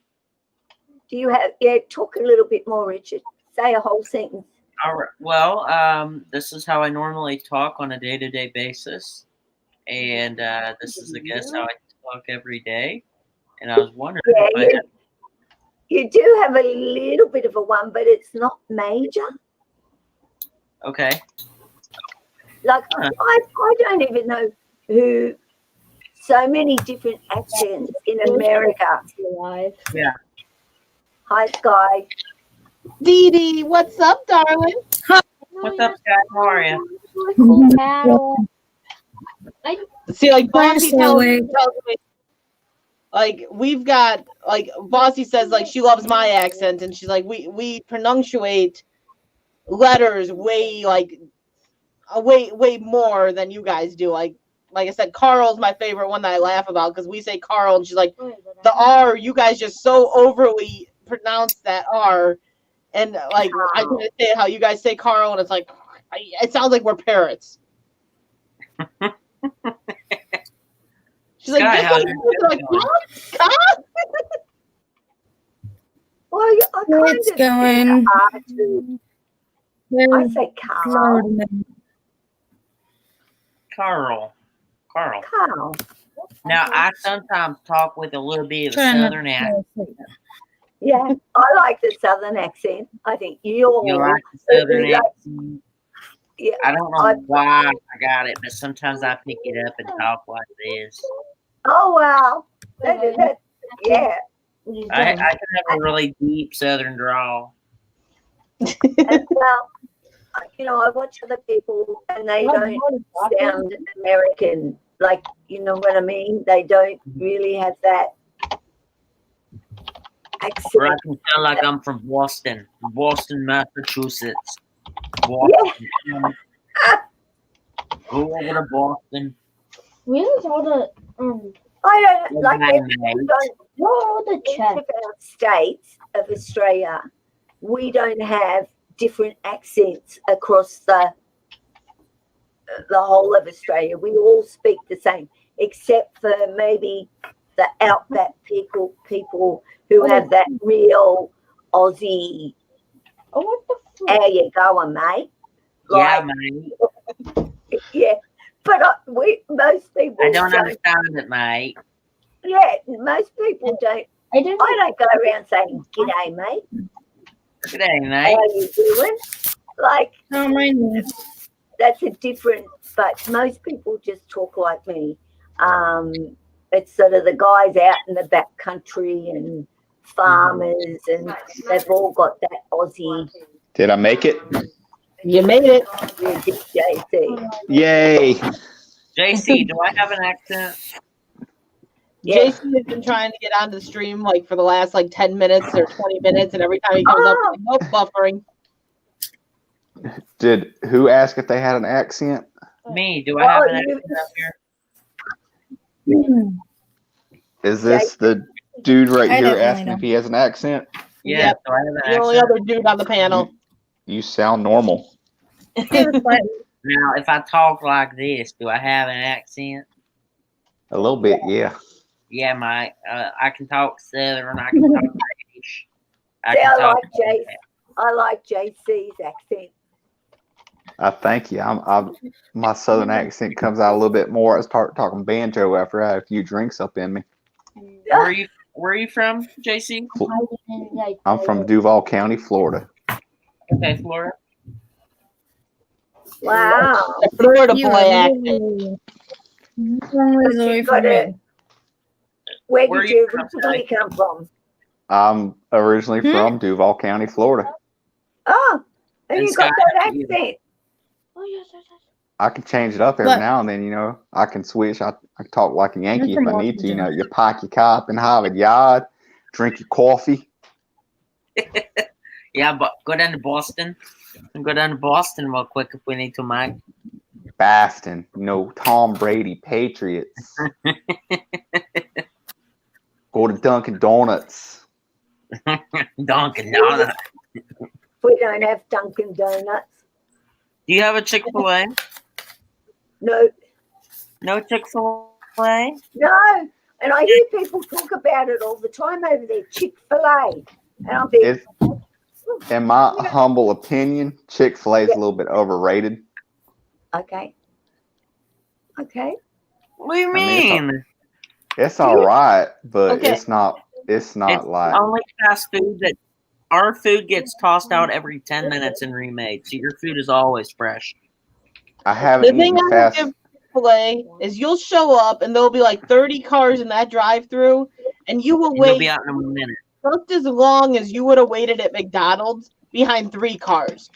Speaker 5: Do you have, talk a little bit more, Richard. Say a whole sentence.
Speaker 3: All right. Well, this is how I normally talk on a day-to-day basis, and this is, I guess, how I talk every day. And I was wondering
Speaker 5: Yeah,
Speaker 3: if I had,
Speaker 5: you do have a little bit of a one, but it's not major.
Speaker 3: okay.
Speaker 5: Like,
Speaker 3: Huh.
Speaker 5: I don't even know who, so many different accents in America.
Speaker 4: Alive.
Speaker 5: Hi, Sky.
Speaker 1: Dee Dee, what's up, darling?
Speaker 3: What's up, Scott? How are you?
Speaker 4: Cattle.
Speaker 1: See, like
Speaker 6: I'm
Speaker 1: Bossy
Speaker 6: so
Speaker 1: tells
Speaker 6: awake.
Speaker 1: me, like we've got like Bossy says like she loves my accent, and she's like we pronunciate letters way way more than you guys do. Like I said, Carl's my favorite one that I laugh about because we say Carl, and she's like the R. You guys just so overly pronounce that R, and like I try to say how you guys say Carl, and it's like it sounds like we're parrots. She's
Speaker 3: Sky,
Speaker 1: like,
Speaker 3: how's
Speaker 1: this
Speaker 3: your
Speaker 1: one, like,
Speaker 3: going?
Speaker 1: huh?
Speaker 5: Well, I kind
Speaker 6: It's
Speaker 5: of
Speaker 6: going.
Speaker 5: too. I
Speaker 6: Very
Speaker 5: say
Speaker 6: slow
Speaker 5: Carl.
Speaker 6: tonight.
Speaker 3: Carl.
Speaker 5: Carl.
Speaker 3: Now, I sometimes talk with a little bit of a
Speaker 6: Trying not
Speaker 3: southern
Speaker 6: to
Speaker 3: accent.
Speaker 6: fall asleep.
Speaker 5: Yeah, I like the southern accent. I think
Speaker 3: You like the southern
Speaker 5: like-
Speaker 3: accent?
Speaker 5: Yeah,
Speaker 3: I don't know why I got it, but sometimes I pick it up and talk like this.
Speaker 5: oh wow. Yeah.
Speaker 3: I can have a really deep southern drawl.
Speaker 5: And, well, I watch other people and they don't sound American. Like, you know what I mean? They don't really have that
Speaker 3: Or I
Speaker 5: accent.
Speaker 3: can sound like I'm from Boston, Massachusetts. Boston. Go over to Boston.
Speaker 4: We have all the
Speaker 5: I don't like
Speaker 3: Bye,
Speaker 5: that.
Speaker 3: mate.
Speaker 4: what are all the
Speaker 5: Each
Speaker 4: checks?
Speaker 5: of our states of Australia, we don't have different accents across the whole of Australia. We all speak the same, except for maybe the outback people who have that real Aussie.
Speaker 4: Oh, what the fuck?
Speaker 5: How you going, mate?
Speaker 3: Yeah,
Speaker 5: Like,
Speaker 3: mate.
Speaker 5: yeah. But most people
Speaker 3: I don't understand it, mate.
Speaker 5: Yeah, most people don't.
Speaker 4: I don't
Speaker 5: I don't go around saying "G'day, mate.
Speaker 3: G'day,
Speaker 5: How
Speaker 3: mate.
Speaker 5: you doing?" Like,
Speaker 6: Oh, my goodness.
Speaker 5: that's a different. But most people just talk like me. It's sort of the guys out in the back country and farmers, and they've all got that Aussie
Speaker 7: Did I make it?
Speaker 1: You made it.
Speaker 5: JC.
Speaker 7: Yay!
Speaker 3: JC, do I have an accent?
Speaker 5: Yeah.
Speaker 1: Jason has been trying to get onto the stream like for the last like 10 minutes or 20 minutes, and every time he comes up, he's like, nope, buffering.
Speaker 7: Did who ask if they had an accent?
Speaker 3: Me, do I have
Speaker 5: Oh,
Speaker 3: an
Speaker 5: you-
Speaker 3: accent up here?
Speaker 7: Is this the dude right
Speaker 6: I
Speaker 7: here
Speaker 6: definitely
Speaker 7: asking
Speaker 6: don't.
Speaker 7: if he has an accent?
Speaker 3: Yeah,
Speaker 1: Yep.
Speaker 3: do I have an
Speaker 1: The only
Speaker 3: accent?
Speaker 1: other dude on the panel.
Speaker 7: You sound normal.
Speaker 3: Now, if I talk like this, do I have an accent?
Speaker 7: A little bit, yeah.
Speaker 3: Yeah, mate. I can talk Southern. I can talk British. I
Speaker 5: See,
Speaker 3: can
Speaker 5: I
Speaker 3: talk.
Speaker 5: like Jace. I like JC's accent.
Speaker 7: I thank you. My southern accent comes out a little bit more. I start talking banjo after I had a few drinks up in me.
Speaker 3: Where are you from, JC?
Speaker 7: I'm from Duval County, Florida.
Speaker 3: Okay, Florida.
Speaker 5: Wow.
Speaker 1: The Florida
Speaker 6: You
Speaker 1: boy
Speaker 6: are
Speaker 1: accent.
Speaker 6: literally long ways away
Speaker 5: You've got
Speaker 6: from
Speaker 5: a-
Speaker 6: me.
Speaker 5: Where
Speaker 3: Where
Speaker 5: did
Speaker 3: are you
Speaker 5: you
Speaker 3: from,
Speaker 5: originally come from?
Speaker 7: I'm originally from Duval County, Florida.
Speaker 5: Oh, and
Speaker 3: And
Speaker 5: you got
Speaker 3: Scott,
Speaker 5: that
Speaker 3: how about you?
Speaker 5: accent.
Speaker 4: Oh, yes.
Speaker 7: I can change it up every
Speaker 6: But-
Speaker 7: now and then, I can switch. I can talk like a Yankee
Speaker 6: from
Speaker 7: if I need to.
Speaker 6: Washington.
Speaker 7: You park your car up in Harvard Yard, drink your coffee.
Speaker 3: Yeah, but go down to Boston. And go down to Boston real quick if we need to, Mike.
Speaker 7: Baston, Tom Brady, Patriots. Go to Dunkin' Donuts.
Speaker 3: Dunkin' Donuts.
Speaker 5: We don't have Dunkin' Donuts.
Speaker 3: Do you have a Chick-fil-A?
Speaker 5: No,
Speaker 3: No Chick-fil-A?
Speaker 5: no. And I hear people talk about it all the time over there, Chick-fil-A. And I'm thinking,
Speaker 7: In my humble opinion, Chick-fil-A is a little bit overrated.
Speaker 5: okay. Okay.
Speaker 3: What do you
Speaker 7: I mean,
Speaker 3: mean?
Speaker 7: It's all right, but
Speaker 1: Okay.
Speaker 7: it's not
Speaker 3: It's
Speaker 7: like
Speaker 3: only fast food that our food gets tossed out every 10 minutes and remade. So your food is always fresh.
Speaker 7: I
Speaker 1: The
Speaker 7: haven't
Speaker 1: thing
Speaker 7: eaten
Speaker 1: I would
Speaker 7: fast.
Speaker 1: give Chick-fil-A is you'll show up and there'll be like 30 cars in that drive-through, and you will
Speaker 3: And you'll
Speaker 1: wait
Speaker 3: be out in a minute.
Speaker 1: just as long as you would have waited at McDonald's behind 3 cars.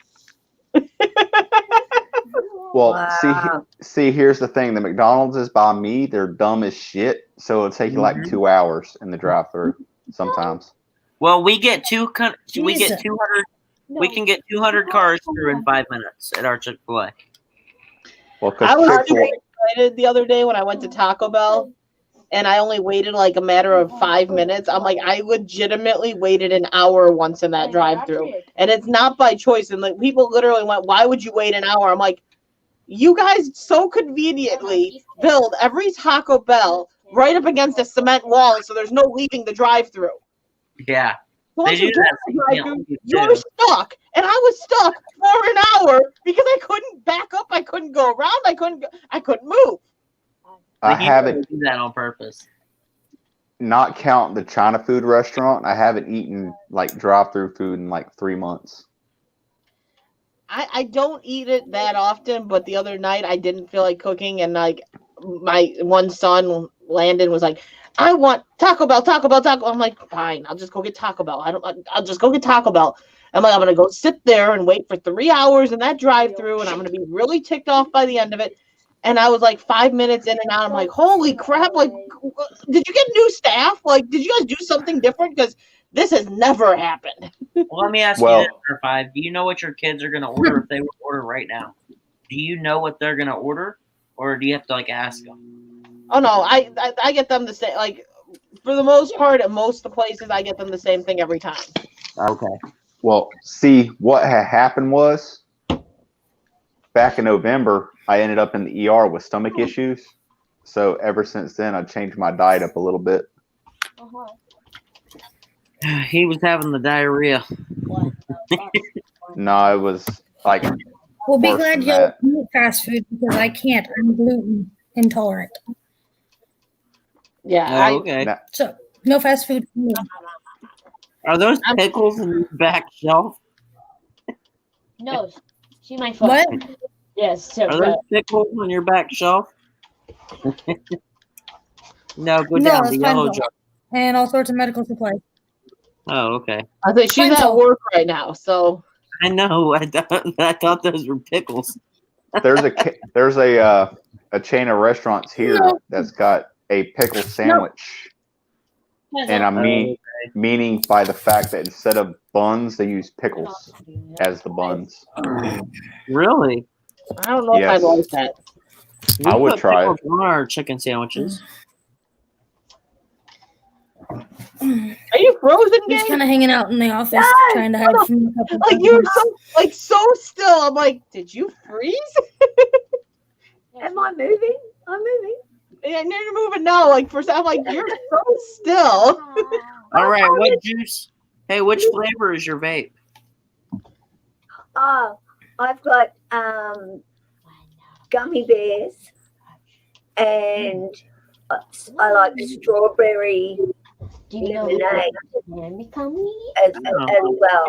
Speaker 7: Well,
Speaker 5: Wow.
Speaker 7: see, here's the thing: the McDonald's is by me. They're dumb as shit, so it'll take you like
Speaker 3: Mhm.
Speaker 7: 2 hours in the drive-through sometimes.
Speaker 3: Well, we get we get
Speaker 6: Jesus.
Speaker 3: 200. We can get 200 cars through in 5 minutes at our Chick-fil-A.
Speaker 7: Well,
Speaker 1: I was
Speaker 7: because
Speaker 1: super
Speaker 7: Chick-fil-A,
Speaker 1: excited the other day when I went to Taco Bell and I only waited like a matter of 5 minutes. I'm like, I legitimately waited an hour once in that drive-through. And it's not by choice. And like people literally went, why would you wait an hour? I'm like, you guys so conveniently build every Taco Bell right up against a cement wall so there's no leaving the drive-through.
Speaker 3: Yeah.
Speaker 1: So
Speaker 3: They
Speaker 1: once
Speaker 3: do
Speaker 1: you get
Speaker 3: that
Speaker 1: to the
Speaker 3: so you
Speaker 1: drive-through,
Speaker 3: can't leave
Speaker 1: you're
Speaker 3: too.
Speaker 1: stuck. And I was stuck for an hour because I couldn't back up. I couldn't go around. I couldn't move.
Speaker 7: I
Speaker 3: They
Speaker 7: haven't,
Speaker 3: do that on purpose.
Speaker 7: not count the China food restaurant. I haven't eaten like drive-through food in like 3 months.
Speaker 1: I don't eat it that often, but the other night I didn't feel like cooking, and like my one son Landon was like, "I want Taco Bell, Taco Bell, Taco." I'm like, "Fine, I'll just go get Taco Bell. I'll just go get Taco Bell." I'm like, I'm gonna go sit there and wait for 3 hours in that drive-through, and I'm gonna be really ticked off by the end of it. And I was like 5 minutes in and out. I'm like, "Holy crap! Like, did you get new staff? Like, did you guys do something different? Because this has never happened."
Speaker 3: Well, let me ask
Speaker 7: Well-
Speaker 3: you this, number 5. Do you know what your kids are going to order if they were to order right now? Do you know what they're going to order? Or do you have to, like, ask them?
Speaker 1: Oh no, I get them the same. Like for the most part, at most of the places, I get them the same thing every time.
Speaker 3: Okay.
Speaker 7: Well, see, what had happened was back in November, I ended up in the ER with stomach issues. So ever since then, I changed my diet up a little bit.
Speaker 3: He was having the diarrhea.
Speaker 7: No, it was like
Speaker 6: Well, be
Speaker 7: Worse
Speaker 6: glad
Speaker 7: than
Speaker 6: you
Speaker 7: that.
Speaker 6: don't eat fast food because I can't. I'm gluten intolerant.
Speaker 1: Yeah,
Speaker 3: Oh, okay.
Speaker 7: that,
Speaker 6: So no fast food for me.
Speaker 3: Are those pickles in the back shelf?
Speaker 4: No, see my foot.
Speaker 6: What?
Speaker 4: Yes, so
Speaker 3: Are those pickles on your back shelf? No, go
Speaker 6: No,
Speaker 3: down
Speaker 6: that's
Speaker 3: the
Speaker 6: fine,
Speaker 3: yellow
Speaker 6: though.
Speaker 3: jar.
Speaker 6: And all sorts of medical supplies.
Speaker 3: Oh, okay.
Speaker 1: I think she's at
Speaker 6: Fine,
Speaker 1: work right now, so
Speaker 3: I know. I thought those were pickles.
Speaker 7: there's a chain of restaurants here that's got a pickle sandwich, and I mean meaning by the fact that instead of buns, they use pickles as the buns.
Speaker 3: Really?
Speaker 1: I don't know if I
Speaker 7: Yes.
Speaker 1: like that.
Speaker 7: I
Speaker 3: We
Speaker 7: would
Speaker 3: put
Speaker 7: try
Speaker 3: pickles on our chicken sandwiches.
Speaker 1: Are you frozen,
Speaker 6: I'm just
Speaker 1: Gabe?
Speaker 6: kind of hanging out in the office
Speaker 5: No,
Speaker 6: trying to hide from a couple
Speaker 1: Like you're so still. I'm like, did you freeze?
Speaker 5: Am I moving? I'm moving.
Speaker 1: Yeah, now you're moving now. Like for I'm like, you're so still.
Speaker 3: All right. What juice? Hey, which flavor is your vape?
Speaker 5: I've got gummy bears, and I like strawberry
Speaker 4: Do you know
Speaker 5: lemonade
Speaker 4: can become me?
Speaker 5: as well.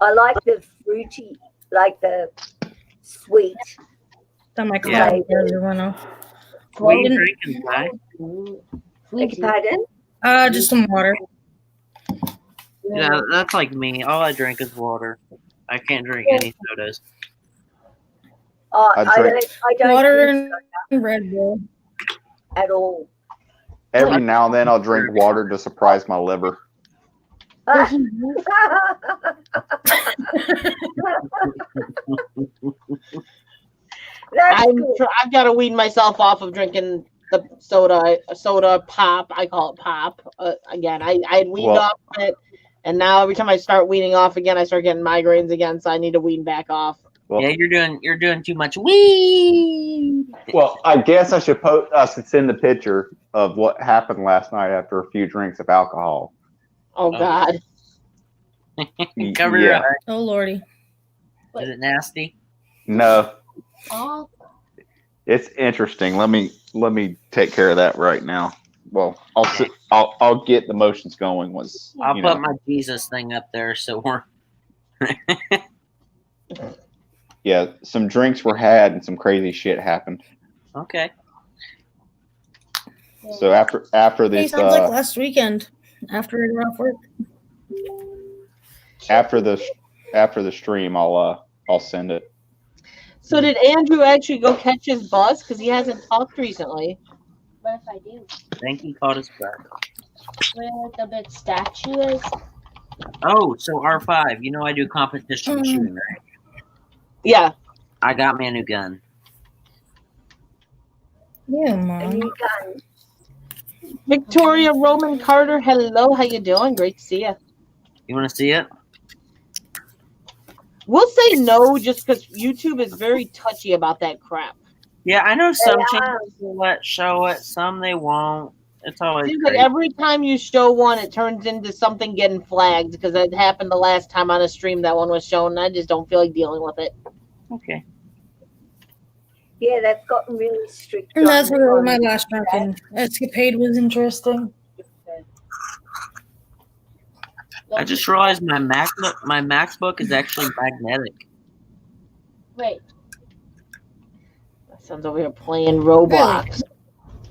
Speaker 5: I like the fruity, like the sweet.
Speaker 6: on my
Speaker 3: Yeah.
Speaker 6: cloud everyone off.
Speaker 3: What are you
Speaker 6: Well,
Speaker 3: drinking, Ty?
Speaker 5: Beg your pardon?
Speaker 6: Just some water.
Speaker 3: Yeah, that's like me. All I drink is water. I can't drink any sodas.
Speaker 5: I
Speaker 7: drink-
Speaker 5: don't
Speaker 6: Water
Speaker 5: drink
Speaker 6: and Red Bull.
Speaker 5: at all.
Speaker 7: Every now and then, I'll drink water to surprise my liver.
Speaker 5: That's good.
Speaker 1: I've got to wean myself off of drinking the soda pop. I call it pop. Again, I had weaned off of it, and now every time I start weaning off again, I start getting migraines again. So I need to wean back off.
Speaker 3: Yeah, you're doing too much. Wee.
Speaker 7: Well, I guess I should send the picture of what happened last night after a few drinks of alcohol.
Speaker 1: Oh God.
Speaker 3: Cover your eyes.
Speaker 6: Oh Lordy.
Speaker 3: Is it nasty?
Speaker 7: No,
Speaker 4: Oh,
Speaker 7: it's interesting. Let me take care of that right now. Well, I'll get the motions going once.
Speaker 3: I'll put my Jesus thing up there so we're.
Speaker 7: Yeah, some drinks were had and some crazy shit happened.
Speaker 3: Okay.
Speaker 7: So after
Speaker 6: Hey,
Speaker 7: this,
Speaker 6: sounds like last weekend after I got off work.
Speaker 7: after the stream, I'll send it.
Speaker 1: So did Andrew actually go catch his bus? Because he hasn't talked recently.
Speaker 4: what if I do?
Speaker 3: I think he caught his breath.
Speaker 4: Where the big statue is?
Speaker 3: Oh, so R5. You know I do competition shooting, right?
Speaker 1: Yeah.
Speaker 3: I got me a new gun.
Speaker 6: Yeah,
Speaker 5: A
Speaker 6: Mom.
Speaker 5: new gun.
Speaker 1: Victoria Roman Carter, hello. How you doing? Great to see you.
Speaker 3: You want to see it?
Speaker 1: We'll say no just because YouTube is very touchy about that crap.
Speaker 3: Yeah, I know some
Speaker 5: Yeah.
Speaker 3: channels will let show it, some they won't. It's always
Speaker 1: Seems like
Speaker 3: crazy.
Speaker 1: every time you show one, it turns into something getting flagged because it happened the last time on a stream that one was shown. And I just don't feel like dealing with it.
Speaker 3: Okay.
Speaker 5: Yeah, they've gotten really strict.
Speaker 6: And that's
Speaker 5: on-
Speaker 6: where
Speaker 5: on
Speaker 6: my last drunken escapade was interesting.
Speaker 3: I just realized my MacBook is actually magnetic.
Speaker 4: Wait.
Speaker 1: My son's over here playing Roblox.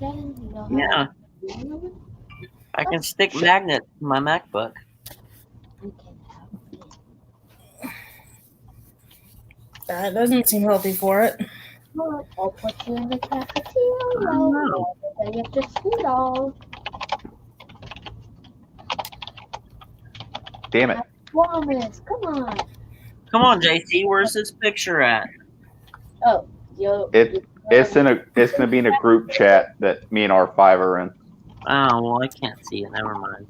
Speaker 4: Then you know how
Speaker 3: Yeah,
Speaker 4: to do it?
Speaker 3: I can stick magnets to my MacBook.
Speaker 4: You can have it.
Speaker 6: That doesn't seem healthy for it.
Speaker 4: Look, I'll put you in the cafeteria.
Speaker 3: Oh.
Speaker 4: Then you have to school.
Speaker 7: Damn it!
Speaker 4: Promise. Come on.
Speaker 3: Come on, JC, where's this picture at?
Speaker 4: Oh, yo.
Speaker 7: It's gonna be in a group chat that me and R5 are in.
Speaker 3: Oh, well, I can't see it. Never mind.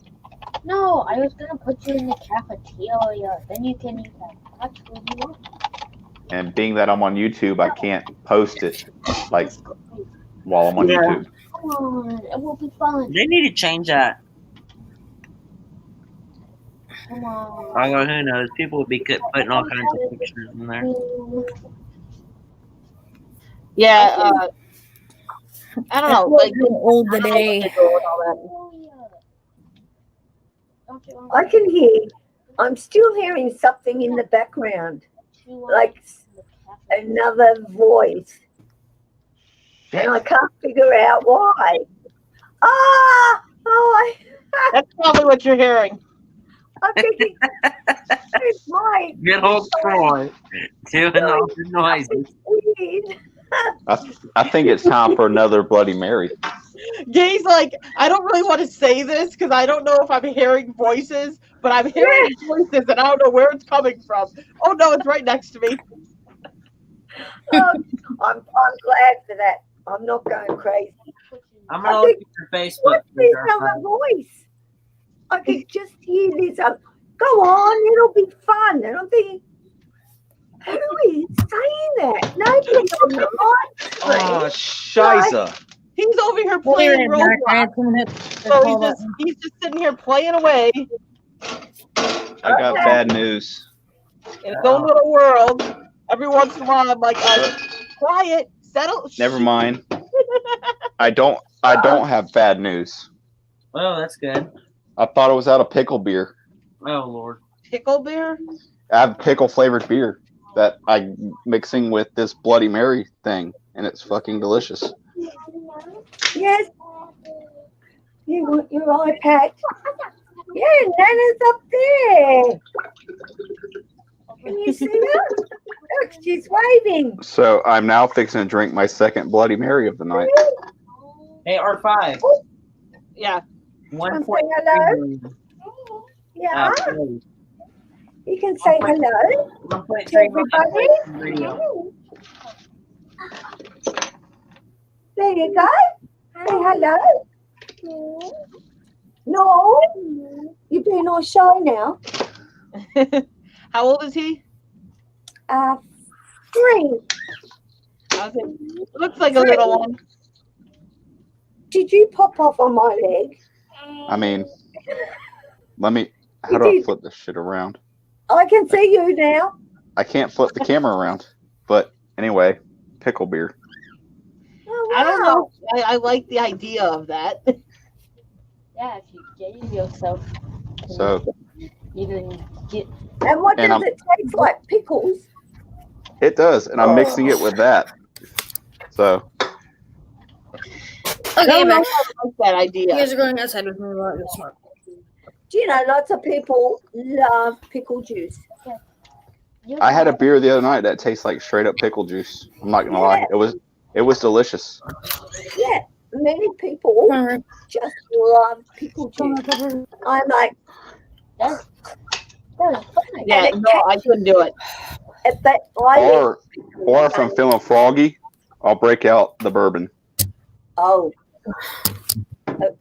Speaker 4: No, I was gonna put you in the cafeteria. Then you can eat that much food you want.
Speaker 7: And being that I'm on YouTube, I can't post it like while I'm on
Speaker 3: Yeah.
Speaker 7: YouTube.
Speaker 4: Come on, it will be fun.
Speaker 3: They need to change that.
Speaker 4: Come on.
Speaker 3: Although, who knows? People would be putting all kinds of pictures in there.
Speaker 1: Yeah, I don't know. Like,
Speaker 6: Getting old
Speaker 1: I don't know what
Speaker 6: today.
Speaker 1: they're doing with all that.
Speaker 4: Don't you
Speaker 5: I can hear. I'm still hearing something in the background, like another voice, and I can't figure out why.
Speaker 1: That's probably what you're hearing.
Speaker 5: I'm thinking it's my
Speaker 3: Good old Troy doing all the noises.
Speaker 5: weed.
Speaker 7: I think it's time for another Bloody Mary.
Speaker 1: Gay's like, I don't really want to say this because I don't know if I'm hearing voices, but I'm hearing voices and I don't know where it's coming from. Oh no, it's right next to me.
Speaker 5: I'm glad for that. I'm not going crazy.
Speaker 3: I'm gonna look at your Facebook.
Speaker 5: What's this other voice? I could just hear this. Go on, it'll be fun. And I'm thinking, who is saying that? Nobody on the mic.
Speaker 8: Oh, shiza.
Speaker 1: He's over here
Speaker 6: Well,
Speaker 1: playing
Speaker 6: you're in dark. I
Speaker 1: Roblox.
Speaker 6: had someone hit-
Speaker 1: So he's just sitting here playing away in
Speaker 8: I got bad news.
Speaker 1: his own little world. Every once in a while, I'm like, quiet, settle.
Speaker 7: Never mind. I don't have bad news.
Speaker 3: Oh, that's good.
Speaker 7: I thought it was out of pickle beer.
Speaker 3: Oh Lord.
Speaker 1: Pickle beer.
Speaker 7: I have pickle flavored beer that I'm mixing with this Bloody Mary thing, and it's fucking delicious.
Speaker 5: Yes. You want your iPad? Yeah, Nana's up there. Can you see her? Look, she's waving.
Speaker 7: So I'm now fixing to drink my second Bloody Mary of the night.
Speaker 3: Hey, R5.
Speaker 1: Yeah.
Speaker 5: I'm saying hello. Yeah.
Speaker 3: Play.
Speaker 5: You can say hello
Speaker 3: I'm playing
Speaker 5: to everybody.
Speaker 3: radio.
Speaker 5: There you go. Say hello. No, you're being all shy now.
Speaker 1: How old is he?
Speaker 5: 3.
Speaker 1: Looks like a little one.
Speaker 5: Did you pop off on my leg?
Speaker 7: I mean, how do I flip this shit around?
Speaker 5: I can see you now.
Speaker 7: I can't flip the camera around. But anyway, pickle beer.
Speaker 5: Oh, wow.
Speaker 1: I don't know. I like the idea of that.
Speaker 4: Yeah, if you gave yourself,
Speaker 7: So
Speaker 4: you didn't get.
Speaker 5: And what
Speaker 7: And
Speaker 5: does it taste like? Pickles?
Speaker 7: it does, and I'm mixing it with that. So
Speaker 1: I
Speaker 6: Okay,
Speaker 1: don't know
Speaker 6: back.
Speaker 1: if I like that
Speaker 6: You
Speaker 1: idea.
Speaker 6: guys are going outside with me a lot this month.
Speaker 5: Do you know lots of people love pickle juice?
Speaker 7: I had a beer the other night that tastes like straight up pickle juice. I'm not gonna lie, it was delicious.
Speaker 5: Yeah, many people
Speaker 6: Alright.
Speaker 5: just love pickle juice. I'm like,
Speaker 4: That's funny.
Speaker 1: Yeah, no, I couldn't do it.
Speaker 5: but I
Speaker 7: Or if I'm feeling froggy, I'll break out the bourbon.
Speaker 5: oh,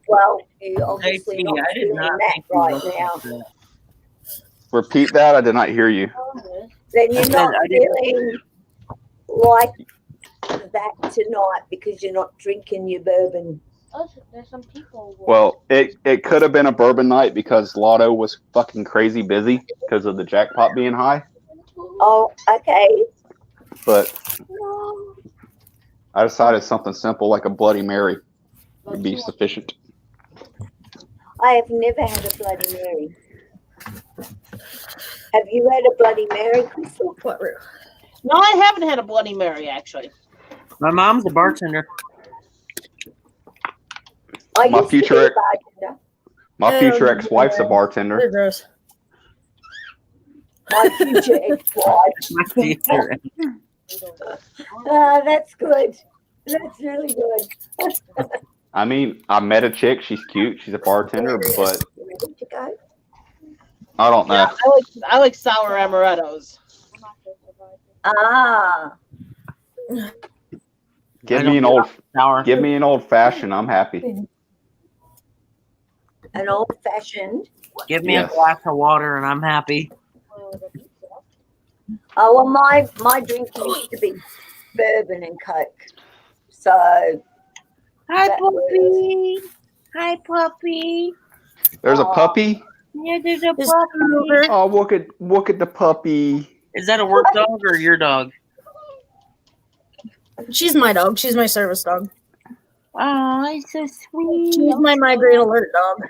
Speaker 5: well, you obviously
Speaker 3: Hey,
Speaker 5: not
Speaker 3: I did
Speaker 5: feeling
Speaker 3: not
Speaker 5: that
Speaker 3: think you
Speaker 5: right
Speaker 3: listened
Speaker 5: now.
Speaker 3: to that.
Speaker 7: Repeat that. I did not hear you.
Speaker 5: Then you're
Speaker 3: said
Speaker 5: not
Speaker 3: I didn't-
Speaker 5: feeling like that tonight because you're not drinking your bourbon.
Speaker 4: Oh, there's some people.
Speaker 7: Well, it could have been a bourbon night because Lotto was fucking crazy busy because of the jackpot being high.
Speaker 5: Oh, okay.
Speaker 7: But I decided something simple like a Bloody Mary would be sufficient.
Speaker 5: I have never had a Bloody Mary. Have you had a Bloody Mary, Crystal?
Speaker 6: What, Rue?
Speaker 1: No, I haven't had a Bloody Mary actually.
Speaker 3: My mom's a bartender.
Speaker 5: I
Speaker 7: My
Speaker 5: used to be
Speaker 7: future
Speaker 5: a bartender.
Speaker 7: My future ex-wife's a bartender.
Speaker 6: They're gross.
Speaker 5: My future ex-wife.
Speaker 3: My future.
Speaker 5: That's good. That's really good.
Speaker 7: I mean, I met a chick. She's cute. She's a bartender, but
Speaker 5: Ready to go?
Speaker 7: I don't know.
Speaker 1: I like sour amarettos.
Speaker 5: Ah,
Speaker 7: Give me an old fashioned. I'm happy.
Speaker 5: an old-fashioned.
Speaker 3: Give me
Speaker 7: Yes.
Speaker 3: a glass of water and I'm happy.
Speaker 5: Oh, well, my drink used to be bourbon and Coke. So,
Speaker 3: Hi,
Speaker 5: That
Speaker 3: puppy. Hi, puppy.
Speaker 7: There's a
Speaker 5: Aw.
Speaker 7: puppy.
Speaker 3: Yeah, there's a
Speaker 6: Is
Speaker 3: puppy.
Speaker 7: Oh, look at the puppy.
Speaker 3: Is that a work dog or your dog?
Speaker 6: She's my dog. She's my service dog.
Speaker 3: Oh, it's so sweet.
Speaker 6: She's my migraine alert dog.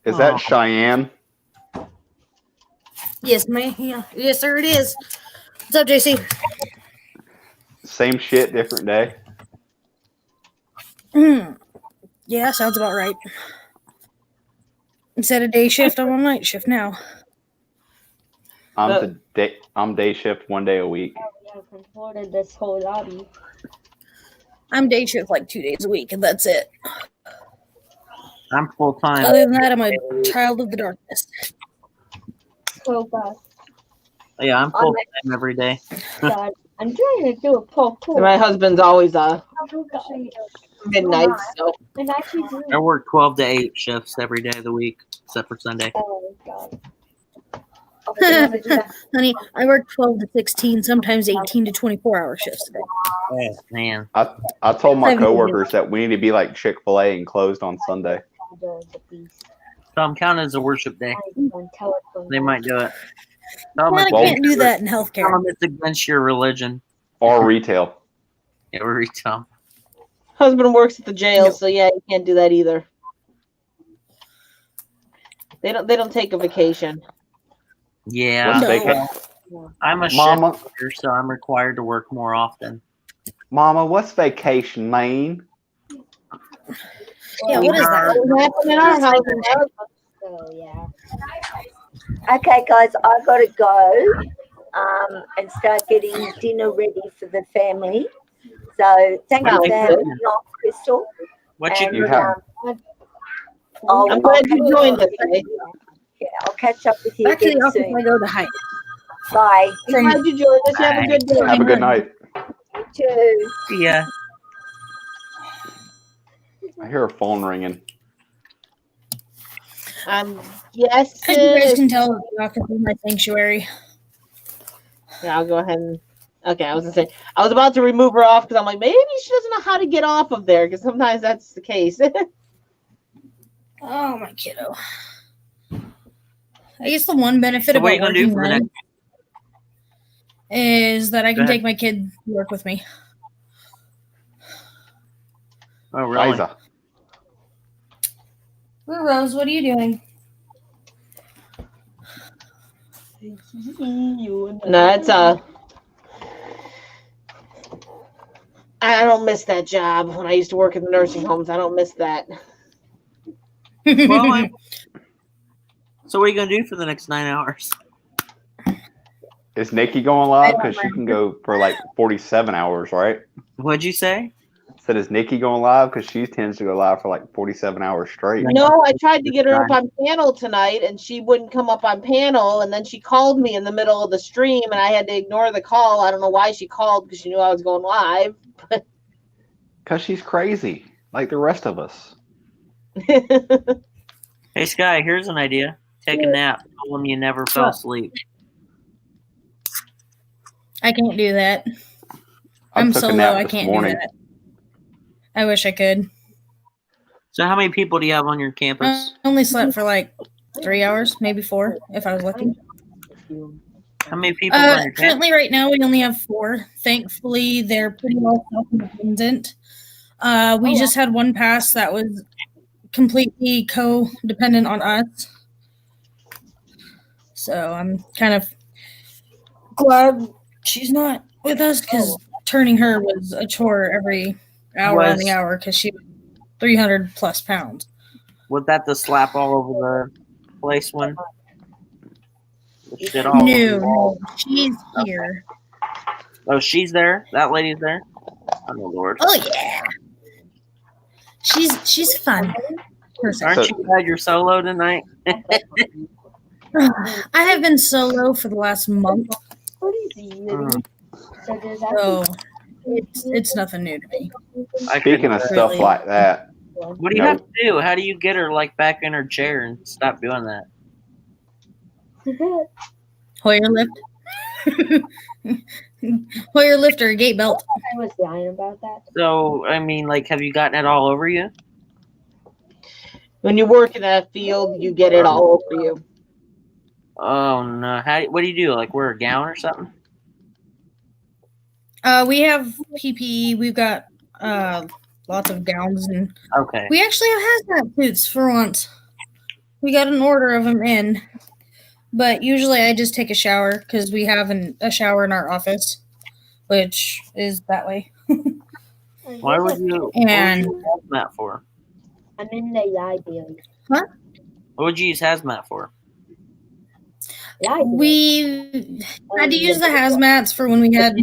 Speaker 7: Is
Speaker 3: Aw.
Speaker 7: that Cheyenne?
Speaker 6: Yes, yeah. Yes, sir, it is. What's up, JC?
Speaker 7: Same shit, different day.
Speaker 6: Yeah, sounds about right. Instead of day shift, I'm on night shift now.
Speaker 7: I'm day shift 1 day a week.
Speaker 4: We have contorted this whole lobby.
Speaker 6: I'm day shift like 2 days a week, and that's it.
Speaker 3: I'm full time.
Speaker 6: Other than that, I'm a child of the darkness.
Speaker 4: Oh God,
Speaker 3: Yeah, I'm full time every day.
Speaker 4: God, I'm trying to do a parkour.
Speaker 1: And my husband's always midnight, so
Speaker 4: And actually do.
Speaker 3: I work 12 to 8 shifts every day of the week, except for Sunday.
Speaker 4: Oh God.
Speaker 6: Honey, I work 12 to 16, sometimes 18 to 24-hour shifts a day.
Speaker 3: Oh, man.
Speaker 7: I told my
Speaker 6: 17.
Speaker 7: coworkers that we need to be like Chick-fil-A and closed on Sunday.
Speaker 3: So I'm counting as a worship day. They might do it. Tell them
Speaker 6: Man, I
Speaker 3: it's,
Speaker 7: Well-
Speaker 6: can't do that in
Speaker 3: tell
Speaker 6: healthcare.
Speaker 3: them it's against your religion.
Speaker 7: Or retail.
Speaker 3: Yeah, we retail.
Speaker 1: husband works at the jail, so yeah, you can't do that either. They don't take a vacation.
Speaker 3: Yeah.
Speaker 7: What's
Speaker 6: No.
Speaker 7: vacation?
Speaker 3: I'm a
Speaker 7: Mama,
Speaker 3: shift worker, so I'm required to work more often.
Speaker 7: Mama, what's vacation mean?
Speaker 6: Yeah, what is that?
Speaker 1: What happened in our house?
Speaker 4: So yeah.
Speaker 5: Okay, guys, I gotta go and start getting dinner ready for the family. So thank you
Speaker 1: Sounds
Speaker 5: for having
Speaker 1: good.
Speaker 5: me on, Crystal.
Speaker 3: What you
Speaker 5: And,
Speaker 7: You have-
Speaker 5: I'll-
Speaker 1: I'm glad you joined us, eh?
Speaker 5: Yeah. I'll catch up with you
Speaker 6: Back to
Speaker 5: again
Speaker 6: the office.
Speaker 5: soon.
Speaker 6: I go to hike.
Speaker 5: Bye.
Speaker 6: From
Speaker 1: Glad you joined us. Have a good day.
Speaker 7: Have a good night.
Speaker 5: You too.
Speaker 3: Yeah.
Speaker 7: I hear a phone ringing.
Speaker 1: Yes.
Speaker 6: as you guys can tell, the office is my sanctuary.
Speaker 1: Yeah, I'll go ahead and. Okay, I was gonna say I was about to remove her off because I'm like maybe she doesn't know how to get off of there because sometimes that's the case.
Speaker 6: Oh, my kiddo. I guess the one benefit
Speaker 3: So what are
Speaker 6: about
Speaker 3: you gonna do
Speaker 6: working
Speaker 3: for the
Speaker 6: night
Speaker 3: next?
Speaker 6: is that I
Speaker 3: Go
Speaker 6: can
Speaker 3: ahead.
Speaker 6: take my kid to work with me.
Speaker 3: Oh, really?
Speaker 7: Liza.
Speaker 6: Rose, what are you doing?
Speaker 1: No, it's I don't miss that job when I used to work in the nursing homes. I don't miss that.
Speaker 3: Well, so what are you gonna do for the next 9 hours?
Speaker 7: Is Nikki going live? Because she can go for like 47 hours, right?
Speaker 3: What'd you say?
Speaker 7: Said, is Nikki going live? Because she tends to go live for like 47 hours straight.
Speaker 1: No, I tried to get her up on panel tonight and she wouldn't come up on panel. And then she called me in the middle of the stream and I had to ignore the call. I don't know why she called because she knew I was going live.
Speaker 7: Because she's crazy, like the rest of us.
Speaker 3: Hey, Sky, here's an idea. Take a nap. Tell them you never fell asleep.
Speaker 6: I can't do that.
Speaker 7: I
Speaker 6: I'm
Speaker 7: took a
Speaker 6: solo.
Speaker 7: nap
Speaker 6: I
Speaker 7: this
Speaker 6: can't
Speaker 7: morning.
Speaker 6: do that. I wish I could.
Speaker 3: So how many people do you have on your
Speaker 6: I
Speaker 3: campus?
Speaker 6: only slept for like 3 hours, maybe 4, if I was lucky.
Speaker 3: How many people on your campus?
Speaker 6: Currently, right now, we only have 4. Thankfully, they're pretty well self-independent. We just had one pass that was completely co-dependent on us. So I'm kind of glad she's not with us because turning her was a chore every hour on the hour because she was 300 plus pounds.
Speaker 3: Was that the slap all over the place one? The shit all over the wall?
Speaker 6: No, she's here.
Speaker 3: Oh, she's there? That lady's there? Oh, my Lord.
Speaker 6: Oh yeah, she's fun. Person.
Speaker 3: Aren't you glad you're solo tonight?
Speaker 6: I have been solo for the last month, so it's nothing new to me.
Speaker 7: Speaking of stuff
Speaker 6: Really?
Speaker 7: like that,
Speaker 3: What do you have to do? How do you get her like back in her chair and stop doing that?
Speaker 6: Hoyer lift, Hoyer lift or a gate belt.
Speaker 4: I was lying about that.
Speaker 3: So, I mean, like, have you gotten it all over you?
Speaker 1: When you work in that field, you get it all over you.
Speaker 3: Oh no! What do you do? Like wear a gown or something?
Speaker 6: We have PPE. We've got lots of gowns, and
Speaker 3: Okay.
Speaker 6: we actually have hazmat suits for once. We got an order of them in, but usually I just take a shower because we have a shower in our office, which is that way.
Speaker 3: Why would you?
Speaker 6: And
Speaker 3: what would you use hazmat for?
Speaker 4: I'm in the library.
Speaker 3: What would you use hazmat for?
Speaker 6: we had to use the hazmats for when we had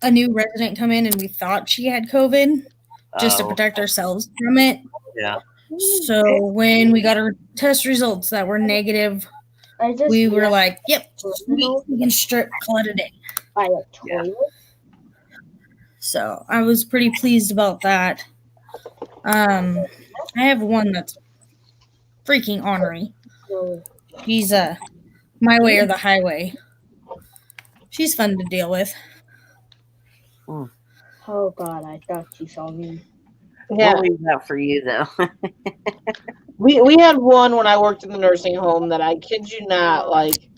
Speaker 6: a new resident come in and we thought she had COVID, just to protect ourselves from it.
Speaker 3: Yeah.
Speaker 6: So when we got our test results that were negative, we were like, "Yep, sweet, we can call it a day."
Speaker 4: By a toilet.
Speaker 6: So I was pretty pleased about that. I have one that's freaking ornery. She's my way or the highway. She's fun to deal with.
Speaker 4: Oh God, I thought you saw me.
Speaker 1: Yeah.
Speaker 3: We'll leave that for you though.
Speaker 1: We had one when I worked in the nursing home that I kid you not, like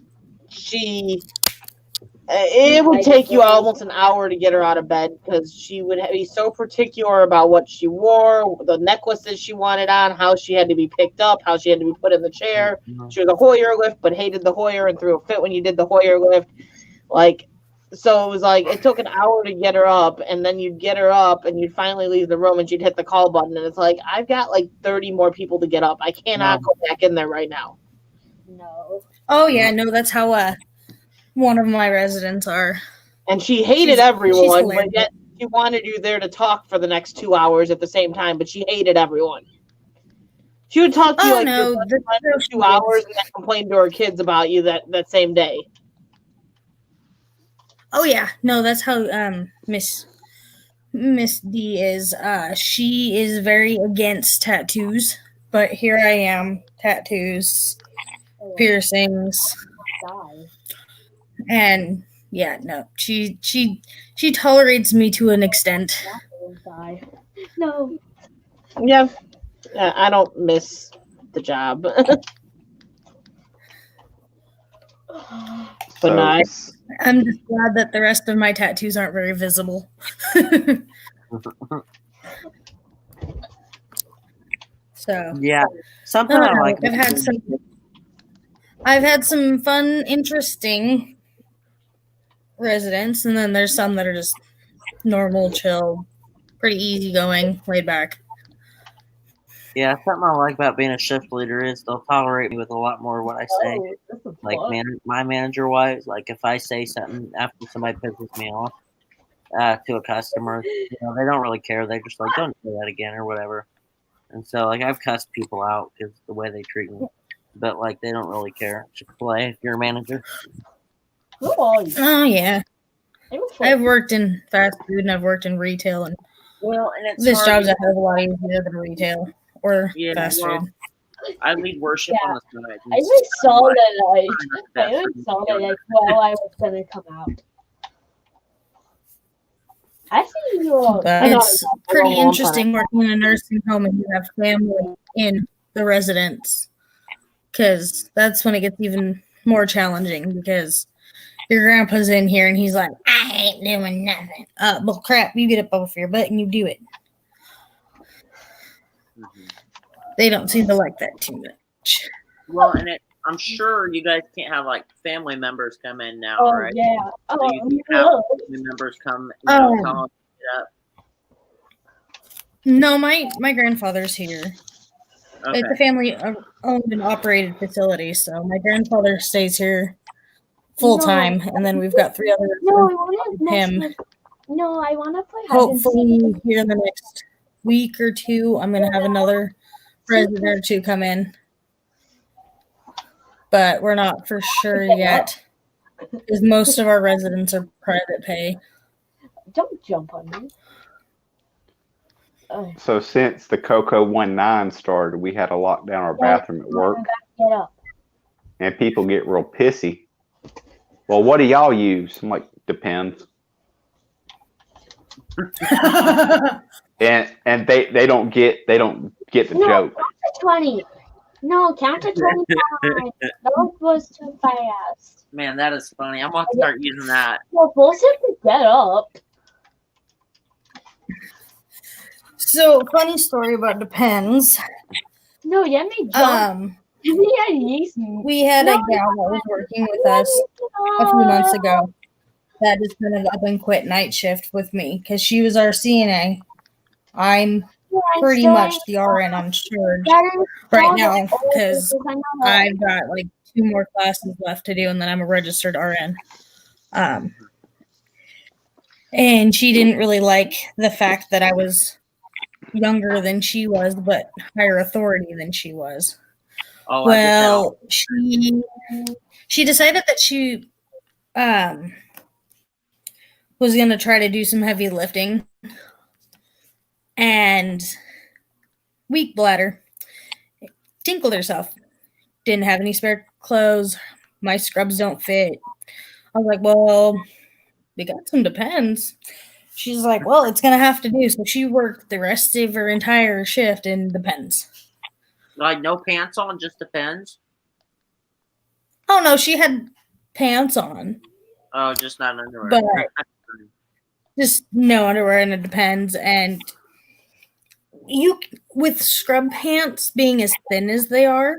Speaker 1: it would take you almost an hour to get her out of bed because she would be so particular about what she wore, the necklaces she wanted on, how she had to be picked up, how she had to be put in the chair. She was a Hoyer lift, but hated the Hoyer and threw a fit when you did the Hoyer lift. Like, so it was like it took an hour to get her up, and then you'd get her up, and you'd finally leave the room, and she'd hit the call button, and it's like I've got like 30 more people to get up. I cannot go back in there right now.
Speaker 4: No.
Speaker 6: Oh yeah, no, that's how one of my residents are.
Speaker 1: And she hated
Speaker 6: She's
Speaker 1: everyone, but
Speaker 6: hilarious.
Speaker 1: yet she wanted you there to talk for the next 2 hours at the same time, but she hated everyone. She would talk to you
Speaker 6: Oh
Speaker 1: like
Speaker 6: no,
Speaker 1: your best friend for 2 hours and then complain to her kids about you that same day.
Speaker 6: Oh yeah, no, that's how Miss D is. She is very against tattoos, but here I am, tattoos, piercings,
Speaker 4: Die.
Speaker 6: and yeah, no, she tolerates me to an extent.
Speaker 4: Die. No.
Speaker 1: Yeah, I don't miss the job. But
Speaker 7: So,
Speaker 1: no,
Speaker 6: I'm just glad that the rest of my tattoos aren't very visible. So
Speaker 3: Yeah, something
Speaker 6: I
Speaker 3: I
Speaker 6: don't know,
Speaker 3: like.
Speaker 6: I've had some fun, interesting residents, and then there's some that are just normal, chill, pretty easygoing, laid back.
Speaker 3: Yeah, something I like about being a shift leader is they'll tolerate me with a lot more of what I say.
Speaker 4: Oh, this is
Speaker 3: Like
Speaker 4: fun.
Speaker 3: my manager wise, like if I say something after somebody pisses me off to a customer, they don't really care. They just like don't do that again or whatever. And so like I've cussed people out because the way they treat me, but like they don't really care. Just play if you're a manager.
Speaker 4: Who are you?
Speaker 6: Oh yeah,
Speaker 4: It was
Speaker 6: I've worked in fast food and I've worked in retail, and
Speaker 3: Well, and it's
Speaker 6: this
Speaker 3: hard
Speaker 6: job's a
Speaker 3: because-
Speaker 6: hell of a lot easier than retail or
Speaker 3: Yeah,
Speaker 6: fast
Speaker 3: well,
Speaker 6: food.
Speaker 3: I lead worship
Speaker 4: Yeah.
Speaker 3: on the side.
Speaker 4: I even saw that I
Speaker 3: That's
Speaker 4: even saw that while I was gonna come out. I see you all.
Speaker 6: But
Speaker 1: I know,
Speaker 6: it's
Speaker 1: I
Speaker 6: pretty
Speaker 1: don't want
Speaker 6: interesting working in a nursing home and you have family in the residence, because that's when it gets even more challenging, because your grandpa's in here and he's like, I ain't doing nothing. Well, crap, you get up off your butt and you do it. They don't seem to like that too much.
Speaker 3: Well, and I'm sure you guys can't have like family members come in now,
Speaker 4: Oh
Speaker 3: right?
Speaker 4: yeah.
Speaker 3: So
Speaker 4: Oh
Speaker 3: you can have
Speaker 4: no.
Speaker 3: family members come,
Speaker 6: Oh.
Speaker 3: tell them to get up.
Speaker 6: No, my grandfather's here.
Speaker 3: Okay.
Speaker 6: It's a family owned and operated facility, so my grandfather stays here full time, and then we've got 3 other
Speaker 4: No, I
Speaker 6: residents
Speaker 4: wanna
Speaker 6: with
Speaker 4: mess
Speaker 6: him.
Speaker 4: with. No, I wanna play hide and
Speaker 6: Hopefully,
Speaker 4: seek.
Speaker 6: here in the next week or two, I'm going to have another resident or two come in. But we're not for sure yet, because most of our residents are private pay.
Speaker 4: Don't jump on me. Oh,
Speaker 7: So since the Coco 19 started, we had to lock down our bathroom at work,
Speaker 4: get up.
Speaker 7: and people get real pissy. Well, what do y'all use? I'm like, depends. And they don't get the
Speaker 4: No.
Speaker 7: joke.
Speaker 4: 20. No, count to 25. That was too fast.
Speaker 3: Man, that is funny. I'm going to start using that.
Speaker 4: Well, both have to get up.
Speaker 6: So, funny story about depends.
Speaker 4: No, you me jump. You had yeast.
Speaker 6: We had a gal that was working with us a few months ago that just kind of up and quit night shift with me because she was our CNA. I'm pretty much the RN on charge right now because I've got like 2 more classes left to do, and then I'm a registered RN. And she didn't really like the fact that I was younger than she was, but higher authority than she was.
Speaker 3: Oh,
Speaker 6: Well, she decided that she was going to try to do some heavy lifting, and weak bladder, tinkled herself. Didn't have any spare clothes. My scrubs don't fit. I was like, well, we got some depends. She's like, well, it's going to have to do. So she worked the rest of her entire shift in depends.
Speaker 3: like no pants on, just depends.
Speaker 6: Oh, no, she had pants on.
Speaker 3: Oh, just not underwear.
Speaker 6: But just no underwear, and it depends. And you, with scrub pants being as thin as they are,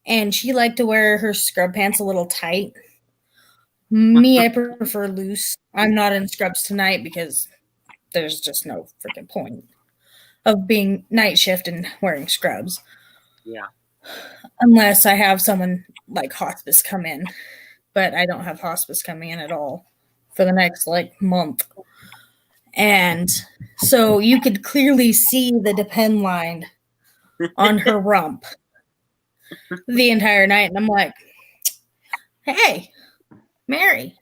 Speaker 6: and she liked to wear her scrub pants a little tight. Me, I prefer loose. I'm not in scrubs tonight because there's just no freaking point of being night shift and wearing scrubs.
Speaker 3: Yeah.
Speaker 6: Unless I have someone like hospice come in. But I don't have hospice coming in at all for the next like month. And so you could clearly see the depend line on her rump the entire night. And I'm like, hey, Mary,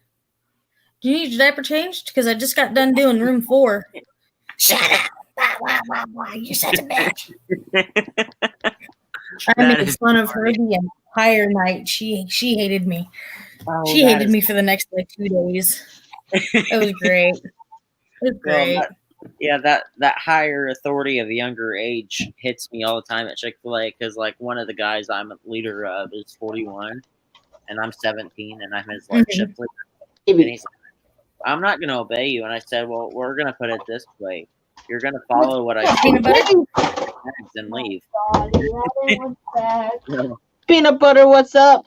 Speaker 6: do you need your diaper changed? Because I just got done doing room 4. Shut up. Blah, blah, blah. You're such a bitch. I
Speaker 3: That
Speaker 6: made
Speaker 3: is
Speaker 6: fun of her the entire night. She hated me.
Speaker 3: Oh,
Speaker 6: She
Speaker 3: that
Speaker 6: hated
Speaker 3: is-
Speaker 6: me for the next 2 days. It was great. It was great.
Speaker 3: Yeah, that higher authority of a younger age hits me all the time at Chick-fil-A because like one of the guys I'm a leader of is 41 and I'm 17 and I'm his like shift leader. And he's like, I'm not gonna obey you. And I said, well, we're gonna put it this way. You're gonna follow what I
Speaker 6: Peanut butter?
Speaker 3: say and leave.
Speaker 1: Peanut butter, what's up?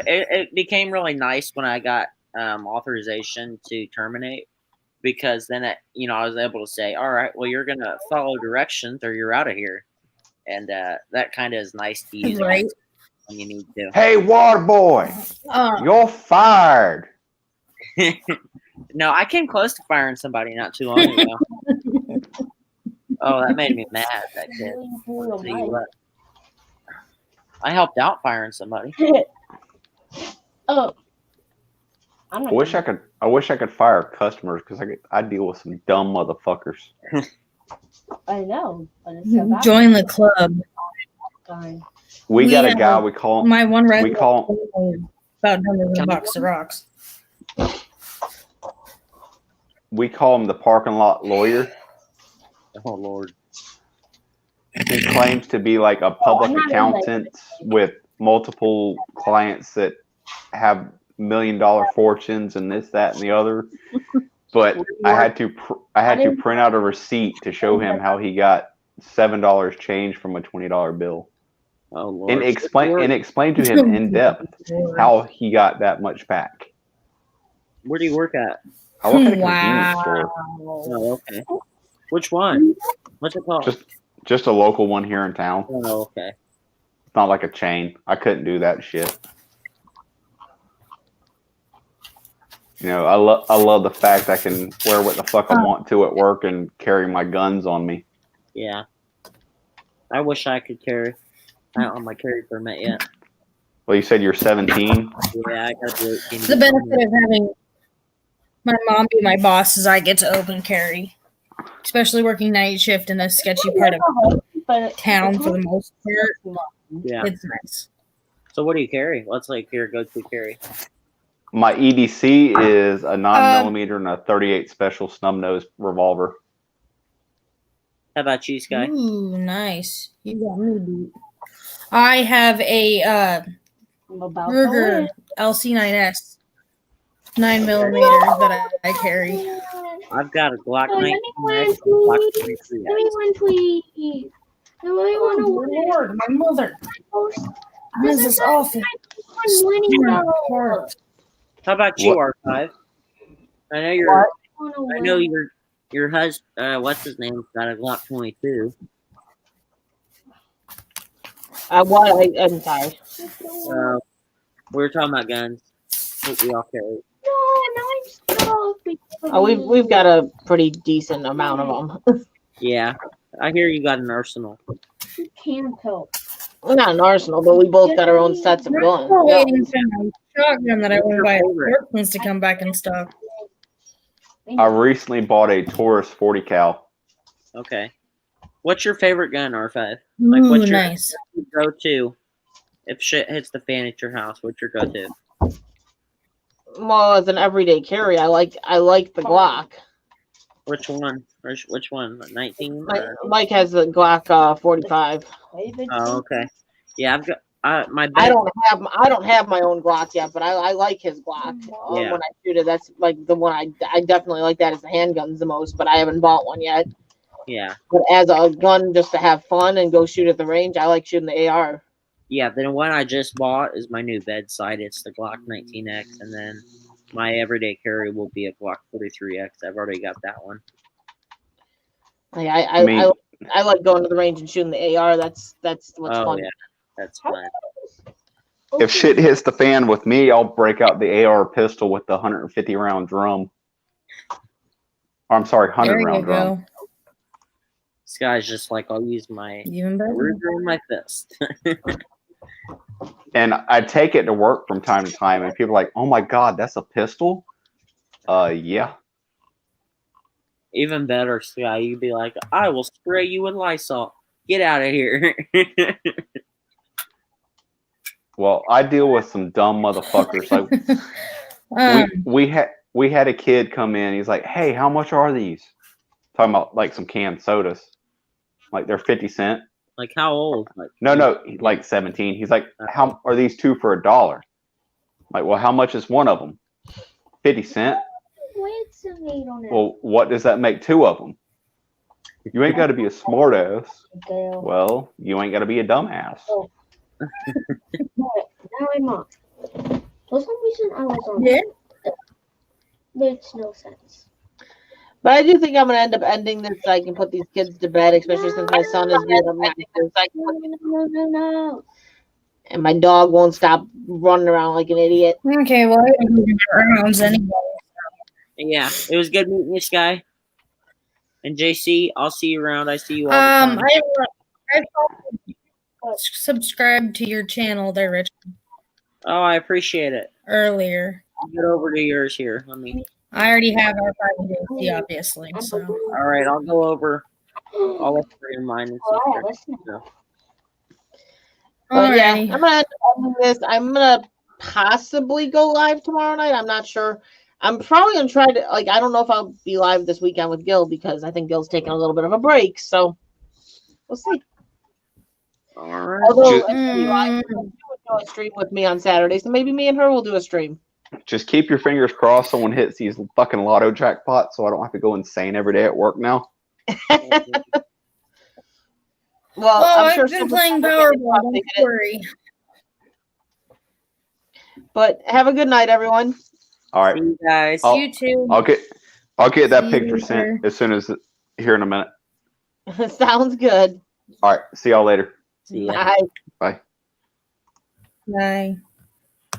Speaker 3: It became really nice when I got authorization to terminate because then I was able to say, all right, well, you're gonna follow directions or you're out of here, and that kind of is nice to use
Speaker 6: Right.
Speaker 3: when you need to.
Speaker 7: Hey, water boy, you're fired.
Speaker 3: No, I came close to firing somebody not too long ago. Oh, that made me mad. That kid. I'll tell you what. I helped out firing somebody.
Speaker 4: Oh. I'm
Speaker 7: I wish I could fire customers because I deal with some dumb motherfuckers.
Speaker 4: I know, but it's so bad.
Speaker 6: Join the club.
Speaker 4: Fine.
Speaker 7: We got a guy
Speaker 6: have
Speaker 7: we call
Speaker 6: My one
Speaker 7: we
Speaker 6: resident
Speaker 7: call
Speaker 6: about done with a box of rocks.
Speaker 7: we call him the parking lot lawyer.
Speaker 3: Oh Lord.
Speaker 7: He claims to be like a public
Speaker 4: I'm not
Speaker 7: accountant with multiple clients that have $1 million fortunes and this, that, and the other. But I had to print out a receipt to show him how he got $7 change from a $20 bill,
Speaker 3: Oh Lord.
Speaker 7: and explain to him in depth how he got that much back.
Speaker 3: Where do you work at?
Speaker 7: I work at a convenience store,
Speaker 3: Oh, okay. Which one? What's it called?
Speaker 7: just a local one here in town.
Speaker 3: Oh, okay.
Speaker 7: It's not like a chain. I couldn't do that shit. I love the fact I can wear what the fuck I want to at work and carry my guns on me.
Speaker 3: Yeah. I wish I could carry. I don't have my carry permit yet.
Speaker 7: Well, you said you're 17.
Speaker 3: Yeah, I gotta do it.
Speaker 6: The benefit of having my mom be my boss is I get to open carry, especially working night shift in a sketchy part of town for the most part.
Speaker 3: Yeah.
Speaker 6: It's nice.
Speaker 3: So what do you carry? What's like your go-to carry?
Speaker 7: My EDC is a 9mm and a 38 special snub nose revolver.
Speaker 3: How about you, Sky?
Speaker 6: Ooh, nice. You got me beat. I have a Ruger LC9S 9mm that I carry.
Speaker 3: I've got a Glock 19
Speaker 4: Anyone,
Speaker 3: X and a Glock
Speaker 4: please.
Speaker 3: 23 X.
Speaker 4: Anyone, please. No, I want to win.
Speaker 6: Lord, my mother. This is awful.
Speaker 4: I'm winning though.
Speaker 3: How about you,
Speaker 7: What?
Speaker 3: R5? I know you're.
Speaker 4: I
Speaker 3: I know your husband. What's his name? Got a Glock 22.
Speaker 1: I'm sorry.
Speaker 3: We were talking about guns. What we all carry.
Speaker 4: No, I'm stuck.
Speaker 1: Oh, we've got a pretty decent amount of them.
Speaker 3: Yeah, I hear you got an arsenal.
Speaker 4: Can't help.
Speaker 1: We're not an arsenal, but we both got our own sets of guns.
Speaker 6: I'm waiting for my shotgun that I want to buy at
Speaker 3: favorite?
Speaker 6: Portland's to come back in stock.
Speaker 7: I recently bought a Taurus 40 cal.
Speaker 3: Okay. What's your favorite gun, R5?
Speaker 6: Ooh,
Speaker 3: what's your
Speaker 6: nice.
Speaker 3: go-to? If shit hits the fan at your house, what's your go-to?
Speaker 1: Well, as an everyday carry, I like the Glock.
Speaker 3: Which one? Which one? 19?
Speaker 1: Mike has the Glock 45.
Speaker 3: Oh, okay. Yeah, I've got my.
Speaker 1: I don't have my own Glock yet, but I like his Glock.
Speaker 3: Yeah.
Speaker 1: When I shoot it, that's like the one I definitely like that as the handguns the most. But I haven't bought one yet.
Speaker 3: Yeah.
Speaker 1: But as a gun, just to have fun and go shoot at the range, I like shooting the AR.
Speaker 3: Yeah, the one I just bought is my new bedside. It's the Glock 19X, and then my everyday carry will be a Glock 43X. I've already got that one.
Speaker 1: Like, I like going to the range and shooting the AR. That's what's fun.
Speaker 3: Yeah, that's fun.
Speaker 7: If shit hits the fan with me, I'll break out the AR pistol with the 150 round drum. Or, I'm sorry, 100
Speaker 6: There you
Speaker 7: round drum.
Speaker 6: go.
Speaker 3: This guy's just like, I'll use my
Speaker 6: Even better.
Speaker 3: ruger and my fist.
Speaker 7: And I take it to work from time to time, and people are like, "Oh my god, that's a pistol." Yeah.
Speaker 3: Even better, Sky, you'd be like, I will spray you with Lysol. Get out of here.
Speaker 7: Well, I deal with some dumb motherfuckers. Like we had a kid come in. He's like, "Hey, how much are these?" Talking about like some canned sodas. Like they're 50 cents.
Speaker 3: Like how old? Like
Speaker 7: No, like 17. He's like, "How are these two for $1?" Like, well, how much is one of them? 50 cents.
Speaker 4: What's the weight on it?
Speaker 7: Well, what does that make two of them? You ain't got to be a smart ass.
Speaker 4: Girl.
Speaker 7: Well, you ain't got to be a dumbass.
Speaker 4: Now I'm on. For some reason, I was on.
Speaker 6: Yeah.
Speaker 4: Makes no sense.
Speaker 1: But I do think I'm gonna end up ending this so I can put these kids to bed, especially since my son is being obnoxious.
Speaker 4: No.
Speaker 1: And my dog won't stop running around like an idiot.
Speaker 6: Okay, well, I don't do rounds anyway.
Speaker 3: yeah, it was good meeting you, Sky. And JC, I'll see you around. I see you all the time.
Speaker 6: I subscribed to your channel there, Rich,
Speaker 3: Oh, I appreciate it.
Speaker 6: earlier.
Speaker 3: I'll get over to yours here. Let me.
Speaker 6: I already have our 5 days, obviously. So
Speaker 3: All right, I'll go over. I'll look for your mine and see.
Speaker 4: Oh,
Speaker 3: here.
Speaker 4: listen.
Speaker 1: But yeah,
Speaker 6: Alrighty.
Speaker 1: I'm gonna end up ending this. I'm gonna possibly go live tomorrow night. I'm not sure. I'm probably gonna try to I don't know if I'll be live this weekend with Gil because I think Gil's taking a little bit of a break. So we'll see.
Speaker 3: All right.
Speaker 1: Although
Speaker 8: Ju-
Speaker 1: if she live, she would do a stream with me on Saturday, so maybe me and her will do a stream.
Speaker 7: Just keep your fingers crossed someone hits these fucking lotto jackpots so I don't have to go insane every day at work now.
Speaker 1: Well,
Speaker 6: Oh,
Speaker 1: I'm sure
Speaker 6: I've been
Speaker 1: someone-
Speaker 6: playing Powerball. Don't worry.
Speaker 1: But have a good night, everyone.
Speaker 7: All right.
Speaker 3: See you guys.
Speaker 7: I'll-
Speaker 6: You too.
Speaker 7: I'll get that
Speaker 6: See you
Speaker 7: picture
Speaker 6: later.
Speaker 7: sent as soon as here in a minute.
Speaker 1: Sounds good.
Speaker 7: All right. See y'all later.
Speaker 3: See ya.
Speaker 1: Bye.
Speaker 6: Bye.